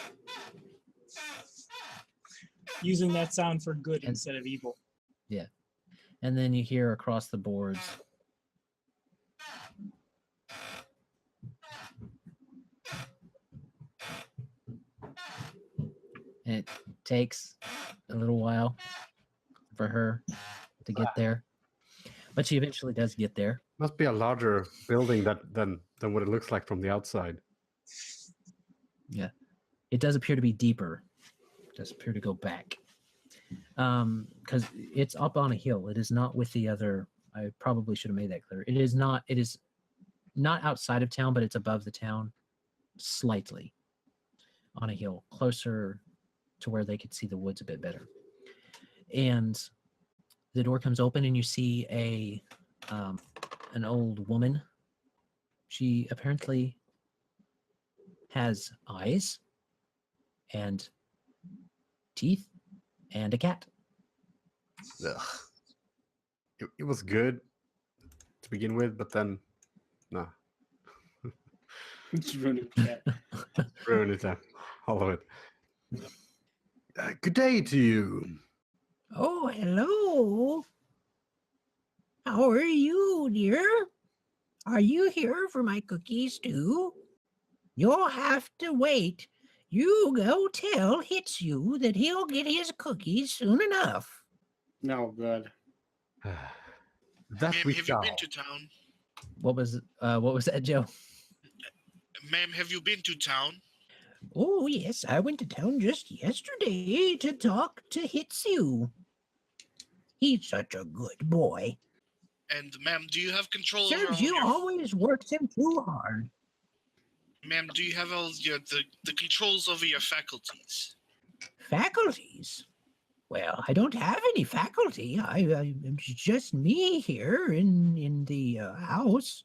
Using that sound for good And- instead of evil. And then you hear across the boards, and it takes a little while for her to get there, but she eventually does get there. Must be a larger building than what it looks like from the outside. It does appear to be deeper. It does appear to go back. Because it's up on a hill. It is not with the other. I probably should have made that clear. It is not outside of town, but it's above the town slightly on a hill, closer to where they could see the woods a bit better. And the door comes open, and you see an old woman. She apparently has eyes and teeth and a cat. Ugh. It was good to begin with, but then, no. It's running cat. Ruin it, all of it. Good day to you. Oh, hello. How are you, dear? Are you here for my cookies too? You'll have to wait. You go tell Hitsu that he'll get his cookies soon enough. No, God. That Ma'am, we have shall. you been to town? What was that, Joe? Ma'am, have you been to town? Oh, yes, I went to town just yesterday to talk to Hitsu. He's such a good boy. And ma'am, do you have control over all Serves you your... always works him too hard. Ma'am, do you have all the controls over your faculties? Faculties? Well, I don't have any faculty. It's just me here in the house.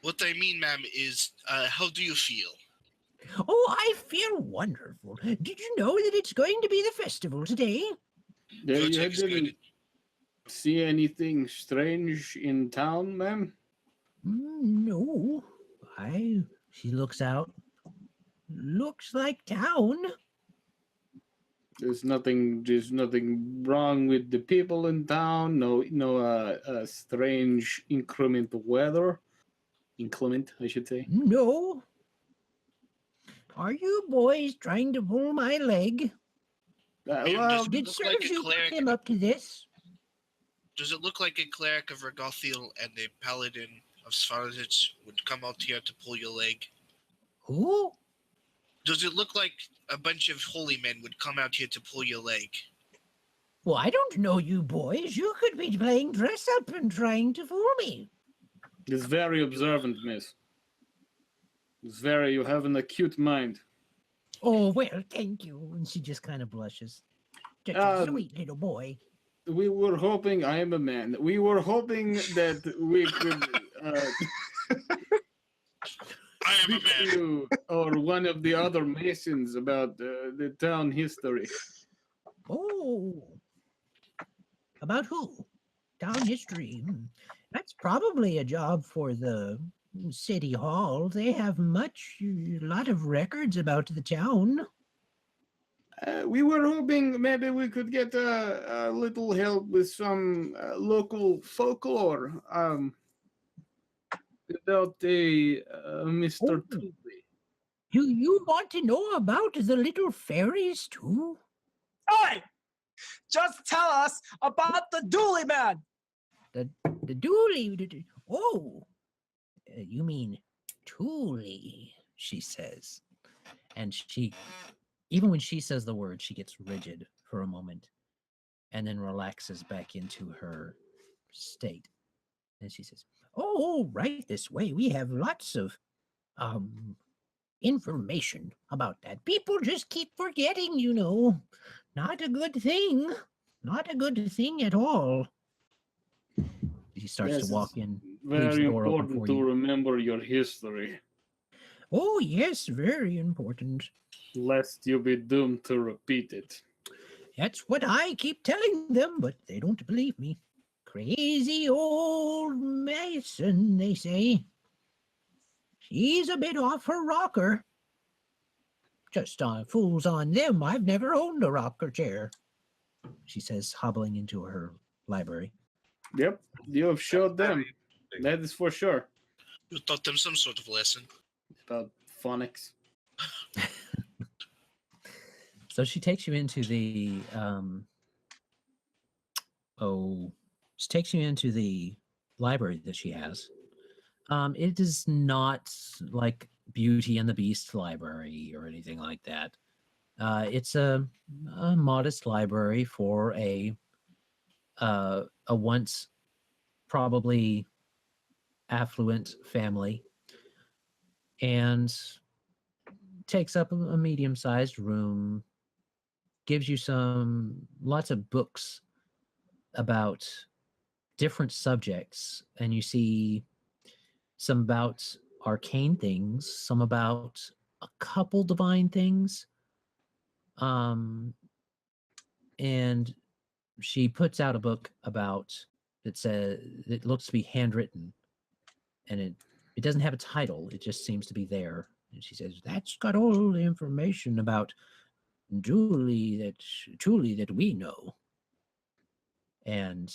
What I mean, ma'am, is how do you feel? Oh, I feel wonderful. Did you know that it's going to be the festival today? There you Vojtech is going didn't see anything strange in town, ma'am? No. She looks out. Looks like town. There's nothing wrong with the people in town. No, strange inclement weather. Inclement, I should say. No. Are you boys trying to pull my leg? Well, Does it Did look like a Sergio put cleric? him up to this? Does it look like a cleric of Ragathiel and a paladin of Svarzich would come out here to pull your leg? Who? Does it look like a bunch of holy men would come out here to pull your leg? Well, I don't know you boys. You could be playing dress up and trying to fool me. it's very observant, miss. You have an acute mind. Oh, well, thank you. And she just kind of blushes. Just a Um, sweet little boy. We were hoping, I am a man. We were hoping that we could I am a speak to man. you or one of the other masons about the town history. Oh. About who? Town history. That's probably a job for the city hall. They have a lot of records about the town. We were hoping maybe we could get a little help with some local folklore. About a Mr. Oh. Tooley. You want to know about the little fairies too? Oi! Just tell us about the Dooley man. The Dooley. Oh, you mean Tooley? She says, and even when she says the word, she gets rigid for a moment, and then relaxes back into her state. And she says, "Oh, right this way. We have lots of information about that. People just keep forgetting, you know. Not a good thing. Not a good thing at all." She starts Yes, to walk it's in. leaves Very the door open important for to you. remember your history, Oh, yes, very important. lest you be doomed to repeat it. That's what I keep telling them, but they don't believe me. Crazy old Mason, they say. She's a bit off her rocker. Just fools on them. I've never owned a rocker chair, she says, hobbling into her library. Yep, you have showed them. That is for sure. You taught them some sort of lesson. About phonics. So she takes you into the she takes you into the library that she has. It is not like Beauty and the Beast library or anything like that. It's a modest library for a once probably affluent family, and takes up a medium-sized room. Gives you lots of books about different subjects, and you see some about arcane things, some about a couple divine things. And she puts out a book about that says it looks to be handwritten, and it doesn't have a title. It just seems to be there. And she says, "That's got all the information about Julie that we know." And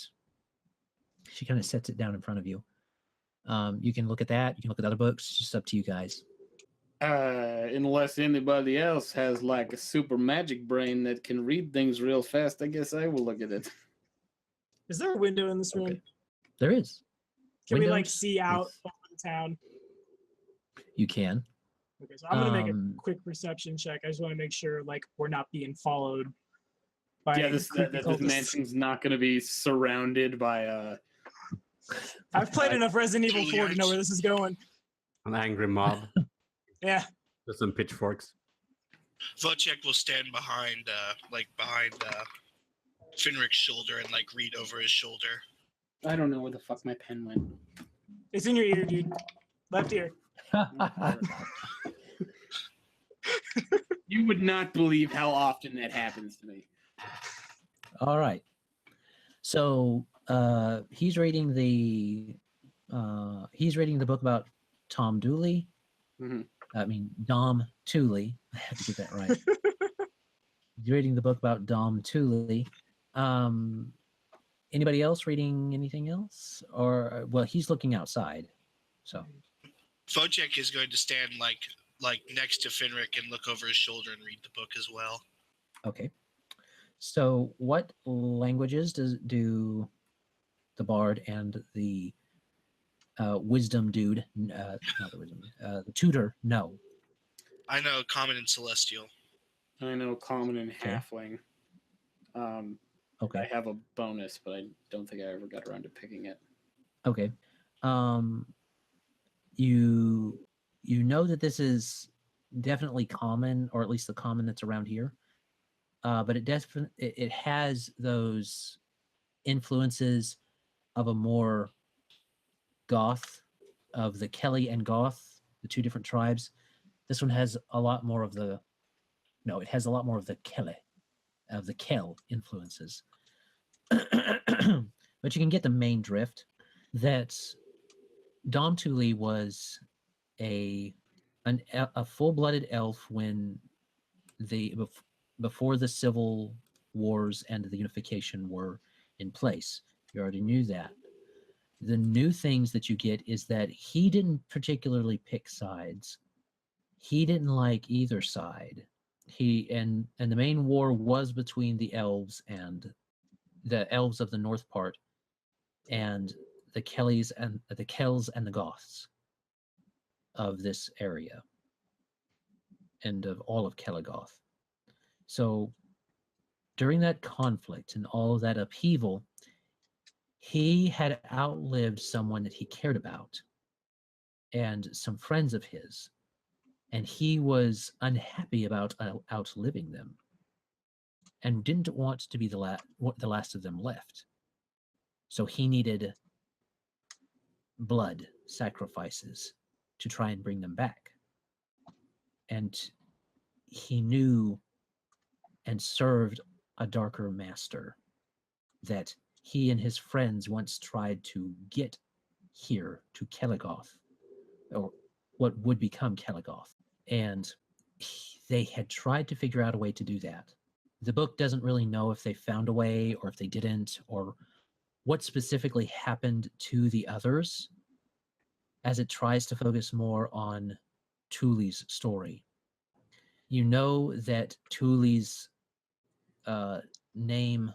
she kind of sets it down in front of you. You can look at that. You can look at other books. It's just up to you guys. Unless anybody else has like a super magic brain that can read things real fast, I guess I will look at it. Is there a window in this room? Okay. There is. Can we like Windows see out with- over the town? You can. Okay, so I'm gonna make a Um, quick perception check. I just want to make sure like we're not being followed by Yeah, this creepy this cultists. mansion's not going to be surrounded by I've played I- enough Resident Evil 4 to know where this is going. An angry mob Yeah. with some pitchforks. Vojtech will stand behind Finrick's shoulder and like read over his shoulder. I don't know where the fuck my pen went. It's in your ear, dude. Left ear. You would not believe how often that happens to me. All right. So he's reading the book about Tom Dooley. Mhm. I mean Dom Tooley. I have to get that right. reading the book about Dom Thule. Anybody else reading anything else? Or well, he's looking outside. So Vojtech is going to stand like next to Finrick and look over his shoulder and read the book as well. okay. So what languages do the bard and the wisdom dude, not the wisdom, the tutor know? I know Common and Celestial. I know Common and Okay. Halfling. I Okay. have a bonus, but I don't think I ever got around to picking it. Okay. You know that this is definitely common, or at least the common that's around here. But it has those influences of a more goth, of the Kelly and Goth, the two different tribes. This one has a lot more of the it has a lot more of the Kelly, of the Kel influences. But you can get the main drift that Dom Thule was a full-blooded elf when before the civil wars and the unification were in place. You already knew that. The new things that you get is that he didn't particularly pick sides. He didn't like either side. And the main war was between the elves and the elves of the north part and the Kellys and the Kells and the Goths of this area and of all of Kelligoth. So during that conflict and all of that upheaval, he had outlived someone that he cared about and some friends of his, and he was unhappy about outliving them and didn't want to be the last of them left. So he needed blood sacrifices to try and bring them back. And he knew and served a darker master that he and his friends once tried to get here to Kelligoth, or what would become Kelligoth. And they had tried to figure out a way to do that. The book doesn't really know if they found a way or if they didn't, or what specifically happened to the others, as it tries to focus more on Thule's story. You know that Thule's name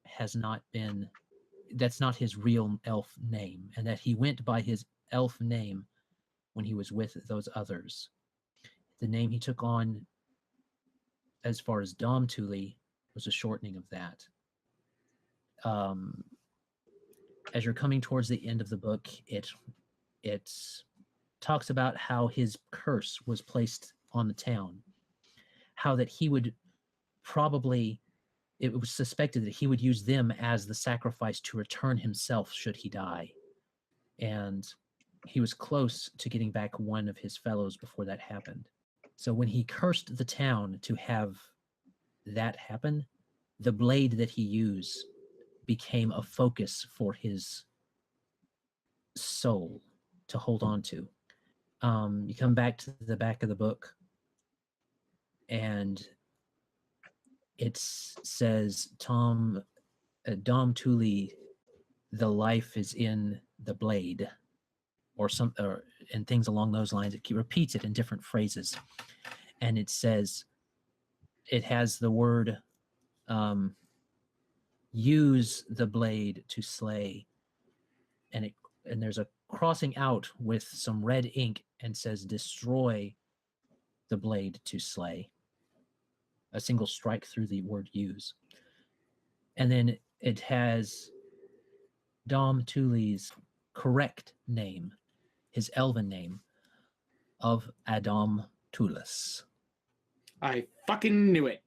has not been, that's not his real elf name, and that he went by his elf name when he was with those others. The name he took on as far as Dom Thule was a shortening of that. As you're coming towards the end of the book, it talks about how his curse was placed on the town, how that he would probably, it was suspected that he would use them as the sacrifice to return himself should he die. And he was close to getting back one of his fellows before that happened. So when he cursed the town to have that happen, the blade that he used became a focus for his soul to hold on to. You come back to the back of the book, and it says, Dom Thule, the life is in the blade, and things along those lines. It repeats it in different phrases, and it says, it has the word, use the blade to slay, and there's a crossing out with some red ink and says, destroy the blade to slay. A single strike through the word use. And then it has Dom Thule's correct name, his elven name, of Adam Thulis. I fucking knew it.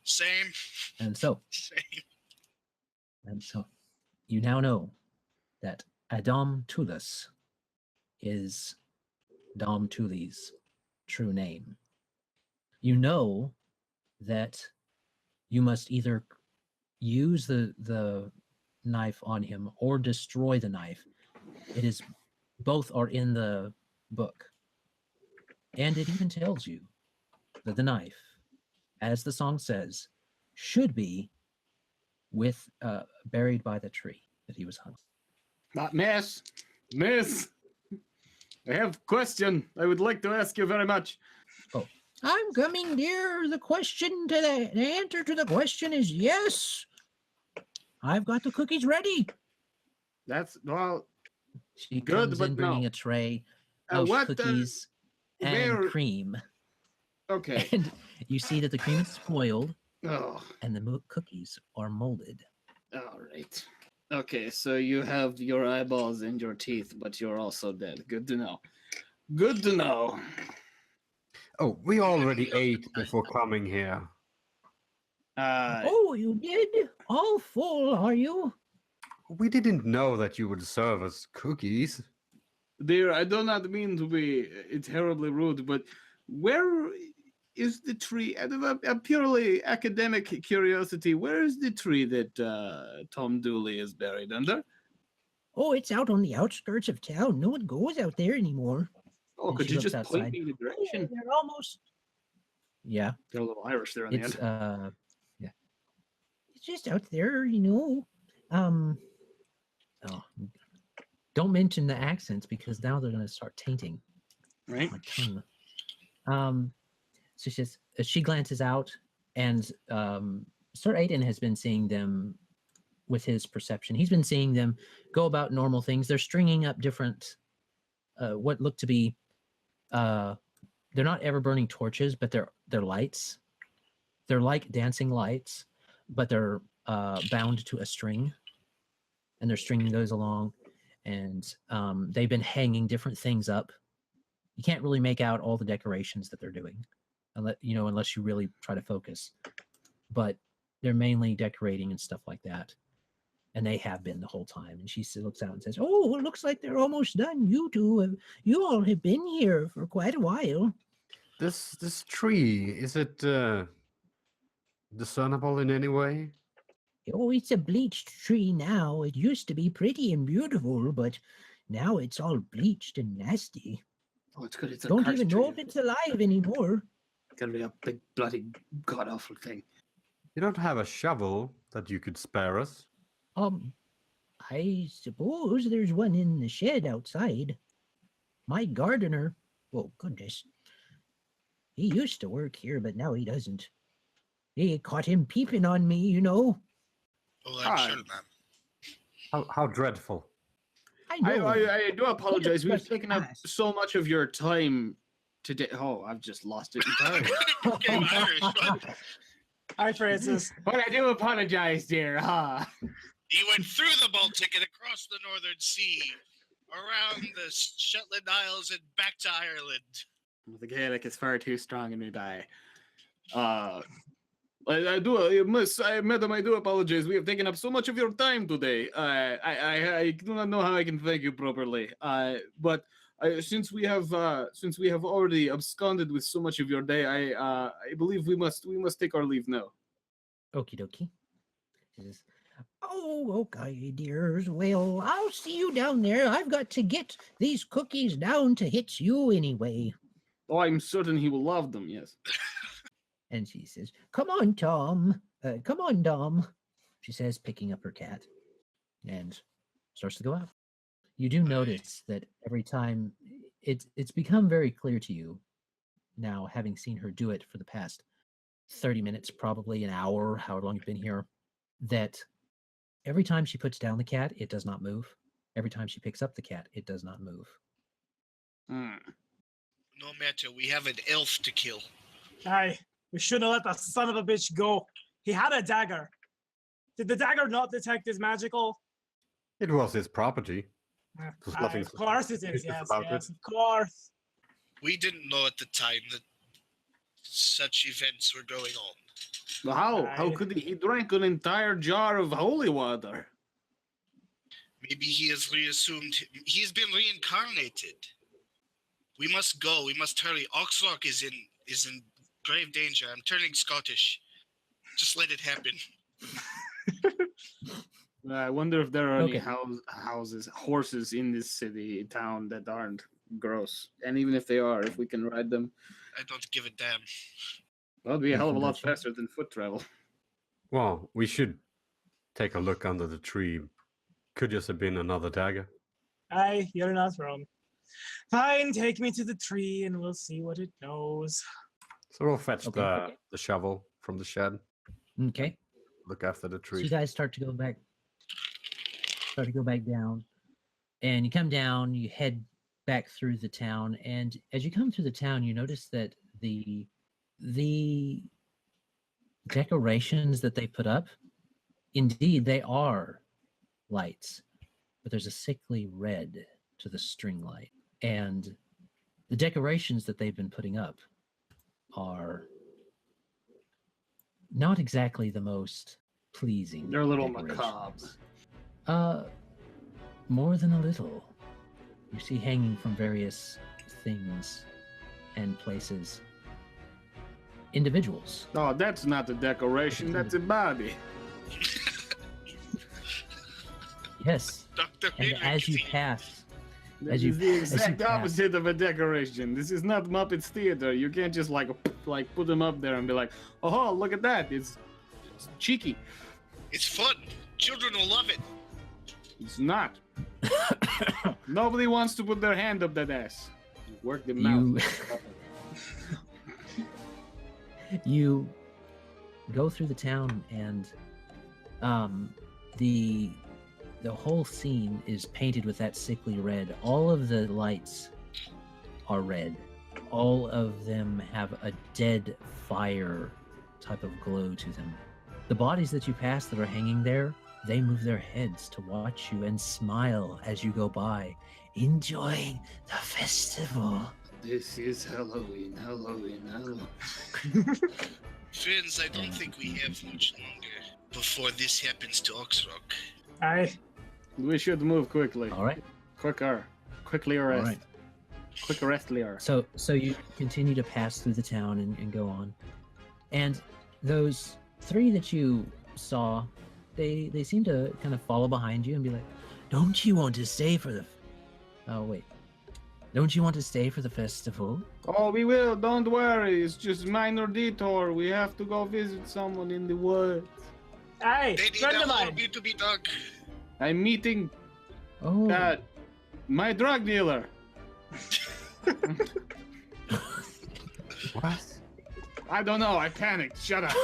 Same. And so you now know that Adam Thulis is Dom Thule's true name. You know that you must either use the knife on him or destroy the knife. It is, both are in the book. And it even tells you that the knife as the song says, should be with buried by the tree that he was hung. Miss, I have a question I would like to ask you very much. I'm coming, dear. The answer to the question is yes. I've got the cookies ready. That's, well, She Good, comes but in bringing no. a tray of what, cookies and where- cream. okay. And you see that the cream is spoiled Oh, and the cookies are molded. All right. Okay, so you have your eyeballs and your teeth, but you're also dead. Good to know. good to know. Oh, we already ate before coming here. Oh, you did? All full, are you? We didn't know that you would serve us cookies. Dear, I do not mean to be terribly rude, but where is the tree? Out of a purely academic curiosity, where is the tree that Tom Dooley is buried under? Oh, it's out on the outskirts of town. No one goes out there anymore. Oh, And could she you looks just point outside. me in the Oh, direction? they're almost. Yeah, They're a little Irish there on the it's end. It's just out there, oh, don't mention the accents because now they're going to start tainting Right? my tongue. So she glances out, and Sir Aidyn has been seeing them with his perception. He's been seeing them go about normal things. They're stringing up different, what look to be, they're not ever burning torches, but they're lights. They're like dancing lights, but they're bound to a string, and they're stringing those along, and they've been hanging different things up. You can't really make out all the decorations that they're doing, unless you really try to focus. But they're mainly decorating and stuff like that, and they have been the whole time. And she looks out and says, Oh, it looks like they're almost done. You all have been here for quite a while. This tree, is it discernible in any way? Oh, it's a bleached tree now. It used to be pretty and beautiful, but now it's all bleached and nasty. Oh, it's good. It's a Don't cursed even know tree. if it's alive anymore. It's gonna be a big, bloody, god-awful thing. You don't have a shovel that you could spare us? I suppose there's one in the shed outside. My gardener, oh goodness, he used to work here, but now he doesn't. They caught him peeping on me, Oh, I'm Hi. sure, ma'am. How dreadful. I know. I do apologize. We've Let's taken up pass. so much of your time today. Oh, I've just lost it entirely. Became Irish, but Hi, Francis. But I do apologize, dear. he went through the Baltic and across the Northern Sea, around the Shetland Isles and back to Ireland. The Gaelic is far too strong in me die. Madam, I do apologize. We have taken up so much of your time today. I do not know how I can thank you properly. But since we have already absconded with so much of your day, I believe we must take our leave now. Okie dokie. She says, Oh, okay, dears. Well, I'll see you down there. I've got to get these cookies down to hit you anyway. Oh, I'm certain he will love them. Yes. and she says, Come on, Tom. Come on, Dom. she says, picking up her cat, and starts to go out. You do notice that every time it's become very clear to you now, having seen her do it for the past 30 minutes, probably an hour, however long you've been here, that every time she puts down the cat, it does not move. Every time she picks up the cat, it does not move. No matter, we have an elf to kill. Aye, we shouldn't have let the son of a bitch go. He had a dagger. Did the dagger not detect his magical? It was his property. There's Aye, nothing of course it is. suspicious Yes, about yes, it. of course. We didn't know at the time that such events were going on. But how? How Aye. could he? He drank an entire jar of holy water. Maybe he has reassumed. He's been reincarnated. We must go. We must hurry. Oxrock is in grave danger. I'm turning Scottish. Just let it happen. I wonder if there are any Okay. horses in this town that aren't gross. And even if they are, if we can ride them. I don't give a damn. That'd be a hell of a lot Introduction. faster than foot travel. Well, we should take a look under the tree. Could just have been another dagger. Aye, you're not wrong. Fine, take me to the tree and we'll see what it knows. So we'll fetch Okay. the shovel from the shed. Okay. Look after the So tree. you guys start to go back down, and you come down. You head back through the town, and as you come through the town, you notice that the decorations that they put up, indeed, they are lights, but there's a sickly red to the string light, and the decorations that they've been putting up are not exactly the most pleasing. They're a little decorations. macabre. More than a little. You see hanging from various things and places individuals. No, that's not a decoration. That's a body. Yes. Dr. And Finrick as you is here. pass, This As you- is the as you exact pass. opposite of a decoration. This is not Muppets Theater. You can't just like put them up there and be like, oh, look at that. It's cheeky. It's fun. Children will love it. It's not. Nobody wants to put their hand up that ass. Work the mouth. You go through the town, and the whole scene is painted with that sickly red. All of the lights are red. All of them have a dead fire type of glow to them. The bodies that you pass that are hanging there, they move their heads to watch you and smile as you go by, enjoying the festival. This is Halloween, Halloween, Halloween. Friends, I don't think we have much longer before this happens to Oxrock. Aye. We should move quickly. All right. Quicker. Quickly arrest. right. Quick arrestlier. So you continue to pass through the town and go on. And those three that you saw, they seem to kind of follow behind you and be like, Don't you want to stay for the oh, wait. Don't you want to stay for the festival? Oh, we will. Don't worry. It's just minor detour. We have to go visit someone in the woods. Aye, They need friend a of whole mine. bit to be dug. I'm meeting Oh, my drug dealer. What? I don't know. I panicked. Shut up.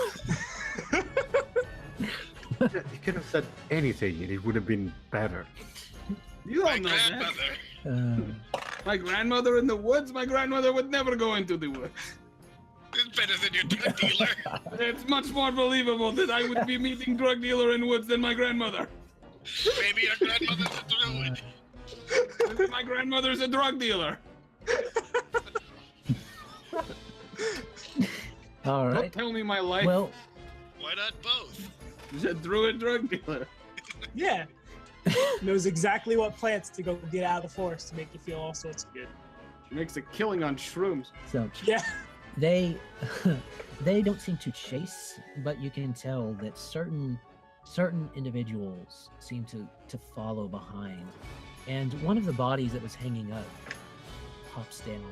You could have said anything and it would have been better. You My don't know that. grandmother. My grandmother in the woods? My grandmother would never go into the woods. Is better than your drug dealer. It's much more believable that I would be meeting drug dealer in woods than my grandmother. Maybe your grandmother's a druid. Maybe my grandmother's a drug dealer. all Don't right. tell me my life Well, Why not both? is a druid drug dealer. Yeah. Knows exactly what plants to go get out of the forest to make you feel all sorts of good. Makes a killing on shrooms. so Yeah. they they don't seem to chase, but you can tell that certain individuals seem to follow behind. And one of the bodies that was hanging up hops down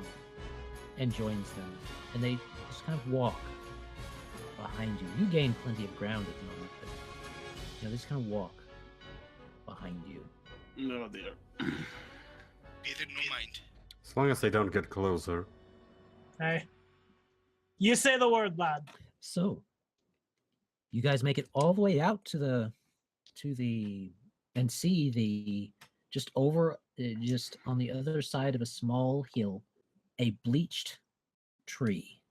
and joins them, and they just kind of walk behind you. You gain plenty of ground at the moment, but they just kind of walk behind you. No, dear. Be there no mind. As long as they don't get closer. Aye. You say the word, lad. So you guys make it all the way out to the and see the just on the other side of a small hill, a bleached tree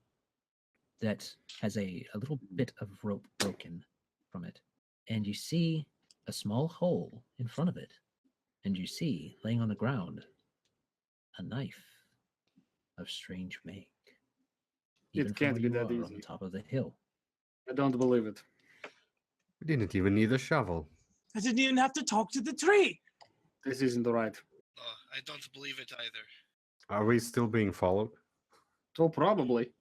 that has a little bit of rope broken from it. And you see a small hole in front of it. And you see, laying on the ground, a knife of strange make. It from can't where be you that are on easy. the top of the hill. I don't believe it. We didn't even need a shovel. I didn't even have to talk to the tree. This isn't right. Oh, I don't believe it either. Are we still being followed? So probably.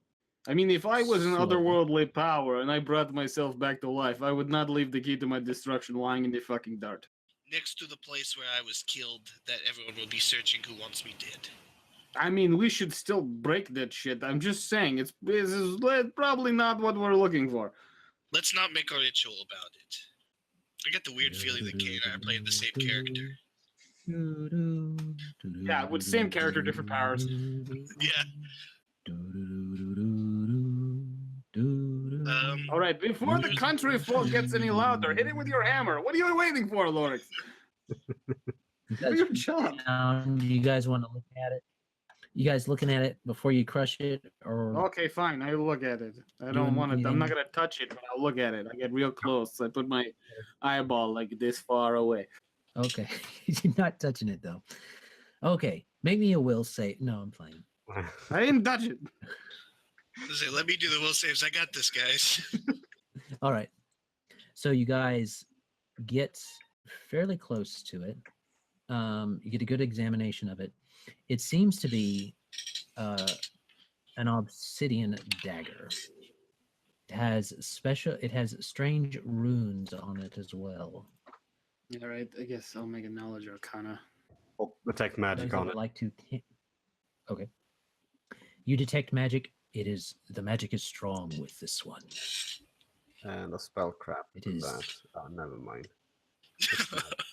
I mean, if I was an Slowly. otherworldly power and I brought myself back to life, I would not leave the key to my destruction lying in the fucking dirt. Next to the place where I was killed, that everyone will be searching who wants me dead. I mean, we should still break that shit. I'm just saying, this is probably not what we're looking for. Let's not make a ritual about it. I get the weird feeling that Kane and I are playing the same character. Yeah, with same character, different powers. Yeah. All right, before the country folk gets any louder, hit it with your hammer. What are you waiting for, Lorex? Do your job. You guys want to look at it? You guys looking at it before you crush it, or Okay, fine. I'll look at it. I don't want to. I'm not gonna touch it, but I'll look at it. I get real close. I put my eyeball like this far away. okay, you're not touching it though. Okay, make me a will save. No, I'm playing. I didn't touch it. Say, let me do the will saves. I got this, guys. All right, so you guys get fairly close to it. You get a good examination of it. It seems to be an obsidian dagger. It has strange runes on it as well. All right, I guess I'll make a knowledge arcana. I'll detect magic Those that on would it. like to okay. You detect magic. The magic is strong with this one. And a spell crap. It with is. That. Oh, never mind.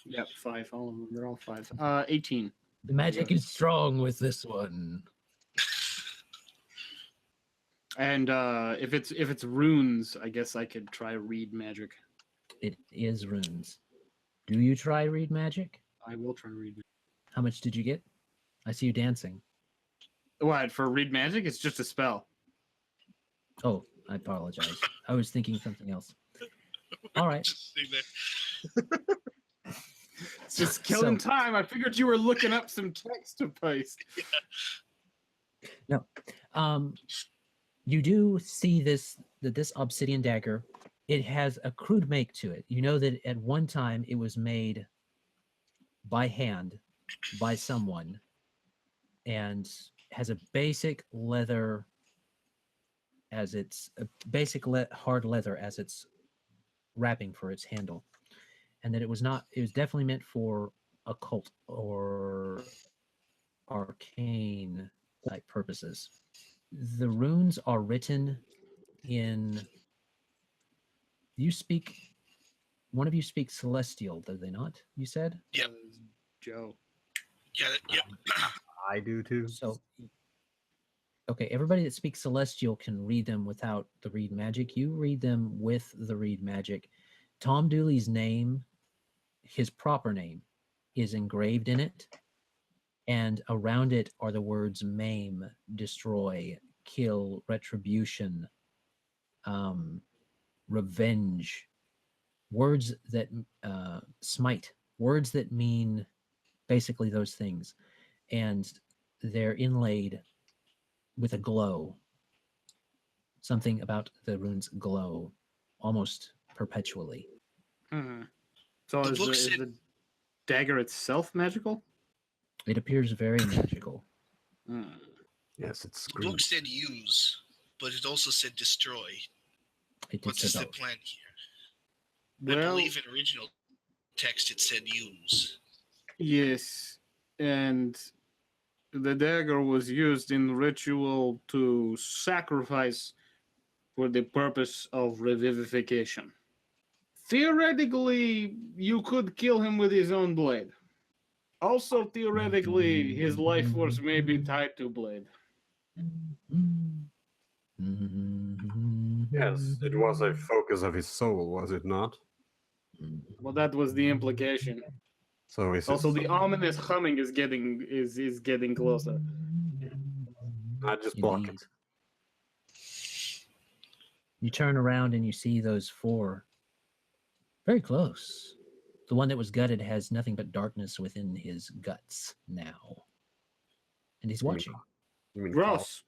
Yep, 5. All of them. They're all 5. 18. The magic is strong with this one. And if it's runes, I guess I could try read magic. It is runes. Do you try read magic? I will try read. How much did you get? I see you dancing. What, for read magic? It's just a spell. Oh, I apologize. I was thinking something else. All right. Just sitting there. Just killing time. I figured you were looking up some text to paste. No. You do see this obsidian dagger, it has a crude make to it. You know that at one time it was made by hand by someone and has a basic leather as its hard leather as its wrapping for its handle. And that it was definitely meant for occult or arcane type purposes. The runes are written in. One of you speaks Celestial, do they not? You said? Yep. Joe. Yeah, yep. I do too. So, okay, everybody that speaks Celestial can read them without the read magic. You read them with the read magic. Tom Dooley's name, his proper name, is engraved in it. And around it are the words maim, destroy, kill, retribution, revenge, words that smite, words that mean basically those things. And they're inlaid with a glow. Something about the runes glow almost perpetually. Hmm. So The is book is said- the dagger itself magical? It appears very magical. Hmm. Yes, it's The green. book said use, but it also said destroy. It What's says the both. plan here? I Well, believe in original text it said use. yes, and the dagger was used in ritual to sacrifice for the purpose of revivification. Theoretically, you could kill him with his own blade. Also, theoretically, his life force may be tied to blade. Yes, it was a focus of his soul, was it not? Well, that was the implication. So is Also, it? the ominous humming is getting closer. I just block Indeed. it. You turn around and you see those four. Very close. The one that was gutted has nothing but darkness within his guts now. And he's watching. You mean Gross.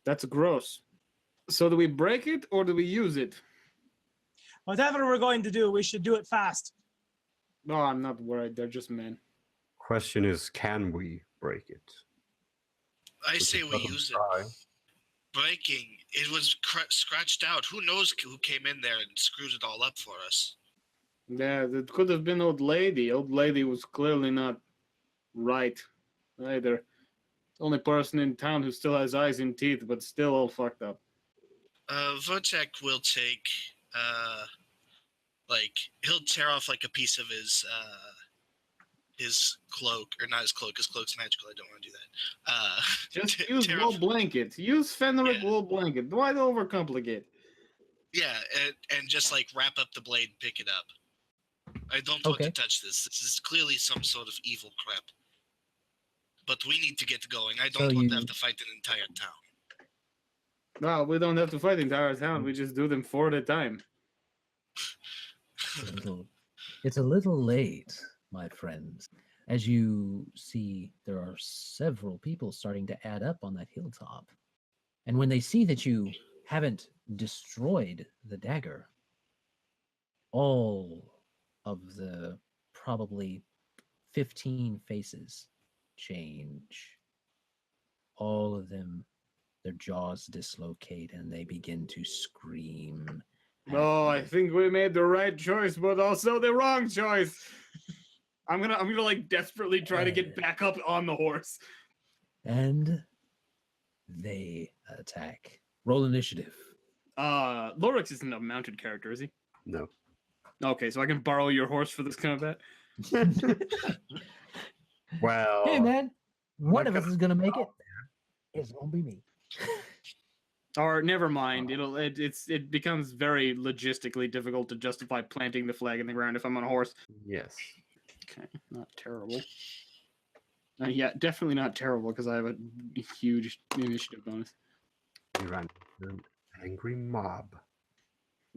That's gross. So do we break it or do we use it? Whatever we're going to do, we should do it fast. No, I'm not worried. They're just men. Question is, can we break it? I say we Let them use try. it. Breaking. It was scratched out. Who knows who came in there and screws it all up for us? Yeah, it could have been old lady. Old lady was clearly not right either. Only person in town who still has eyes and teeth, but still all fucked up. Vojtech will take, he'll tear off like a piece of his cloak, or not his cloak. His cloak's magical. I don't want to do that. Just use wool blanket. Use Finrick wool blanket. Why overcomplicate? Yeah, and just like wrap up the blade, pick it up. I don't want to touch this. This is clearly some sort of evil crap. But we need to get going. I don't want to have to fight an entire town. No, we don't have to fight the entire town. We just do them 4 at a time. It's a little late, my friends. As you see, there are several people starting to add up on that hilltop. And when they see that you haven't destroyed the dagger, all of the probably 15 faces change. All of them, their jaws dislocate and they begin to scream. Oh, I think we made the right choice, but also the wrong choice. I'm gonna like desperately try to get back up on the horse. And they attack. Roll initiative. Lorex isn't a mounted character, is he? No. Okay, so I can borrow your horse for this combat. Well, Hey man, one of us is gonna make it. It's gonna be me. Or never mind. It becomes very logistically difficult to justify planting the flag in the ground if I'm on a horse. yes. Okay, not terrible. Yeah, definitely not terrible because I have a huge initiative bonus. You ran an angry mob.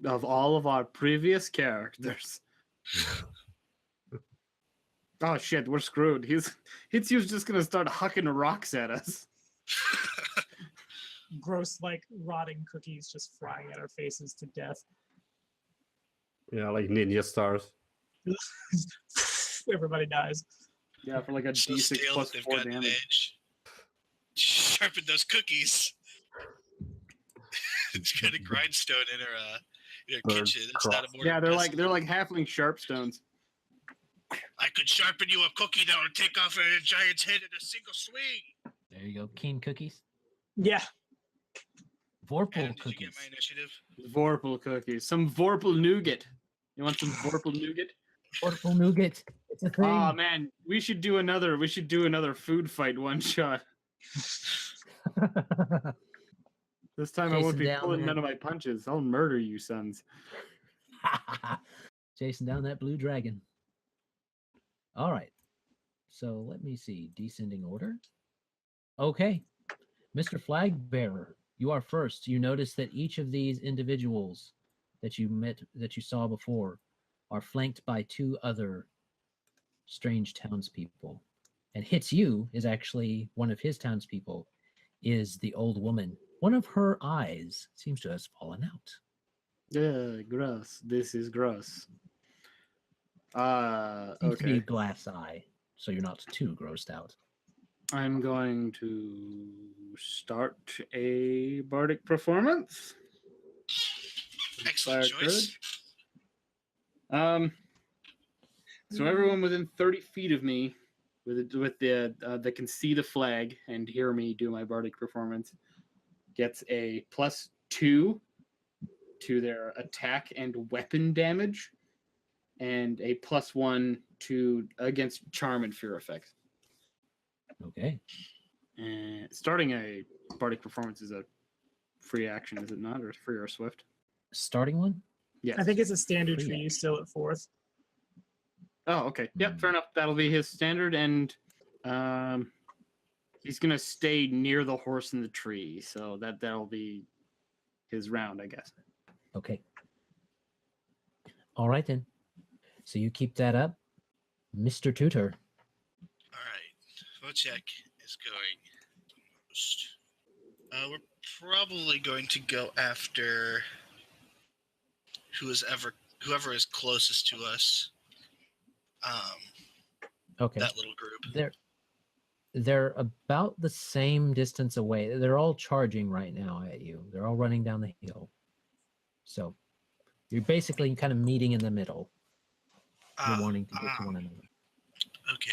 Of all of our previous characters. Oh shit, we're screwed. Hitsu's just gonna start hucking rocks at us. Gross, like rotting cookies just frying at our faces to death. Yeah, like ninja stars. Everybody dies. Yeah, for like a So D6 stale plus that they've 4 got an damage. edge. Sharpen those cookies. It's got a grindstone in her Bird kitchen. It's not a mortar Yeah, they're pestle. like halfling sharpstones. I could sharpen you a cookie that would take off a giant's head in a single swing. There you go. Keen cookies. Yeah. Vorpal Adam, did you cookies. get my initiative? Vorpal cookies. Some Vorpal nougat. You want some Vorpal nougat? Vorpal nougat. It's a thing. Oh man, we should do another food fight one shot. This time I won't Chasing be down pulling that- none of my punches. I'll murder you sons. Chasing down that blue dragon. All right. So let me see. Descending order. Okay. Mr. Flag Bearer, you are first. You notice that each of these individuals that you saw before are flanked by 2 other strange townspeople. And Hitsu is actually one of his townspeople, is the old woman. One of her eyes seems to have fallen out. Yeah, gross. This is gross. Seems to be Okay. glass eye, so you're not too grossed out. I'm going to start a bardic performance. Excellent Inspired choice. courage. So everyone within 30 feet of me, that can see the flag and hear me do my bardic performance, gets a +2 to their attack and weapon damage, and a +1 against charm and fear effects. Okay. And starting a bardic performance is a free action, is it not, or free or swift? Starting one? Yes. I think it's a standard Free for you still at 4th. Oh, okay. Yep, fair enough. That'll be his standard, and he's gonna stay near the horse in the tree, so that'll be his round, I guess. Okay. All right then. So you keep that up. Mr. Tutor. All right. Vojtech is going most. We're probably going to go after whoever is closest to us. Okay. That little group. They're about the same distance away. They're all charging right now at you. They're all running down the hill. So you're basically kind of meeting in the middle. You're wanting to get to one another. Okay.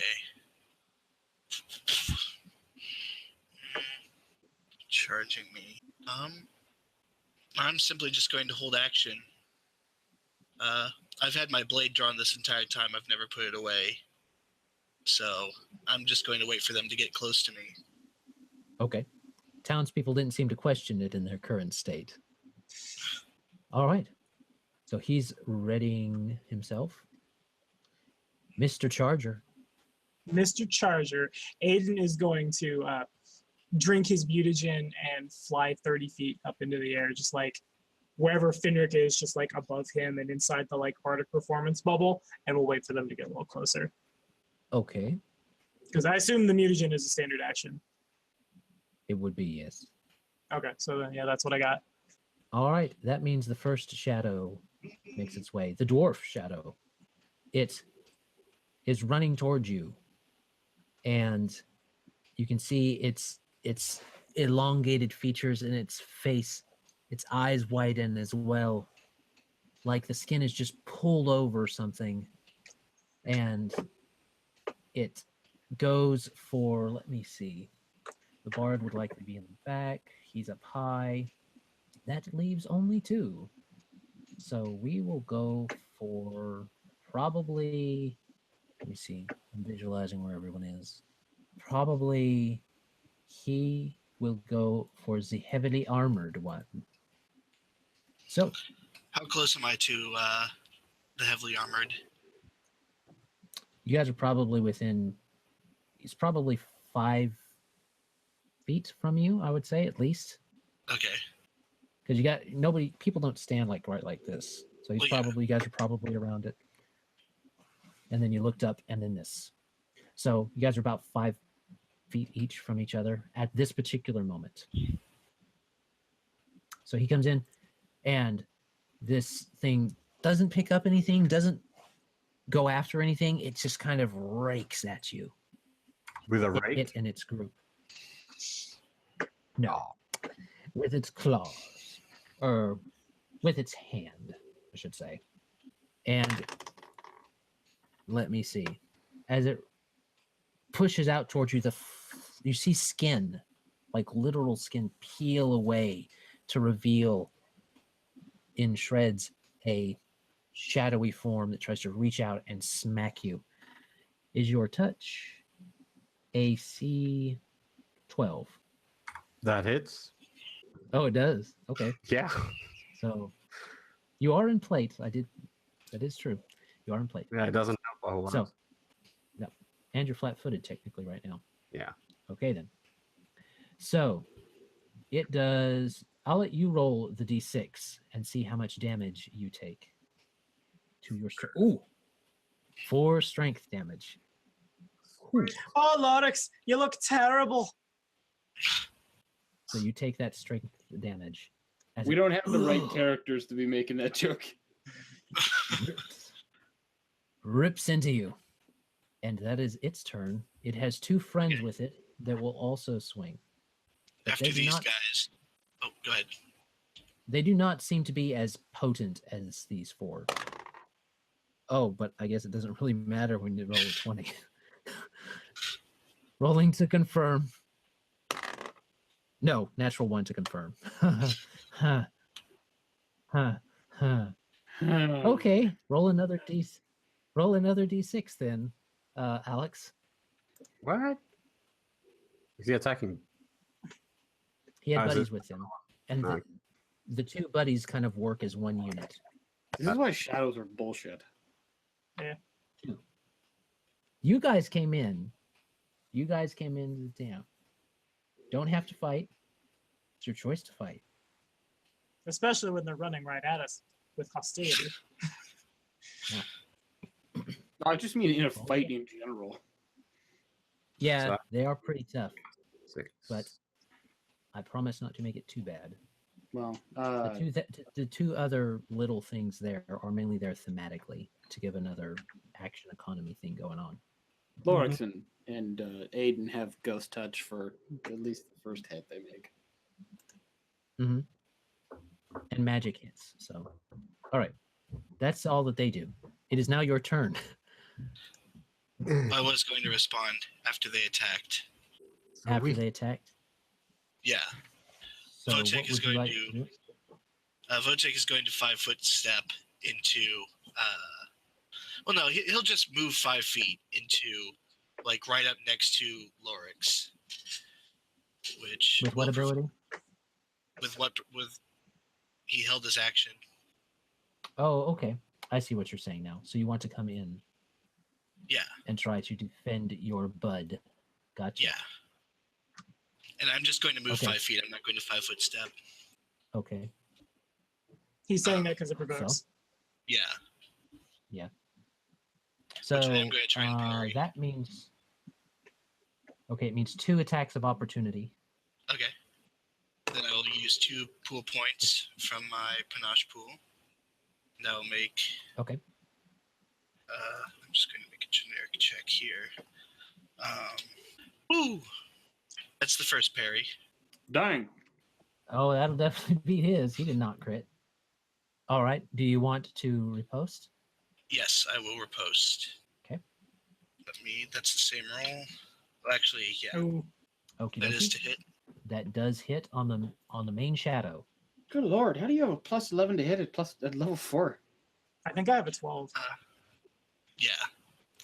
charging me. I'm simply just going to hold action. I've had my blade drawn this entire time. I've never put it away. So I'm just going to wait for them to get close to me. Okay. Townspeople didn't seem to question it in their current state. All right. So he's readying himself. Mr. Charger. Mr. Charger, Aidyn is going to drink his mutagen and fly 30 feet up into the air, just like wherever Finrick is, just like above him and inside the like Bardic performance bubble, and we'll wait for them to get a little closer. Okay. Because I assume the mutagen is a standard action. It would be, yes. Okay, so then, yeah, that's what I got. All right. That means the first shadow makes its way. The dwarf shadow. It is running towards you. And you can see its elongated features in its face. Its eyes widen as well. Like the skin is just pulled over something. And it goes for, let me see. The bard would like to be in the back. He's up high. That leaves only 2. So we will go for probably, let me see. I'm visualizing where everyone is. Probably he will go for the heavily armored one. So, How close am I to the heavily armored? you guys are probably within, he's probably 5 feet from you, I would say, at least. Okay. Because people don't stand like right like this. So he's you guys are probably around it. And then you looked up and then this. So you guys are about 5 feet each from each other at this particular moment. So he comes in and this thing doesn't pick up anything, doesn't go after anything. It just kind of rakes at you. With a rake? It and its group. No. With its claws. Or with its hand, I should say. And let me see. As it pushes out towards you, you see skin, like literal skin, peel away to reveal in shreds a shadowy form that tries to reach out and smack you. Is your touch AC 12? That hits. Oh, it does. Okay. Yeah. So you are in plate. That is true. You are in plate. Yeah, it doesn't help a whole lot. So, no. And you're flat-footed technically right now. Yeah. Okay, then. So it does. I'll let you roll the d6 and see how much damage you take to your strength. Ooh, 4 strength damage. Ooh. Oh, Lorex, you look terrible. So you take that strength damage. We don't have the right characters to be making that joke. Rips into you. And that is its turn. It has 2 friends with it that will also swing. But After these guys. Oh, go ahead. They do not seem to be as potent as these 4. Oh, but I guess it doesn't really matter when you roll a 20. Rolling to confirm. No, natural 1 to confirm. Okay, roll another d6 then, Alex. What? Is he attacking? He had is buddies it- with him, and No. the 2 buddies kind of work as one unit. This is why shadows are bullshit. You guys came in. You guys came into the town. Don't have to fight. It's your choice to fight. Especially when they're running right at us with hostility. I just mean in a fight in general. Yeah, So- they are pretty tough, 6. but I promise not to make it too bad. Well, The 2 other little things there are mainly there thematically to give another action economy thing going on. Lorex and Aidyn have ghost touch for at least the first hit they make. Mm-hmm. And magic hits. So, all right, that's all that they do. It is now your turn. I was going to respond after they attacked. After they attacked. Yeah. So what Vojtech is would you going like to to do? Vojtech is going to 5-foot step into. Well, no, he'll just move 5 feet into, like, right up next to Lorex. Which With what will ability? with he held his action. Oh, okay. I see what you're saying now. So you want to come in Yeah, and try to defend your bud. Gotcha. yeah. And I'm just going to move Okay. 5 feet. I'm not going to 5-foot step. Okay. He's saying that because it provokes. Yeah. So Which I am going to try and parry. that means it means 2 attacks of opportunity. Okay. Then I will use 2 pool points from my panache pool. That will make. Okay. I'm just going to make a generic check here. Woo! That's the first parry. Dang. Oh, that'll definitely be his. He did not crit. All right. Do you want to riposte? Yes, I will riposte. Okay. That's the same roll. Well, actually, yeah. Ooh. Okay. That is to hit. That does hit on the main shadow. Good lord, how do you have a plus 11 to hit at level 4? I think I have a 12. Yeah.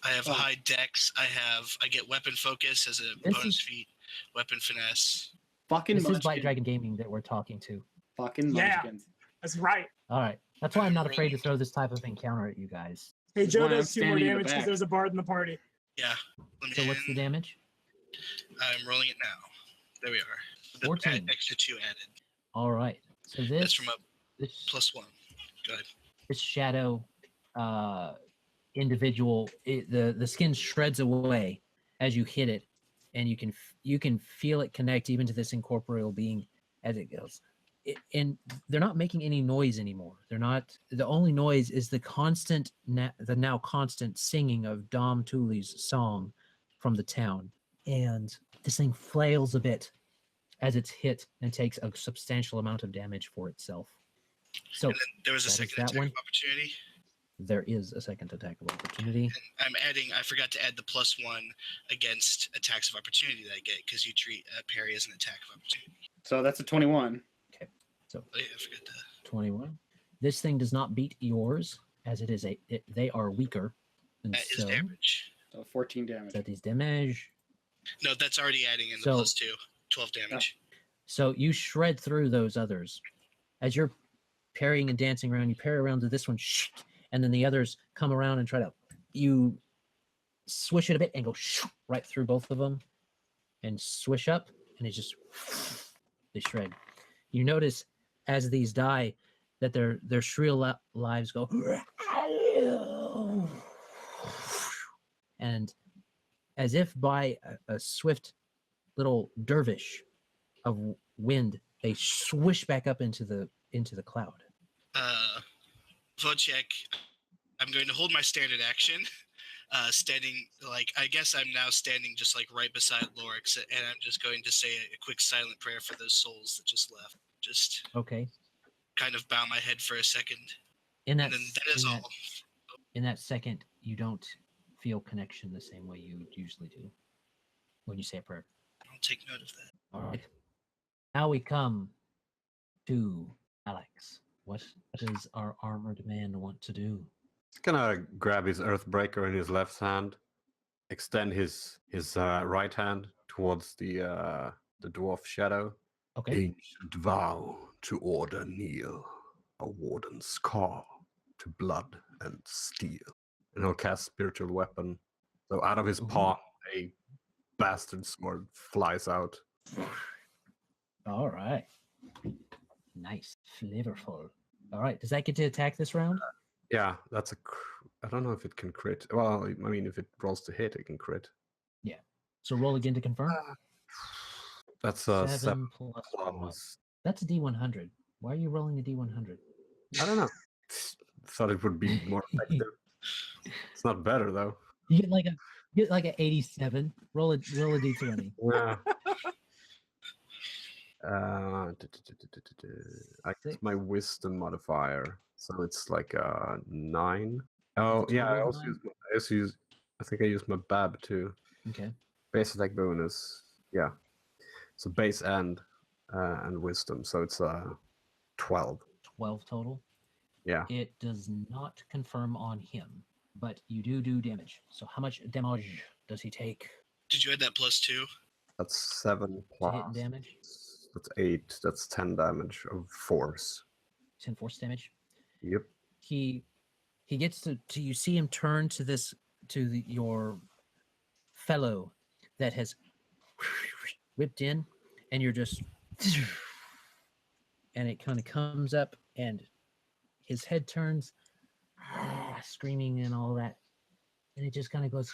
I have Oh. high dex. I get weapon focus as a This bonus is- feat. Weapon finesse. Fucking This is munchkin. Bite Dragon Gaming that we're talking to. Fucking Yeah. munchkins. That's right. All right. That's why I'm not afraid to throw this type of encounter at you guys. Hey, That's Joe why I'm does 2 more standing in the damage because back. there's a bard in the party. Yeah. Let me So what's the in. damage? I'm rolling it now. There we are. The 14. extra 2 added. All right. So That's this from a this +1. Go ahead. this shadow individual, the skin shreds away as you hit it, and you can feel it connect even to this incorporeal being as it goes. And they're not making any noise anymore. They're not. The only noise is the now constant singing of Dom Tooley's song from the town, and this thing flails a bit as it's hit and takes a substantial amount of damage for itself. So And then there was a that is second that attack one. of opportunity. There is a second attack of opportunity. And I forgot to add the +1 against attacks of opportunity that I get because you treat parry as an attack of opportunity. So that's a 21. So Oh, yeah, I forgot that. 21. This thing does not beat yours, as it is they are weaker. And That is so damage. So 14 damage. that is damage. No, that's already adding in the So- +2. 12 damage. So you shred through those others. As you're parrying and dancing around, you parry around to this one, and then the others come around and try to. You swish it a bit and go right through both of them, and swish up, and it just they shred. You notice as these die that their shrill lives go, and as if by a swift little dervish of wind, they swish back up into the cloud. Vojtech, I'm going to hold my standard action. Standing, like, I guess I'm now standing just like right beside Lorex, and I'm just going to say a quick silent prayer for those souls that just left. Just Okay. kind of bow my head for a second. In that And then that is all. in that second, you don't feel connection the same way you usually do when you say a prayer. I'll take note of that. All right. Now we come to Alex. What does our armored man want to do? He's gonna grab his Earthbreaker in his left hand, extend his right hand towards the dwarf shadow. Okay. Ancient vow to order kneel, a warden's call to blood and steel. And he'll cast spiritual weapon. So out of his Ooh. paw, a bastard sword flies out. All right. Nice. Flavorful. All right. Does that get to attack this round? Yeah, that's a. I don't know if it can crit. Well, I mean, if it rolls to hit, it can crit. So roll again to confirm. That's a 7 7 plus. plus. That's a D100. Why are you rolling a D100? I don't know. Thought it would be more effective. It's not better though. You get like an 87. Roll a D20. Yeah. I guess my wisdom modifier, so it's like a 9. Oh It's a yeah, I total of also 9? I think I used my bab too. Okay. Base attack bonus. Yeah. So base and and wisdom, so it's 12. 12 total. Yeah. It does not confirm on him, but you do damage. So how much damage does he take Did you add that +2? That's 7 to plus. hit damage? That's 8. That's 10 damage of force. 10 force damage. Yep. He gets to you see him turn to your fellow that has whipped in, and you're just and it kind of comes up and his head turns screaming and all that, and it just kind of goes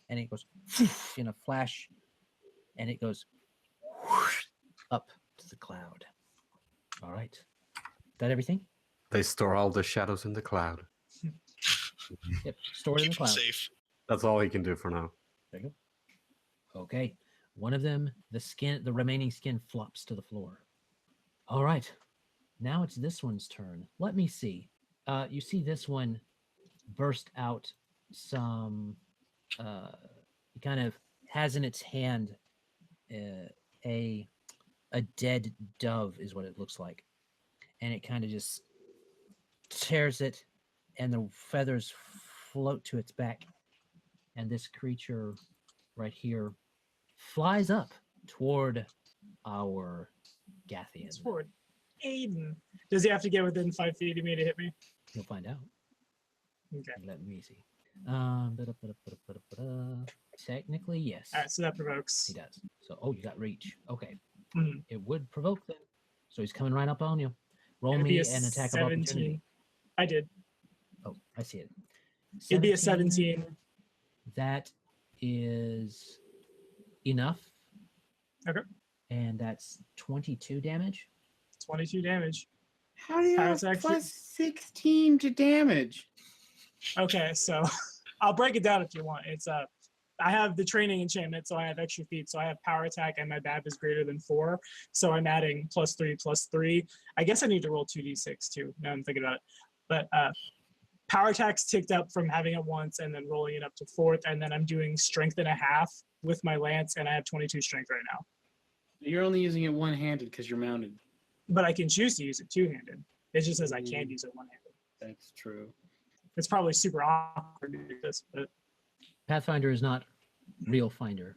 and it goes in a flash, and it goes up to the cloud. All right, that everything? They store all the shadows in the cloud. Yep, stored in the Keep them cloud. safe. That's all he can do for now. There you go. Okay, one of them, the remaining skin flops to the floor. All right, now it's this one's turn. Let me see. You see this one burst out some. He kind of has in its hand a dead dove, is what it looks like, and it kind of just tears it, and the feathers float to its back, and this creature right here flies up toward our Gathian. It's toward Aidyn. Does he have to get within 5 feet of me to hit me? You'll find out. Okay. Let me see. Technically, yes. All right, so that provokes. He does. So, you got reach. Okay. Mhm. It would provoke then. So he's coming right up on you. Roll It'd me be a an attack 17. of opportunity. I did. Oh, I see it. It'd be a 17. That is enough. Okay. And that's 22 damage. 22 damage. How do you have That's actually- plus 16 to damage? Okay, so I'll break it down if you want. It's I have the training enchantment, so I have extra feet. So I have power attack, and my BAB is greater than 4. So I'm adding +3/+3. I guess I need to roll 2d6 too. Now I'm thinking about it. But power attack's ticked up from having it once and then rolling it up to 4th, and then I'm doing strength and a half with my lance, and I have 22 strength right now. You're only using it one-handed because you're mounted. But I can choose to use it two-handed. It just says I can't use it one-handed. That's true. It's probably super awkward to do this, but Pathfinder is not real finder.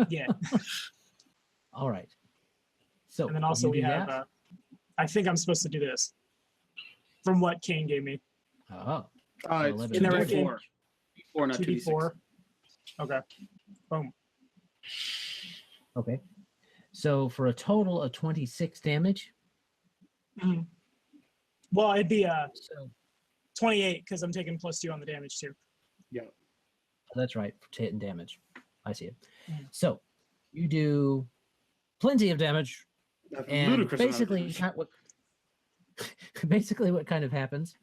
yeah. All right. So And then also you we do have, that? I think I'm supposed to do this from what Kane gave me. Oh. It's 11. 2d4. 4, not 2d6. 2d4. Okay. Boom. Okay. So for a total of 26 damage. Mhm. Well, it'd be So 28 because I'm taking +2 on the damage too. that's right, for hitting damage. I see it. Mm. So you do plenty of damage, That's and ludicrous amount of basically, damage. basically what kind of happens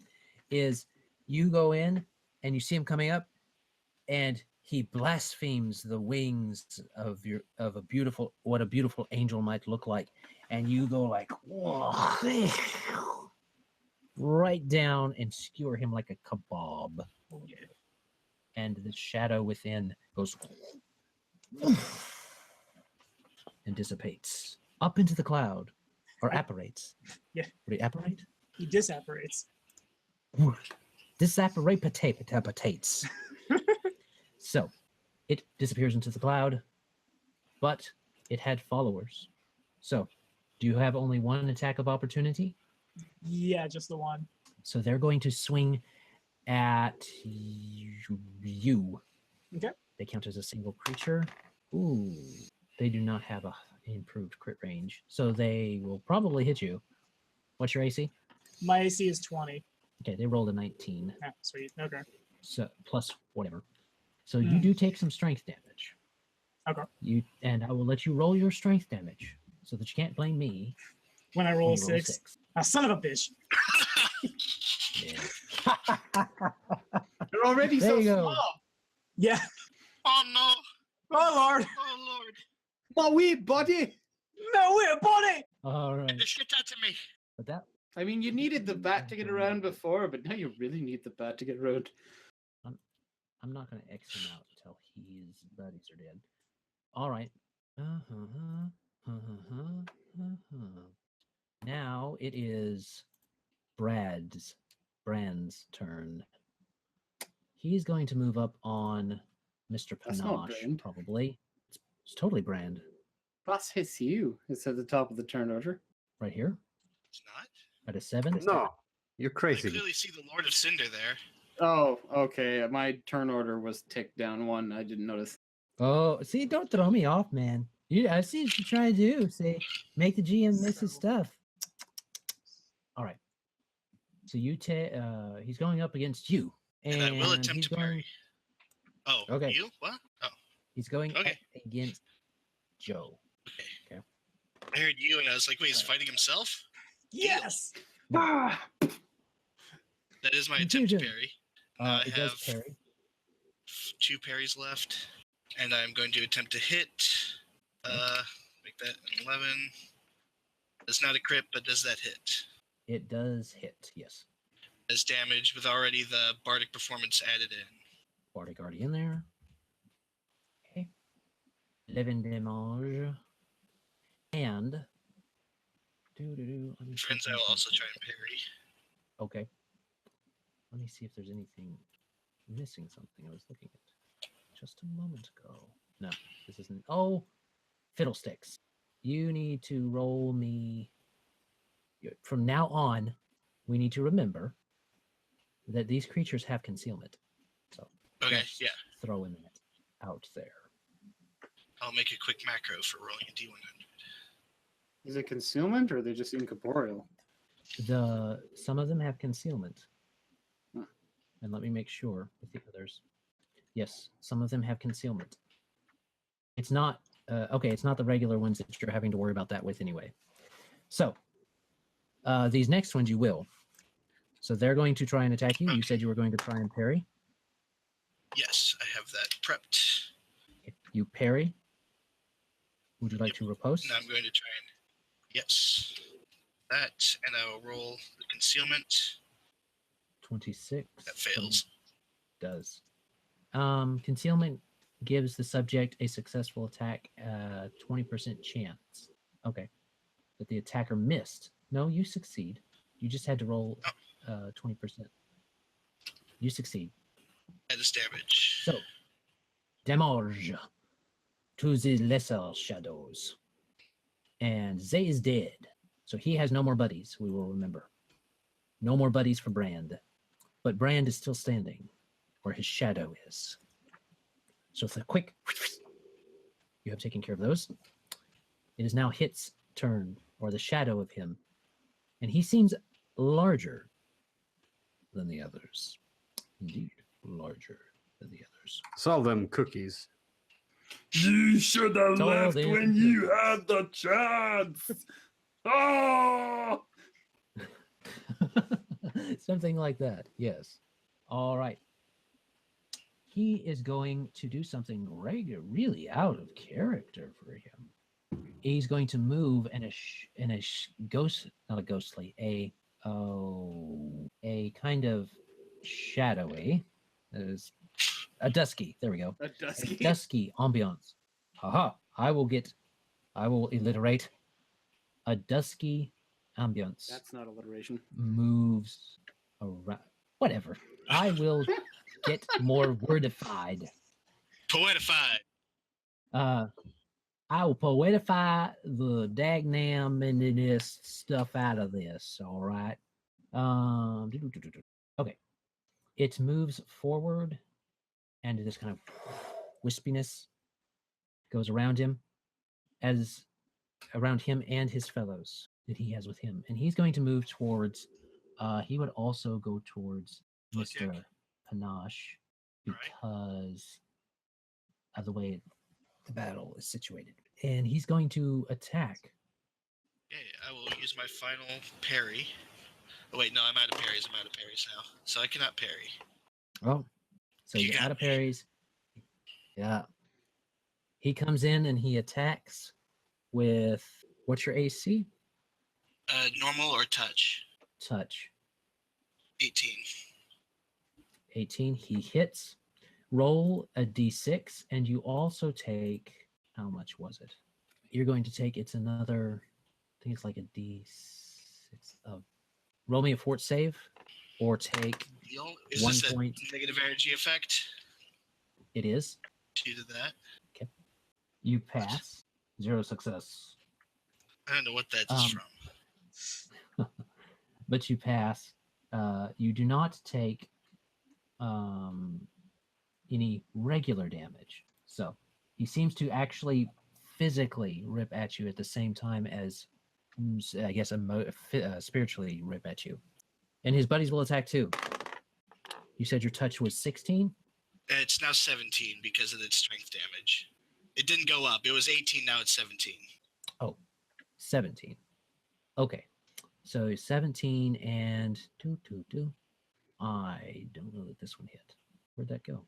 is you go in and you see him coming up, and he blasphemes the wings of a beautiful angel might look like, and you go like right down and skewer him like a kebab. And the shadow within goes and dissipates up into the cloud, or apparates. Yeah. Would it apparate? He disapparates. Disapparates. So it disappears into the cloud, but it had followers. So do you have only one attack of opportunity? Yeah, just the one. So they're going to swing at you. Okay. They count as a single creature. Ooh, they do not have a improved crit range, so they will probably hit you. What's your AC? My AC is 20. Okay, they rolled a 19, Ah, sweet. Okay. so plus whatever. So you do take some strength damage. Okay. And I will let you roll your strength damage so that you can't blame me. When I when roll you 6. Ah, son of a bitch. Yeah. You're already There so you go. small. Yeah. Oh no! Oh, Lord. Oh lord! My wee body. No, we're body. All Get right. the shit out of me! But that I mean, you needed the bat to get around before, but now you really need the bat to get around. I'm not going to X him out until his buddies are dead. All right. Now it is Brand's turn. He's going to move up on Mr. That's not Panache, Brand. probably. It's totally Brand. That's you. It's at the top of the turn order. Right here It's not. at a 7. No, you're I crazy. clearly see the Lord of Cinder there. Oh, okay. My turn order was ticked down one. I didn't notice. Oh, see, don't throw me off, man. I see what you're trying to do. Say, make the GM miss his stuff. All right. So he's going up against you. And I will and attempt he's to parry. Oh, Okay. you? What? Oh, He's going Okay. up against Joe. okay. I heard you, and I was like, wait, he's fighting himself? Yes. Ah! That is my attempt to parry. I It does have parry. 2 parries left, and I'm going to attempt to hit. Make that an 11. That's not a crit, but does that hit? It does hit, yes. As damage with already the bardic performance added in. Bardic already in there. Okay. 11 damage. And let me see Friends, I will something. also try and parry. Okay. Let me see if there's anything missing. Something I was looking at just a moment ago. No, this isn't. Oh, fiddlesticks! You need to roll me. From now on, we need to remember that these creatures have concealment. So Okay, just yeah. throwing that out there. I'll make a quick macro for rolling a D100. Is it concealment or are they just incorporeal? Some of them have concealment. Huh. And let me make sure with the others. Yes, some of them have concealment. It's not okay, it's not the regular ones that you're having to worry about that with anyway. So these next ones you will. So they're going to try and attack you. Okay. You said you were going to try and parry. Yes, I have that prepped. If you parry, would you like Yep. to riposte? Now I'm going to try and yes, that, and I will roll the concealment. 26. That fails. Does. Concealment gives the subject a successful attack, 20% chance. Okay. But the attacker missed. No, you succeed. You just had to roll 20%. You succeed. That is damage. So, damage to the lesser shadows. And Zay is dead. So he has no more buddies, we will remember. No more buddies for Brand. But Brand is still standing where his shadow is. So it's a quick, you have taken care of those. It is now Hit's turn, or the shadow of him. And he seems larger than the others. Indeed, larger than the others. Sell them cookies. You should have Told left him. when you had the chance. Oh! Something like that, yes. All right. He is going to do something really out of character for him. He's going to move in a ghost, not a ghostly, a kind of shadowy, is a dusky. There we go. A A dusky. dusky ambiance. Haha! I will alliterate. A dusky ambiance That's not alliteration. moves around. Whatever. I will get more wordified. Poetified. I will poetify the dagnam and this stuff out of this. All right. Okay. It moves forward, and this kind of wispiness goes around him, as around him and his fellows that he has with him, and he's going to move towards. He would also go towards Mr. Vojtech. Panache Right. because of the way the battle is situated, and he's going to attack. Okay, I will use my final parry. Oh wait, no, I'm out of parries. I'm out of parries now, so I cannot parry. Oh, so You you're got out of me. parries. Yeah. He comes in and he attacks with what's your AC? Normal or touch? Touch. 18. 18. He hits. Roll a d6, and you also take How much was it? You're going to take, it's another, I think it's like a D6 of, roll me a fort save, or take Is 1 this a point. negative energy effect It is. due to that? You pass. 0 success. I don't know what that's from. But you pass. You do not take any regular damage. So he seems to actually physically rip at you at the same time as, I guess, spiritually rip at you. And his buddies will attack too. You said your touch was 16? It's now 17 because of its strength damage. It didn't go up. It was 18, now it's 17. Oh, 17. Okay. So 17 and 2. I don't know that this one hit. Where'd that go?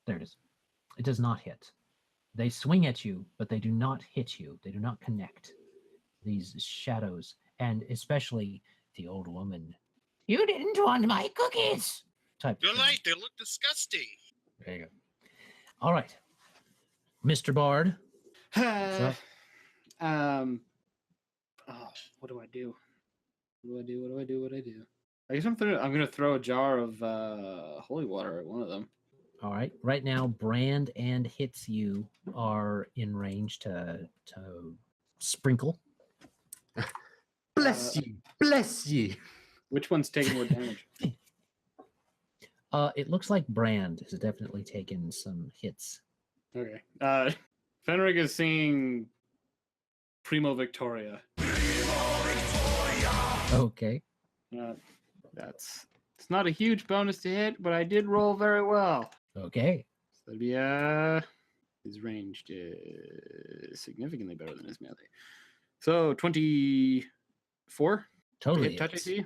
There it is. It does not hit. They swing at you, but they do not hit you. They do not connect. These shadows, and especially the old woman. You didn't want my cookies. Type You're thing. right, they look disgusting. There you go. All right. Mr. Bard. Oh, what do I do? What do I do? I guess I'm gonna throw a jar of holy water at one of them. All right. Right now, Brand and Hits You are in range to sprinkle. Bless ye, bless ye. Which one's taking more damage? It looks like Brand has definitely taken some hits. Okay. Finrick is singing Primo Victoria. Okay. It's not a huge bonus to hit, but I did roll very well. Okay. So that'd be his ranged is significantly better than his melee. So 24 Totally. hit touch hits. AC.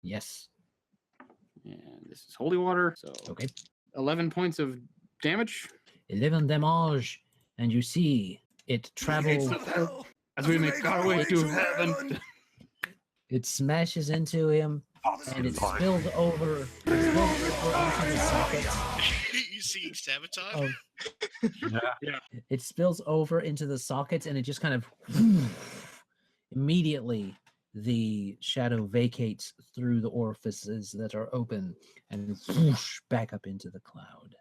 Yes. And this is holy water. So Okay. 11 points of damage 11 damage, and you see it travel. as we make our way to heaven. It smashes into him, and it spills over into the socket. You see sabotage? It spills over into the sockets, and it just kind of immediately the shadow vacates through the orifices that are open and whoosh, back up into the cloud.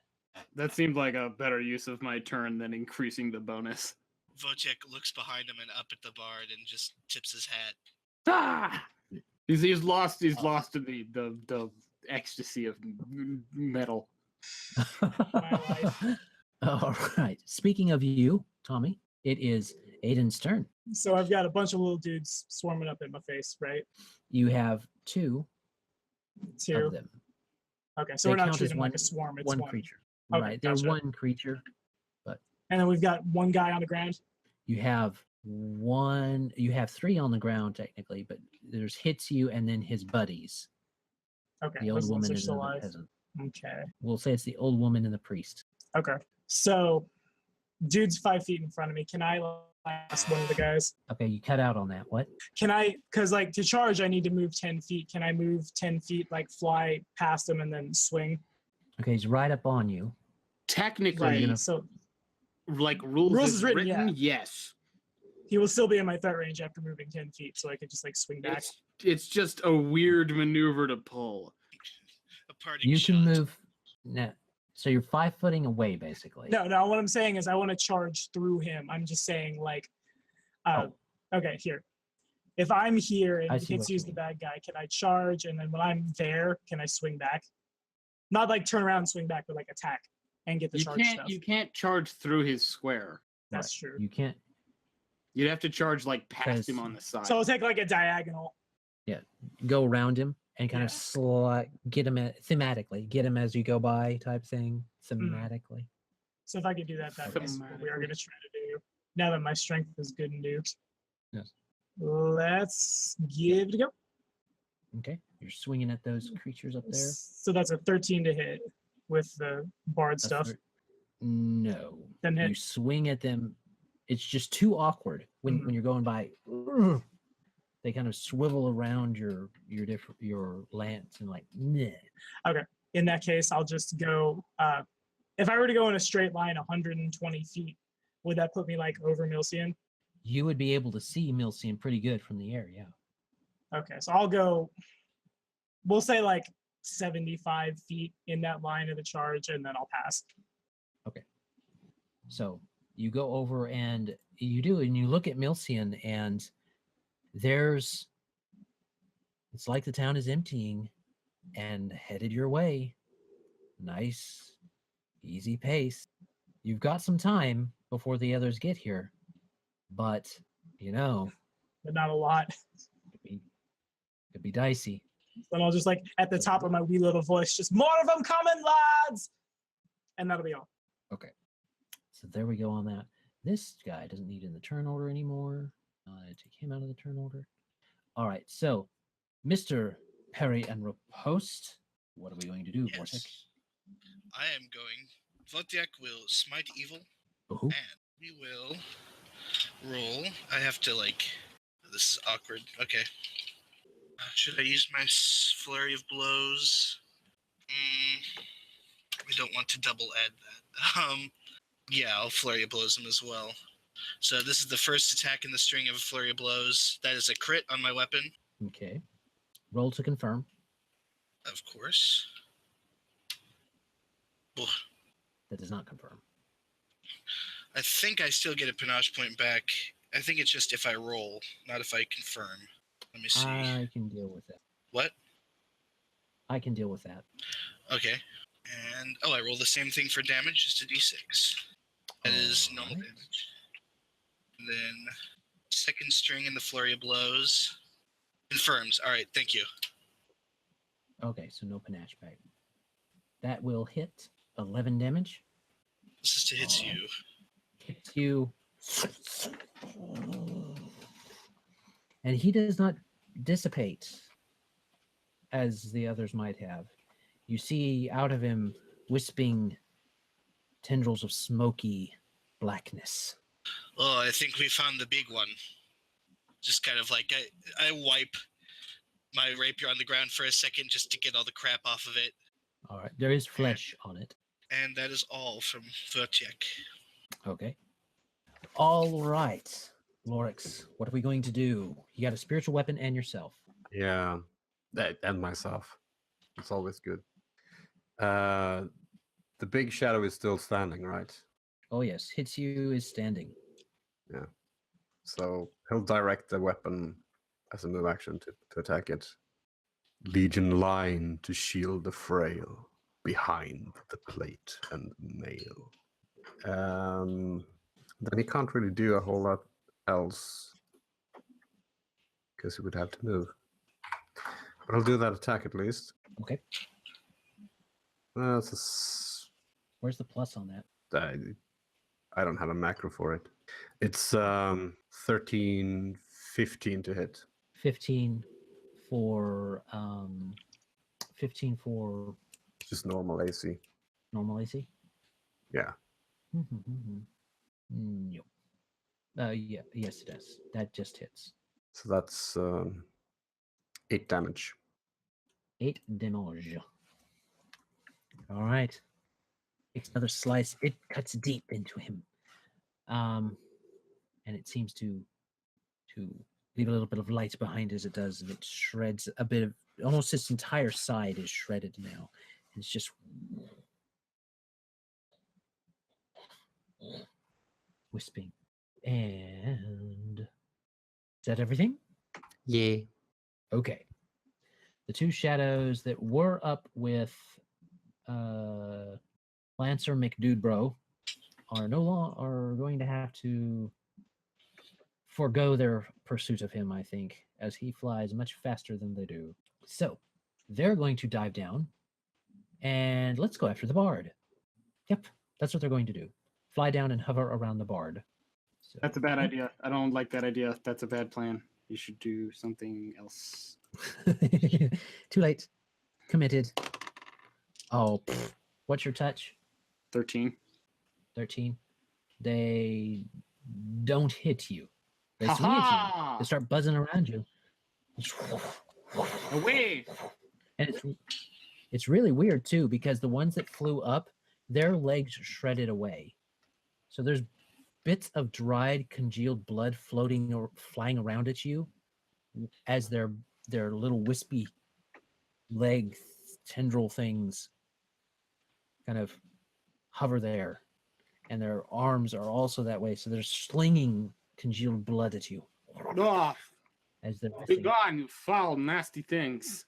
That seemed like a better use of my turn than increasing the bonus. Vojtech looks behind him and up at the bard and just tips his hat. Ah! He's lost in the ecstasy of metal. All right. Speaking of you, Tommy, it is Aidyn's turn. So I've got a bunch of little dudes swarming up in my face, right? You have two Two. of them. Okay, so They we're not count as treating them like one- a swarm. It's One one. creature. Okay, Right. They're gotcha. one creature. And then we've got one guy on the ground. You have one. You have three on the ground technically, but there's Hits You and then his buddies. Okay, The old those ones woman are and still the alive. peasant. Okay. We'll say it's the old woman and the priest. Okay. So, dude's 5 feet in front of me. Can I last one of the guys? Okay, you cut out on that. What? Can I? Because like to charge, I need to move 10 feet. Can I move 10 feet, like fly past him and then swing? Okay, he's right up on you. Technically, Right. So like rules Rules is is written, written, yes. he will still be in my threat range after moving 10 feet. So I could just like swing back. It's just a weird maneuver to pull. A parting You shot. can move. No, so you're 5-footing away, basically. No, what I'm saying is I want to charge through him. I'm just saying like, okay, here. If I'm here I and see Hits what you You's the mean. bad guy, can I charge? And then when I'm there, can I swing back? Not like turn around and swing back, but like attack and get the charge stuff. You can't charge through his square. That's true. You can't. You'd have to charge like past him Because- on the side. So I'll take like a diagonal. Go around him and kind Yeah. of get him thematically, get him as you go by, type thing. Thematically. So if I could do that, that is what we are going to Thematically. try to do. Now that my strength is good and new. Yes. Let's give it a go. Okay, you're swinging at those creatures up there. So that's a 13 to hit with the bard That's stuff. No, Then you hit. swing at them. It's just too awkward when Mhm. when you're going by. They kind of swivel around your lance and like. Meh. In that case, I'll just go. If I were to go in a straight line 120 feet, would that put me like over Milcian? You would be able to see Milcian pretty good from the air, yeah. Okay, so I'll go, we'll say like 75 feet in that line of the charge, and then I'll pass. So you go over and you look at Milcian, and it's like the town is emptying and headed your way. Nice, easy pace. You've got some time before the others get here, but But not a lot. could be dicey. Then I'll just like at the top of my wee little voice, just more of them coming, lads! And that'll be all. Okay. So there we go on that. This guy doesn't need in the turn order anymore. Take him out of the turn order. All right. So, Mr. Perry and Riposte, what are we going to do, Yes. Vojtech? I am going. Vojtech will smite evil, Ooh. and we will roll. I have to this is awkward. Okay. Should I use my flurry of blows? I don't want to double add that. Yeah, I'll flurry of blows him as well. So this is the first attack in the string of a flurry of blows. That is a crit on my weapon, Okay. Roll to confirm. of course. Ugh. That does not confirm. I think I still get a panache point back. I think it's just if I roll, not if I confirm. Let me see. I can deal with that. What? I can deal with that. Okay. And, I roll the same thing for damage, just a d6. That is normal Alright. damage. And then second string in the flurry of blows. Confirms. All right, thank you. Okay, so no panache back. That will hit 11 damage. This is to hit Oh. you. Hits you. And he does not dissipate as the others might have. You see out of him wisping tendrils of smoky blackness. Oh, I think we found the big one. Just kind of like I wipe my rapier on the ground for a second just to get all the crap off of it. All right, there is flesh on it. And that is all from Vojtech. Okay. All right, Lorex, what are we going to do? You got a spiritual weapon and yourself. Yeah, and myself. It's always good. The big shadow is still standing, right? Oh yes, hits you is standing. Yeah. So he'll direct the weapon as a move action to attack it. Legion line to shield the frail behind the plate and mail. Then he can't really do a whole lot else because he would have to move. But I'll do that attack at least. Okay. That's Where's the plus on that? I don't have a macro for it. It's 13, 15 to hit. 15 for 15 for Just normal AC. normal AC. Yeah. No. Yeah, yes it does. That just hits. So that's 8 damage. 8 damage. All right. Takes another slice. It cuts deep into him. And it seems to leave a little bit of light behind as it does, and it shreds a bit of almost its entire side is shredded now. And it's just wisping. And is that everything? Yeah. Okay. The two shadows that were up with Lancer McDudebro are are going to have to forego their pursuit of him, I think, as he flies much faster than they do. So they're going to dive down and let's go after the bard. Yep, that's what they're going to do. Fly down and hover around the bard. So, That's a bad idea. I don't like that idea. That's a bad plan. You should do something else. Too late. Committed. Oh, what's your touch? 13. 13. They don't hit you. They swing at you. Ha-ha! They start buzzing around you. Away! And it's really weird too, because the ones that flew up, their legs shredded away. So there's bits of dried, congealed blood floating or flying around at you as their little wispy leg tendril things kind of hover there, and their arms are also that way. So they're slinging congealed blood at you Oh, as they're be missing. gone, you foul, nasty things.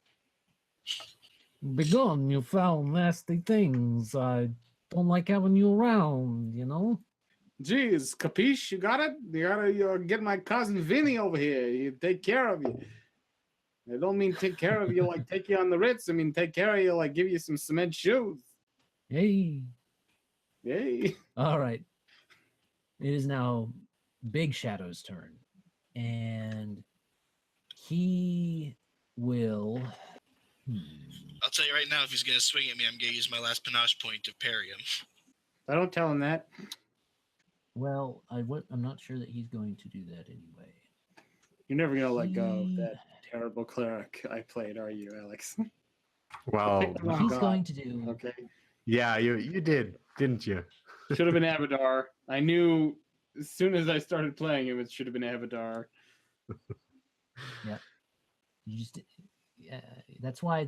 Begone, you foul, nasty things! I don't like having you around, you know? Jeez, capiche? You got it? You gotta get my cousin Vinny over here. You take care of you. I don't mean take care of you like take you on the Ritz. I mean take care of you like give you some cement shoes. Hey. Yay. All right. It is now Big Shadow's turn. And he will... I'll tell you right now, if he's going to swing at me, I'm going to use my last panache point to parry him. I don't tell him that. Well, I'm not sure that he's going to do that anyway. You're never gonna let go of that terrible cleric I played, are you, Alex? Well, What he's going to do... Okay. yeah, you did, didn't you? Should have been Abadar. I knew as soon as I started playing him, it should have been Abadar. Yeah. You just... that's why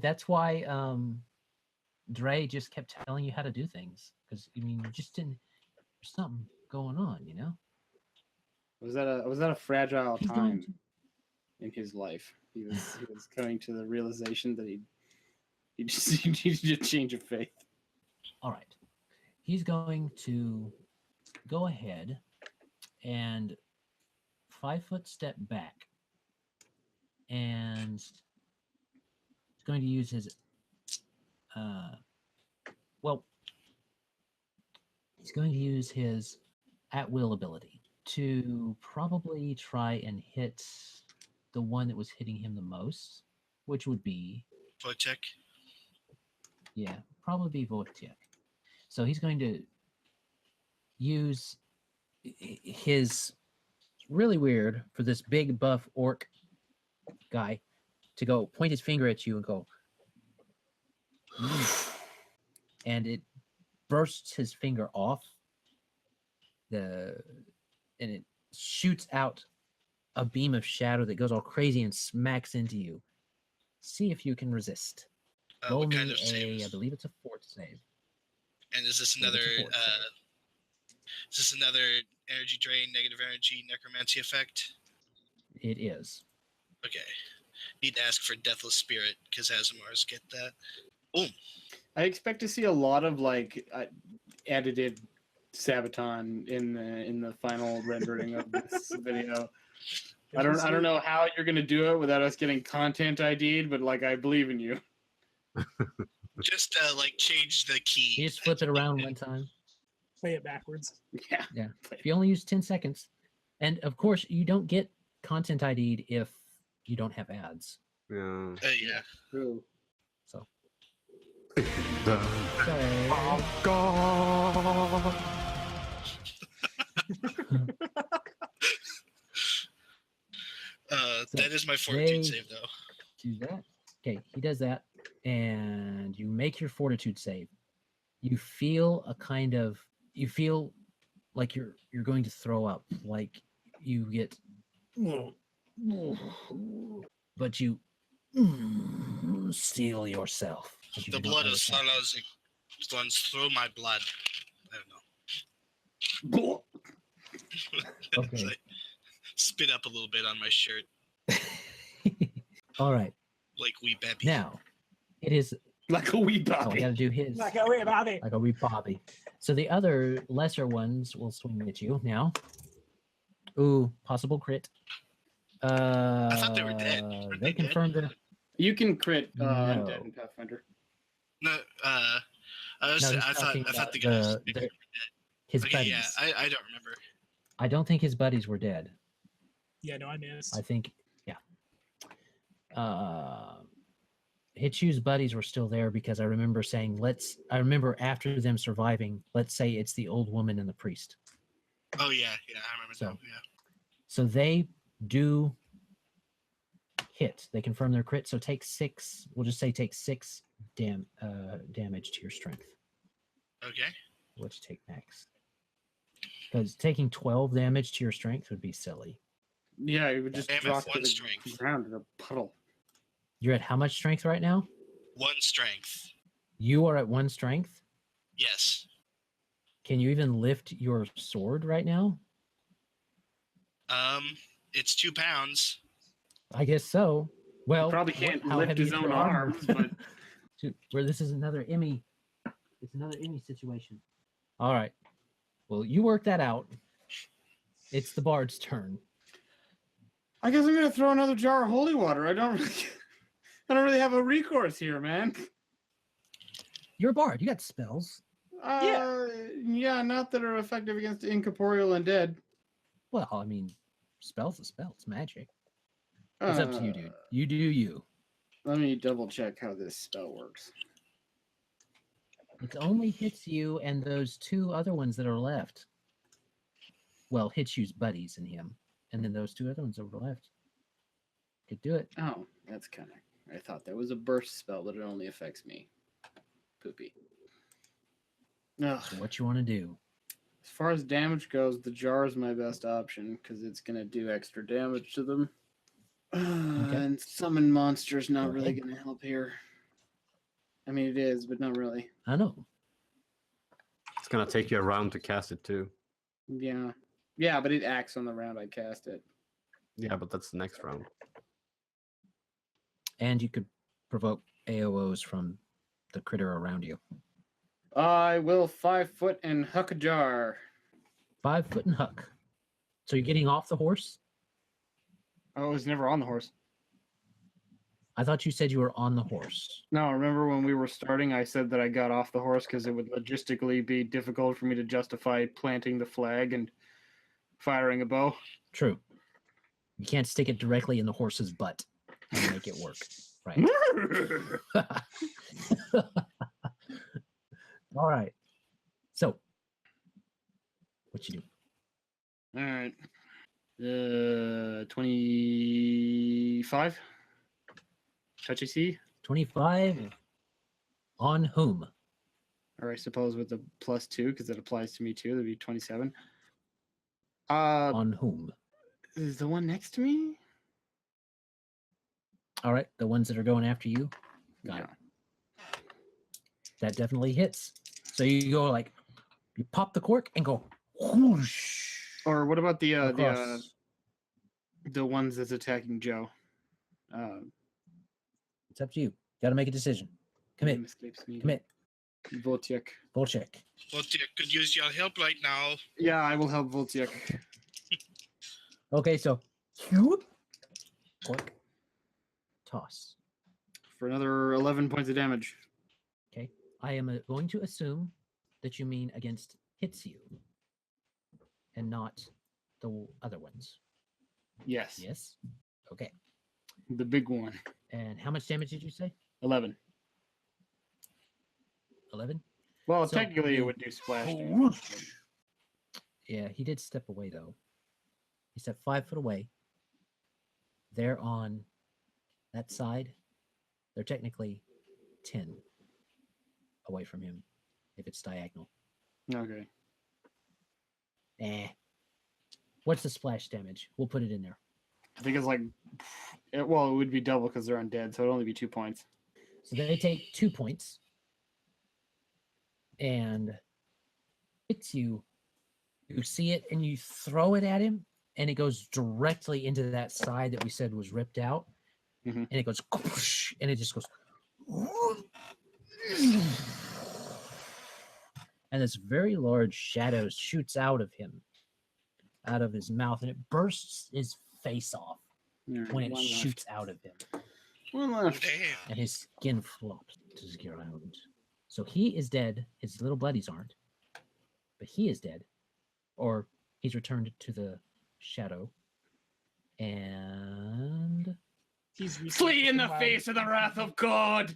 Dre just kept telling you how to do things, because I mean you just didn't. There's something going on, you know. Was that a fragile He's going time to- in his life? He was coming to the realization that he just needed a change of faith. All right, he's going to go ahead and 5-foot step back, and he's going to use his he's going to use his at-will ability to probably try and hit the one that was hitting him the most, which would be... Vojtech. Yeah, probably be Vojtech. So he's going to use his... really weird for this big buff orc guy to go point his finger at you and go... and it bursts his finger off and it shoots out a beam of shadow that goes all crazy and smacks into you. See if you can resist. Roll What me kind of save? I believe it's a fort save. And is this Yeah, another it's a fort save. is this another energy drain, negative energy, necromancy effect? It is. Okay. Need to ask for Deathless Spirit, because Aasimars get that. Boom. I expect to see a lot of like edited Sabaton in the final rendering of this video. I don't know how you're gonna do it without us getting content ID'd, but like I believe in you. Just like change the key. You just flip it around one time. Play it backwards. Yeah. Yeah. If you only use 10 seconds. And of course, you don't get content ID'd if you don't have ads. Yeah. Yeah. True. So. The Sorry. God. That is my 14 they- save, though. Do that. Okay, he does that, and you make your fortitude save. You feel like you're going to throw up, like you get, but you steel yourself. but you The do not blood let of it happen. Salazik runs through my blood. I don't know. Okay. Like, spit up a little bit on my shirt, All right, like wee baby. now it is. Like a wee Oh, I puppy. got to do his. Like, oh, wait, Bobby. Like a wee Bobby. So the other lesser ones will swing at you now. Ooh, possible crit. I thought they were dead. Weren't They they dead? confirmed their. You can crit No. Undead and Pathfinder. No, I No, he's thought talking the about guys. his Okay, buddies. yeah, I don't remember. I don't think his buddies were dead. Yeah, no, I missed. I think, yeah. Hitchu's buddies were still there because I remember saying, I remember after them surviving, let's say it's the old woman and the priest. Oh yeah, I remember So- that. Yeah. So they do hit. They confirm their crit. So take 6. We'll just say take 6 damage to your strength. Okay. What you take next? Because taking 12 damage to your strength would be silly. Yeah, it would just Damn it, drop to one the strength. ground in a puddle. You're at how much strength right now? 1 strength. You are at 1 strength. Yes. Can you even lift your sword right now? It's 2 pounds. I guess so. Well, Probably can't how lift heavy his is own your armor? arms, but Dude, where this is another Emmy. It's another Emmy situation. All right. Well, you work that out. It's the bard's turn. I guess I'm gonna throw another jar of holy water. I don't really have a recourse here, man. You're a bard. You got spells. Yeah, not that are effective against incorporeal undead. Well, I mean, spells are spells. Magic. It's up to you, dude. You do you. Let me double check how this spell works. It only hits you and those 2 other ones that are left. Well, hits you's buddies and him. And then those 2 other ones over left. Could do it. oh, that's kind of. I thought that was a burst spell, but it only affects me. Poopy. Ugh. So what you want to do? As far as damage goes, the jar is my best option because it's gonna do extra damage to them. And summon monsters not really Okay. gonna help here. I mean, it is, but not really. I know. It's gonna take you a round to cast it too. Yeah, yeah, but it acts on the round I cast it. Yeah, but that's the next round. And you could provoke AOs from the critter around you. I will 5 foot and huck a jar. 5 foot and huck. So you're getting off the horse? I was never on the horse. I thought you said you were on the horse. No, remember when we were starting, I said that I got off the horse because it would logistically be difficult for me to justify planting the flag and firing a bow. True. You can't stick it directly in the horse's butt and make it work. Right. All right. So, what you do? All right. 25. Touch AC. 25 on whom? Or I suppose with the +2 because it applies to me too. That'd be 27. On whom? Is the one next to me? All right, the ones that are going after you. Got it. That definitely hits. So you go like, you pop the cork and go whoosh. Or what about the across. ones that's attacking Joe? It's up to you. Got to make a decision. Commit. name escapes me. Commit. Vojtech. Vojtech. Vojtech could use your help right now. Yeah, I will help Vojtech. Okay, so whoop, cork, toss. For another 11 points of damage. Okay, I am going to assume that you mean against hits you, and not the other ones. Yes. Yes. Okay. The big one. And how much damage did you say? 11. 11. Well, So technically it you- would do splash Oh, damage. whoosh. Yeah, he did step away though. He stepped 5 foot away. They're on that side. They're technically 10 away from him if it's diagonal. Okay. What's the splash damage? We'll put it in there. I think it's like, it would be double because they're undead, so it'd only be 2 points. So they take 2 points and hits you. You see it and you throw it at him, and it goes directly into that side that we said was ripped out. Mhm. And it goes, whoosh, and it just goes. And this very large shadow shoots out of him, out of his mouth, and it bursts his face off Alright, when it one left. shoots out of him. One left. Damn. And his skin flops to the ground. So he is dead. His little buddies aren't. But he is dead. Or he's returned to the shadow. And He's Flee in the resurfacing face of the wrath of God.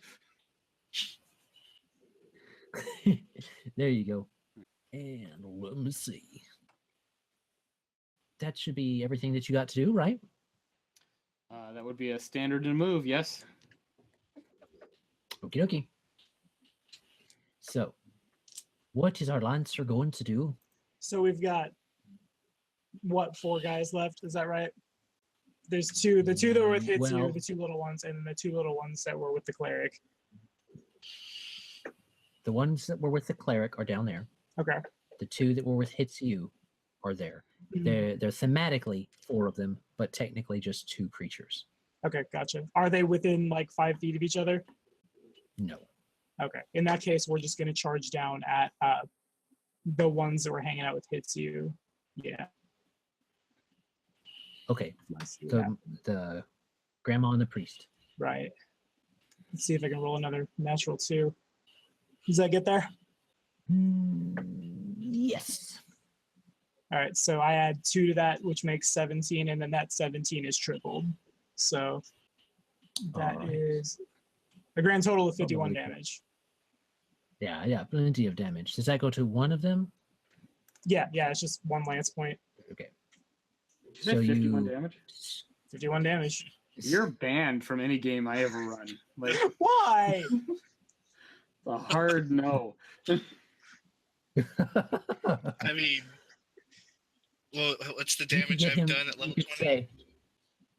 there you go. And let me see. That should be everything that you got to do, right? That would be a standard and move, yes. Okie dokie. So, what is our Lancer going to do? So we've got what, 4 guys left? Is that right? There's 2. The 2 that were with Hitsu, Well- the 2 little ones, and the 2 little ones that were with the cleric. The ones that were with the cleric are down there. Okay. The 2 that were with Hitsu are there. They're thematically 4 of them, but technically just 2 creatures. Okay, gotcha. Are they within like 5 feet of each other? No. Okay. In that case, we're just going to charge down at the ones that were hanging out with Hitsu. Yeah. Okay. Let's see what The happens. the grandma and the priest. Right. Let's see if I can roll another natural 2. Does that get there? Yes. All right. So I add 2 to that, which makes 17, and then that 17 is tripled. So that Alright. is a grand total of 51 Probably. damage. Yeah, plenty of damage. Does that go to one of them? Yeah, it's just 1 lance point. Okay. Is that 51 you damage? 51 damage. You're banned from any game I ever run. Like, Why? a hard no. I mean, well, what's the You could damage get I've him- done at level you could 20? say,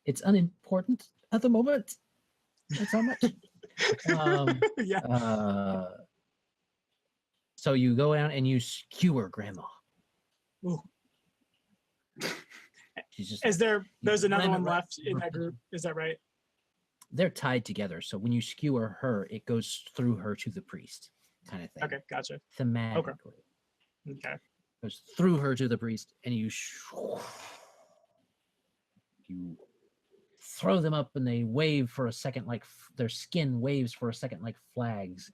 it's unimportant at the moment. That's how much. Yeah. So you go out and you skewer grandma. Ooh. She's just There's another ram it one right left in through that her. group. Is that right? They're tied together. So when you skewer her, it goes through her to the priest, kind of thing. Okay, gotcha. Thematically. Okay. Goes through her to the priest, and you throw them up, and they wave for a second, like their skin waves for a second, like flags,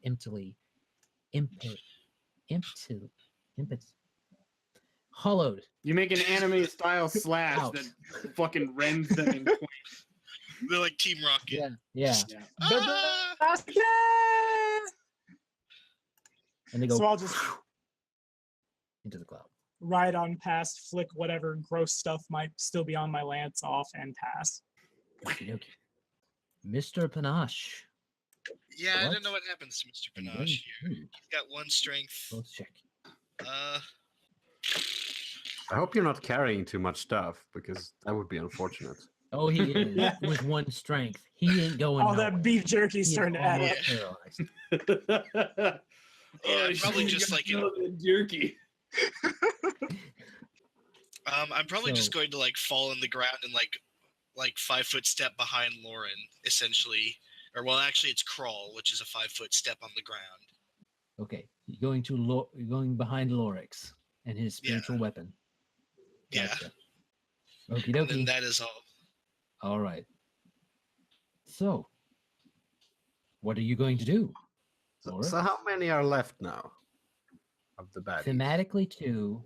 hollowed. You make an anime style slash Ouch. that fucking rends them in twain. They're like Team Rocket. Yeah, Yeah. Ah! and they go So I'll just into the cloud. ride on past, flick whatever gross stuff might still be on my lance off, and pass. Okey-dokey. Mr. Panache. Yeah, I What? don't know what happens to Mr. I'm going Panache here. to- He's got 1 strength. Let's check. I hope you're not carrying too much stuff because that would be unfortunate. Oh, he is with 1 strength. He ain't going. All nowhere. that beef jerky's He is starting to add up. almost paralyzed. Yeah, probably just like jerky. I'm probably just So- going to like fall in the ground and like 5-foot step behind Lauren, essentially. Or well, actually, it's crawl, which is a 5-foot step on the ground. Okay, you're going behind Lorex and his spiritual weapon. Yeah. Gotcha. Okie And then dokie. that is all. All right. So, what are you going to do? So how many are left now of the baddies? Thematically 2,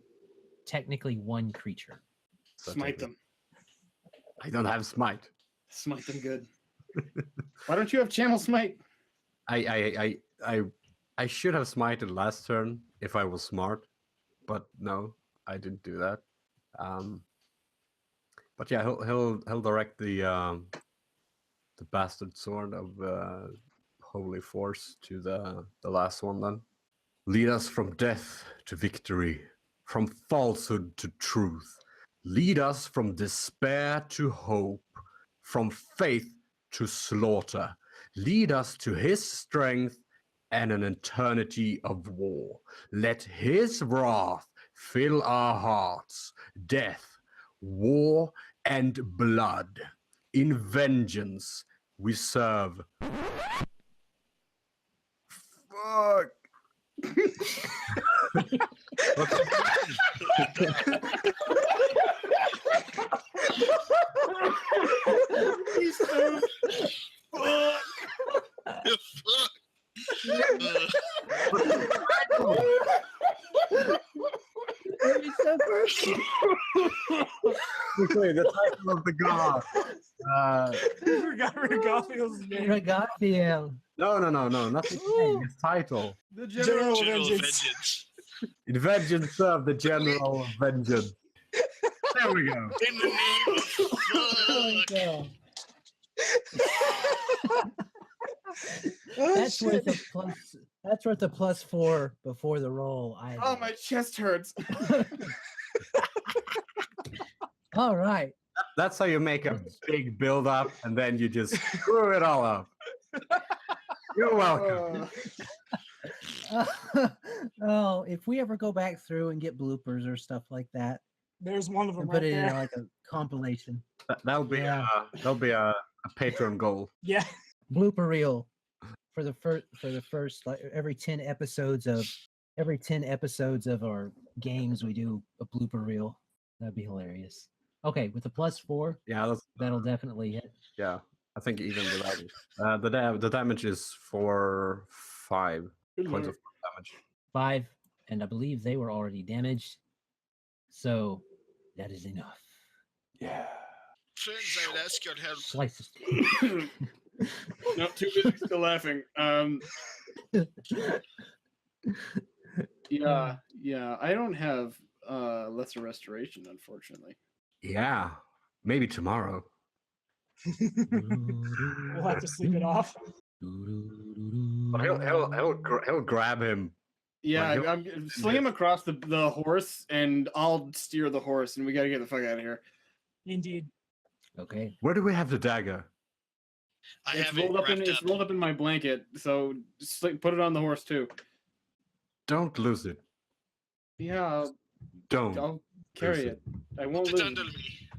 technically 1 creature. Smite them. I don't have smite. Smite them good. Why don't you have channel smite? I should have smited last turn if I was smart, but no, I didn't do that. But yeah, he'll direct the bastard sword of holy force to the last one then. Lead us from death to victory, from falsehood to truth. Lead us from despair to hope, from faith to slaughter. Lead us to his strength and an eternity of war. Let his wrath fill our hearts. Death, war, and blood. In vengeance we serve. Fuck. Okay, the title of the god. I forgot Ragathiel's name. Ragathiel. No, not his name, his title. The General General Vengeance. Vengeance. In vengeance serve the general of vengeance. There we go. In the name of fuck. That's worth a plus. That's worth a +4 before the roll. Oh, my chest hurts. All right. That's how you make a big build up and then you just screw it all up. You're welcome. Oh, if we ever go back through and get bloopers or stuff like that, There's one of them and right put it in there. like a compilation. That'll be a Patreon goal. Yeah. Blooper reel for the first like every 10 episodes of our games we do a blooper reel. That'd be hilarious. Okay, with the +4, Yeah, that'll definitely hit. yeah. I think even without it. The damage is for 5 points of damage. 5, and I believe they were already damaged. So that is enough. Yeah. Friends, I would ask your help. Slices. No, too busy still laughing. Yeah. I don't have lesser restoration, unfortunately. Yeah. Maybe tomorrow. We'll have to sleep it off. But he'll grab him. Yeah, Like, I'm sling him across the horse, and I'll steer the horse, and we gotta get the fuck out of here. Indeed. Okay. Where do we have the dagger? I It's have it rolled up wrapped it's rolled up in my blanket, so just put it on the horse too. Don't lose it. Yeah, Don't. I'll carry it. I won't Put it lose under it. me.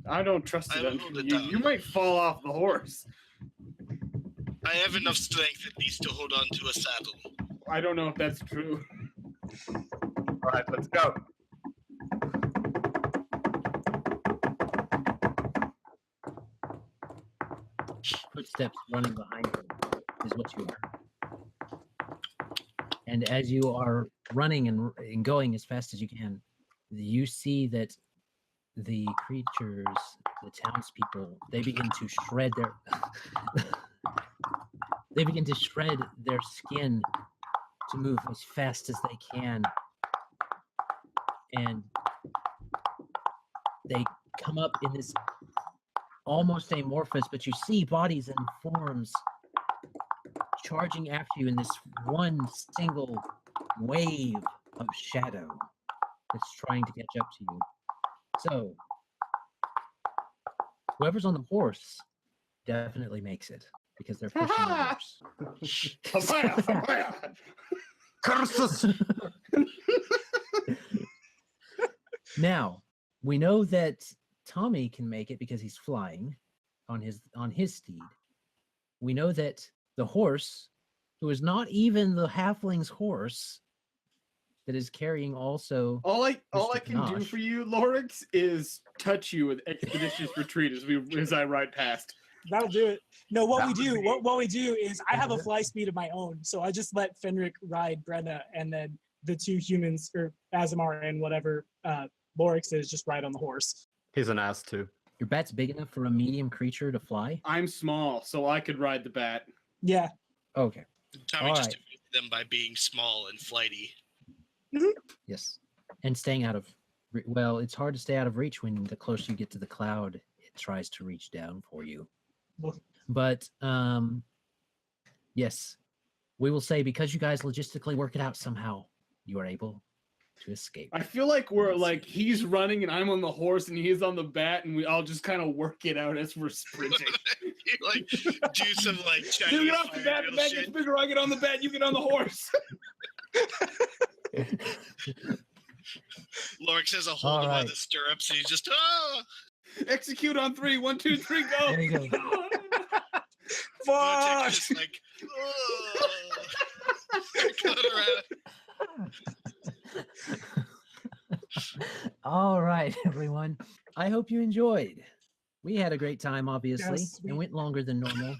I don't trust I it. will hold it You, down. you might fall off the horse. I have enough strength at least to hold on to a saddle. I don't know if that's true. All right, let's go. Footsteps running behind him is what you are. And as you are running and going as fast as you can, you see that the creatures, the townspeople, they begin to shred their skin to move as fast as they can. And they come up in this almost amorphous, but you see bodies and forms charging after you in this one single wave of shadow that's trying to catch up to you. So, whoever's on the horse definitely makes it because they're pushing the horse. Papaya, papaya. Curses! Now, we know that Tommy can make it because he's flying on his steed. We know that the horse, who is not even the halfling's horse, that is carrying also. All I Mr. can do Panache. for you, Lorex, is touch you with expeditious retreat as I ride past. That'll do it. No, what That we would do, be- what we do is I have a fly speed of my own, so I just let Finrick ride Brenna, and then the two humans, or Aasimar and whatever Lorex is, just ride on the horse. He's an ass too. Your bat's big enough for a medium creature to fly? I'm small, so I could ride the bat. Yeah. Okay. Tommy All just right. defeated them by being small and flighty. Yes. And staying out of well, it's hard to stay out of reach when the closer you get to the cloud, it tries to reach down for you. Well- But yes, we will say because you guys logistically work it out somehow, you are able to escape. I feel like we're like he's running and I'm on the horse and he's on the bat and we all just kind of work it out as we're sprinting. You like do some like You Chinese get off the fire bat, the drill bat shit. gets bigger, I get on the bat, you get on the horse. Lorex has a hold him by Alright. the stirrups and he's just Execute on 3, 1, 2, 3, go. There you go. Vojtech Fuck! just like going around. All right, everyone. I hope you enjoyed. We had a great time, obviously. Yes, It went longer than normal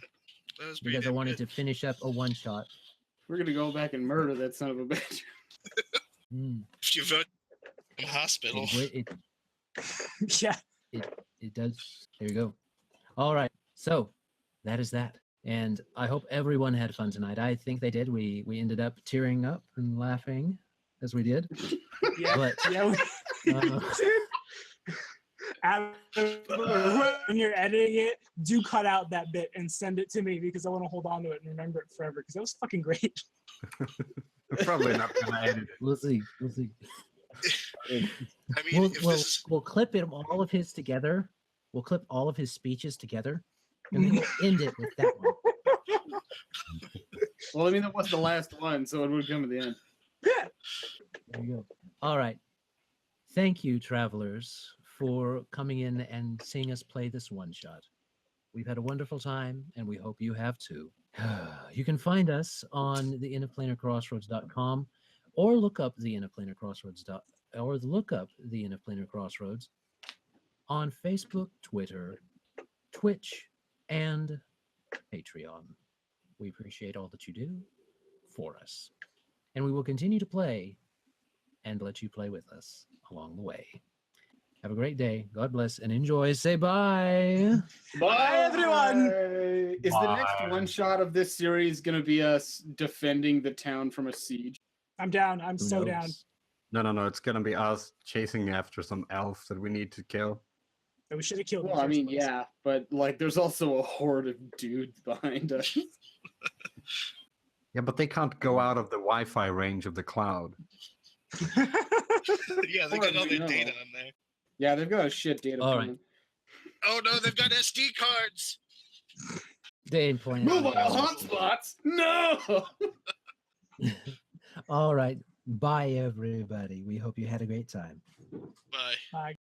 That was pretty because I damn wanted good. to finish up a one-shot. We're gonna go back and murder that son of a bitch. Mm. If you vote in hospital. Yeah. It does. There you go. All right. So that is that. And I hope everyone had fun tonight. I think they did. We ended up tearing up and laughing as we did. Yeah. But Yeah. Adam, when you're editing it, do cut out that bit and send it to me because I want to hold on to it and remember it forever because that was fucking great. Probably not gonna edit it. we'll see. We'll see. I mean, if this We'll clip him all of his together. We'll clip all of his speeches together, and then we'll end it with that one. Well, I mean, that was the last one, so it would come at the end. There you go. All right. Thank you, travelers, for coming in and seeing us play this one shot. We've had a wonderful time, and we hope you have too. You can find us on the InnofPlanarCrossroads.com, or look up the InnofPlanarCrossroads on Facebook, Twitter, Twitch, and Patreon. We appreciate all that you do for us, and we will continue to play and let you play with us along the way. Have a great day. God bless and enjoy. Say bye. Bye, everyone. Is the next one shot of this series going to be us defending the town from a siege? I'm down. I'm Who so knows? down. No. It's gonna be us chasing after some elf that we need to kill. But we should have killed him. Well, I mean, yeah, but like, there's also a horde of dudes behind us. Yeah, but they can't go out of the Wi-Fi range of the cloud. yeah, they got all their No. data on there. Yeah, they've got a shit data. All plan. Oh no, they've got SD cards. They ain't playing. Mobile hotspots? No! All right. Bye, everybody. We hope you had a great time. Bye. Bye.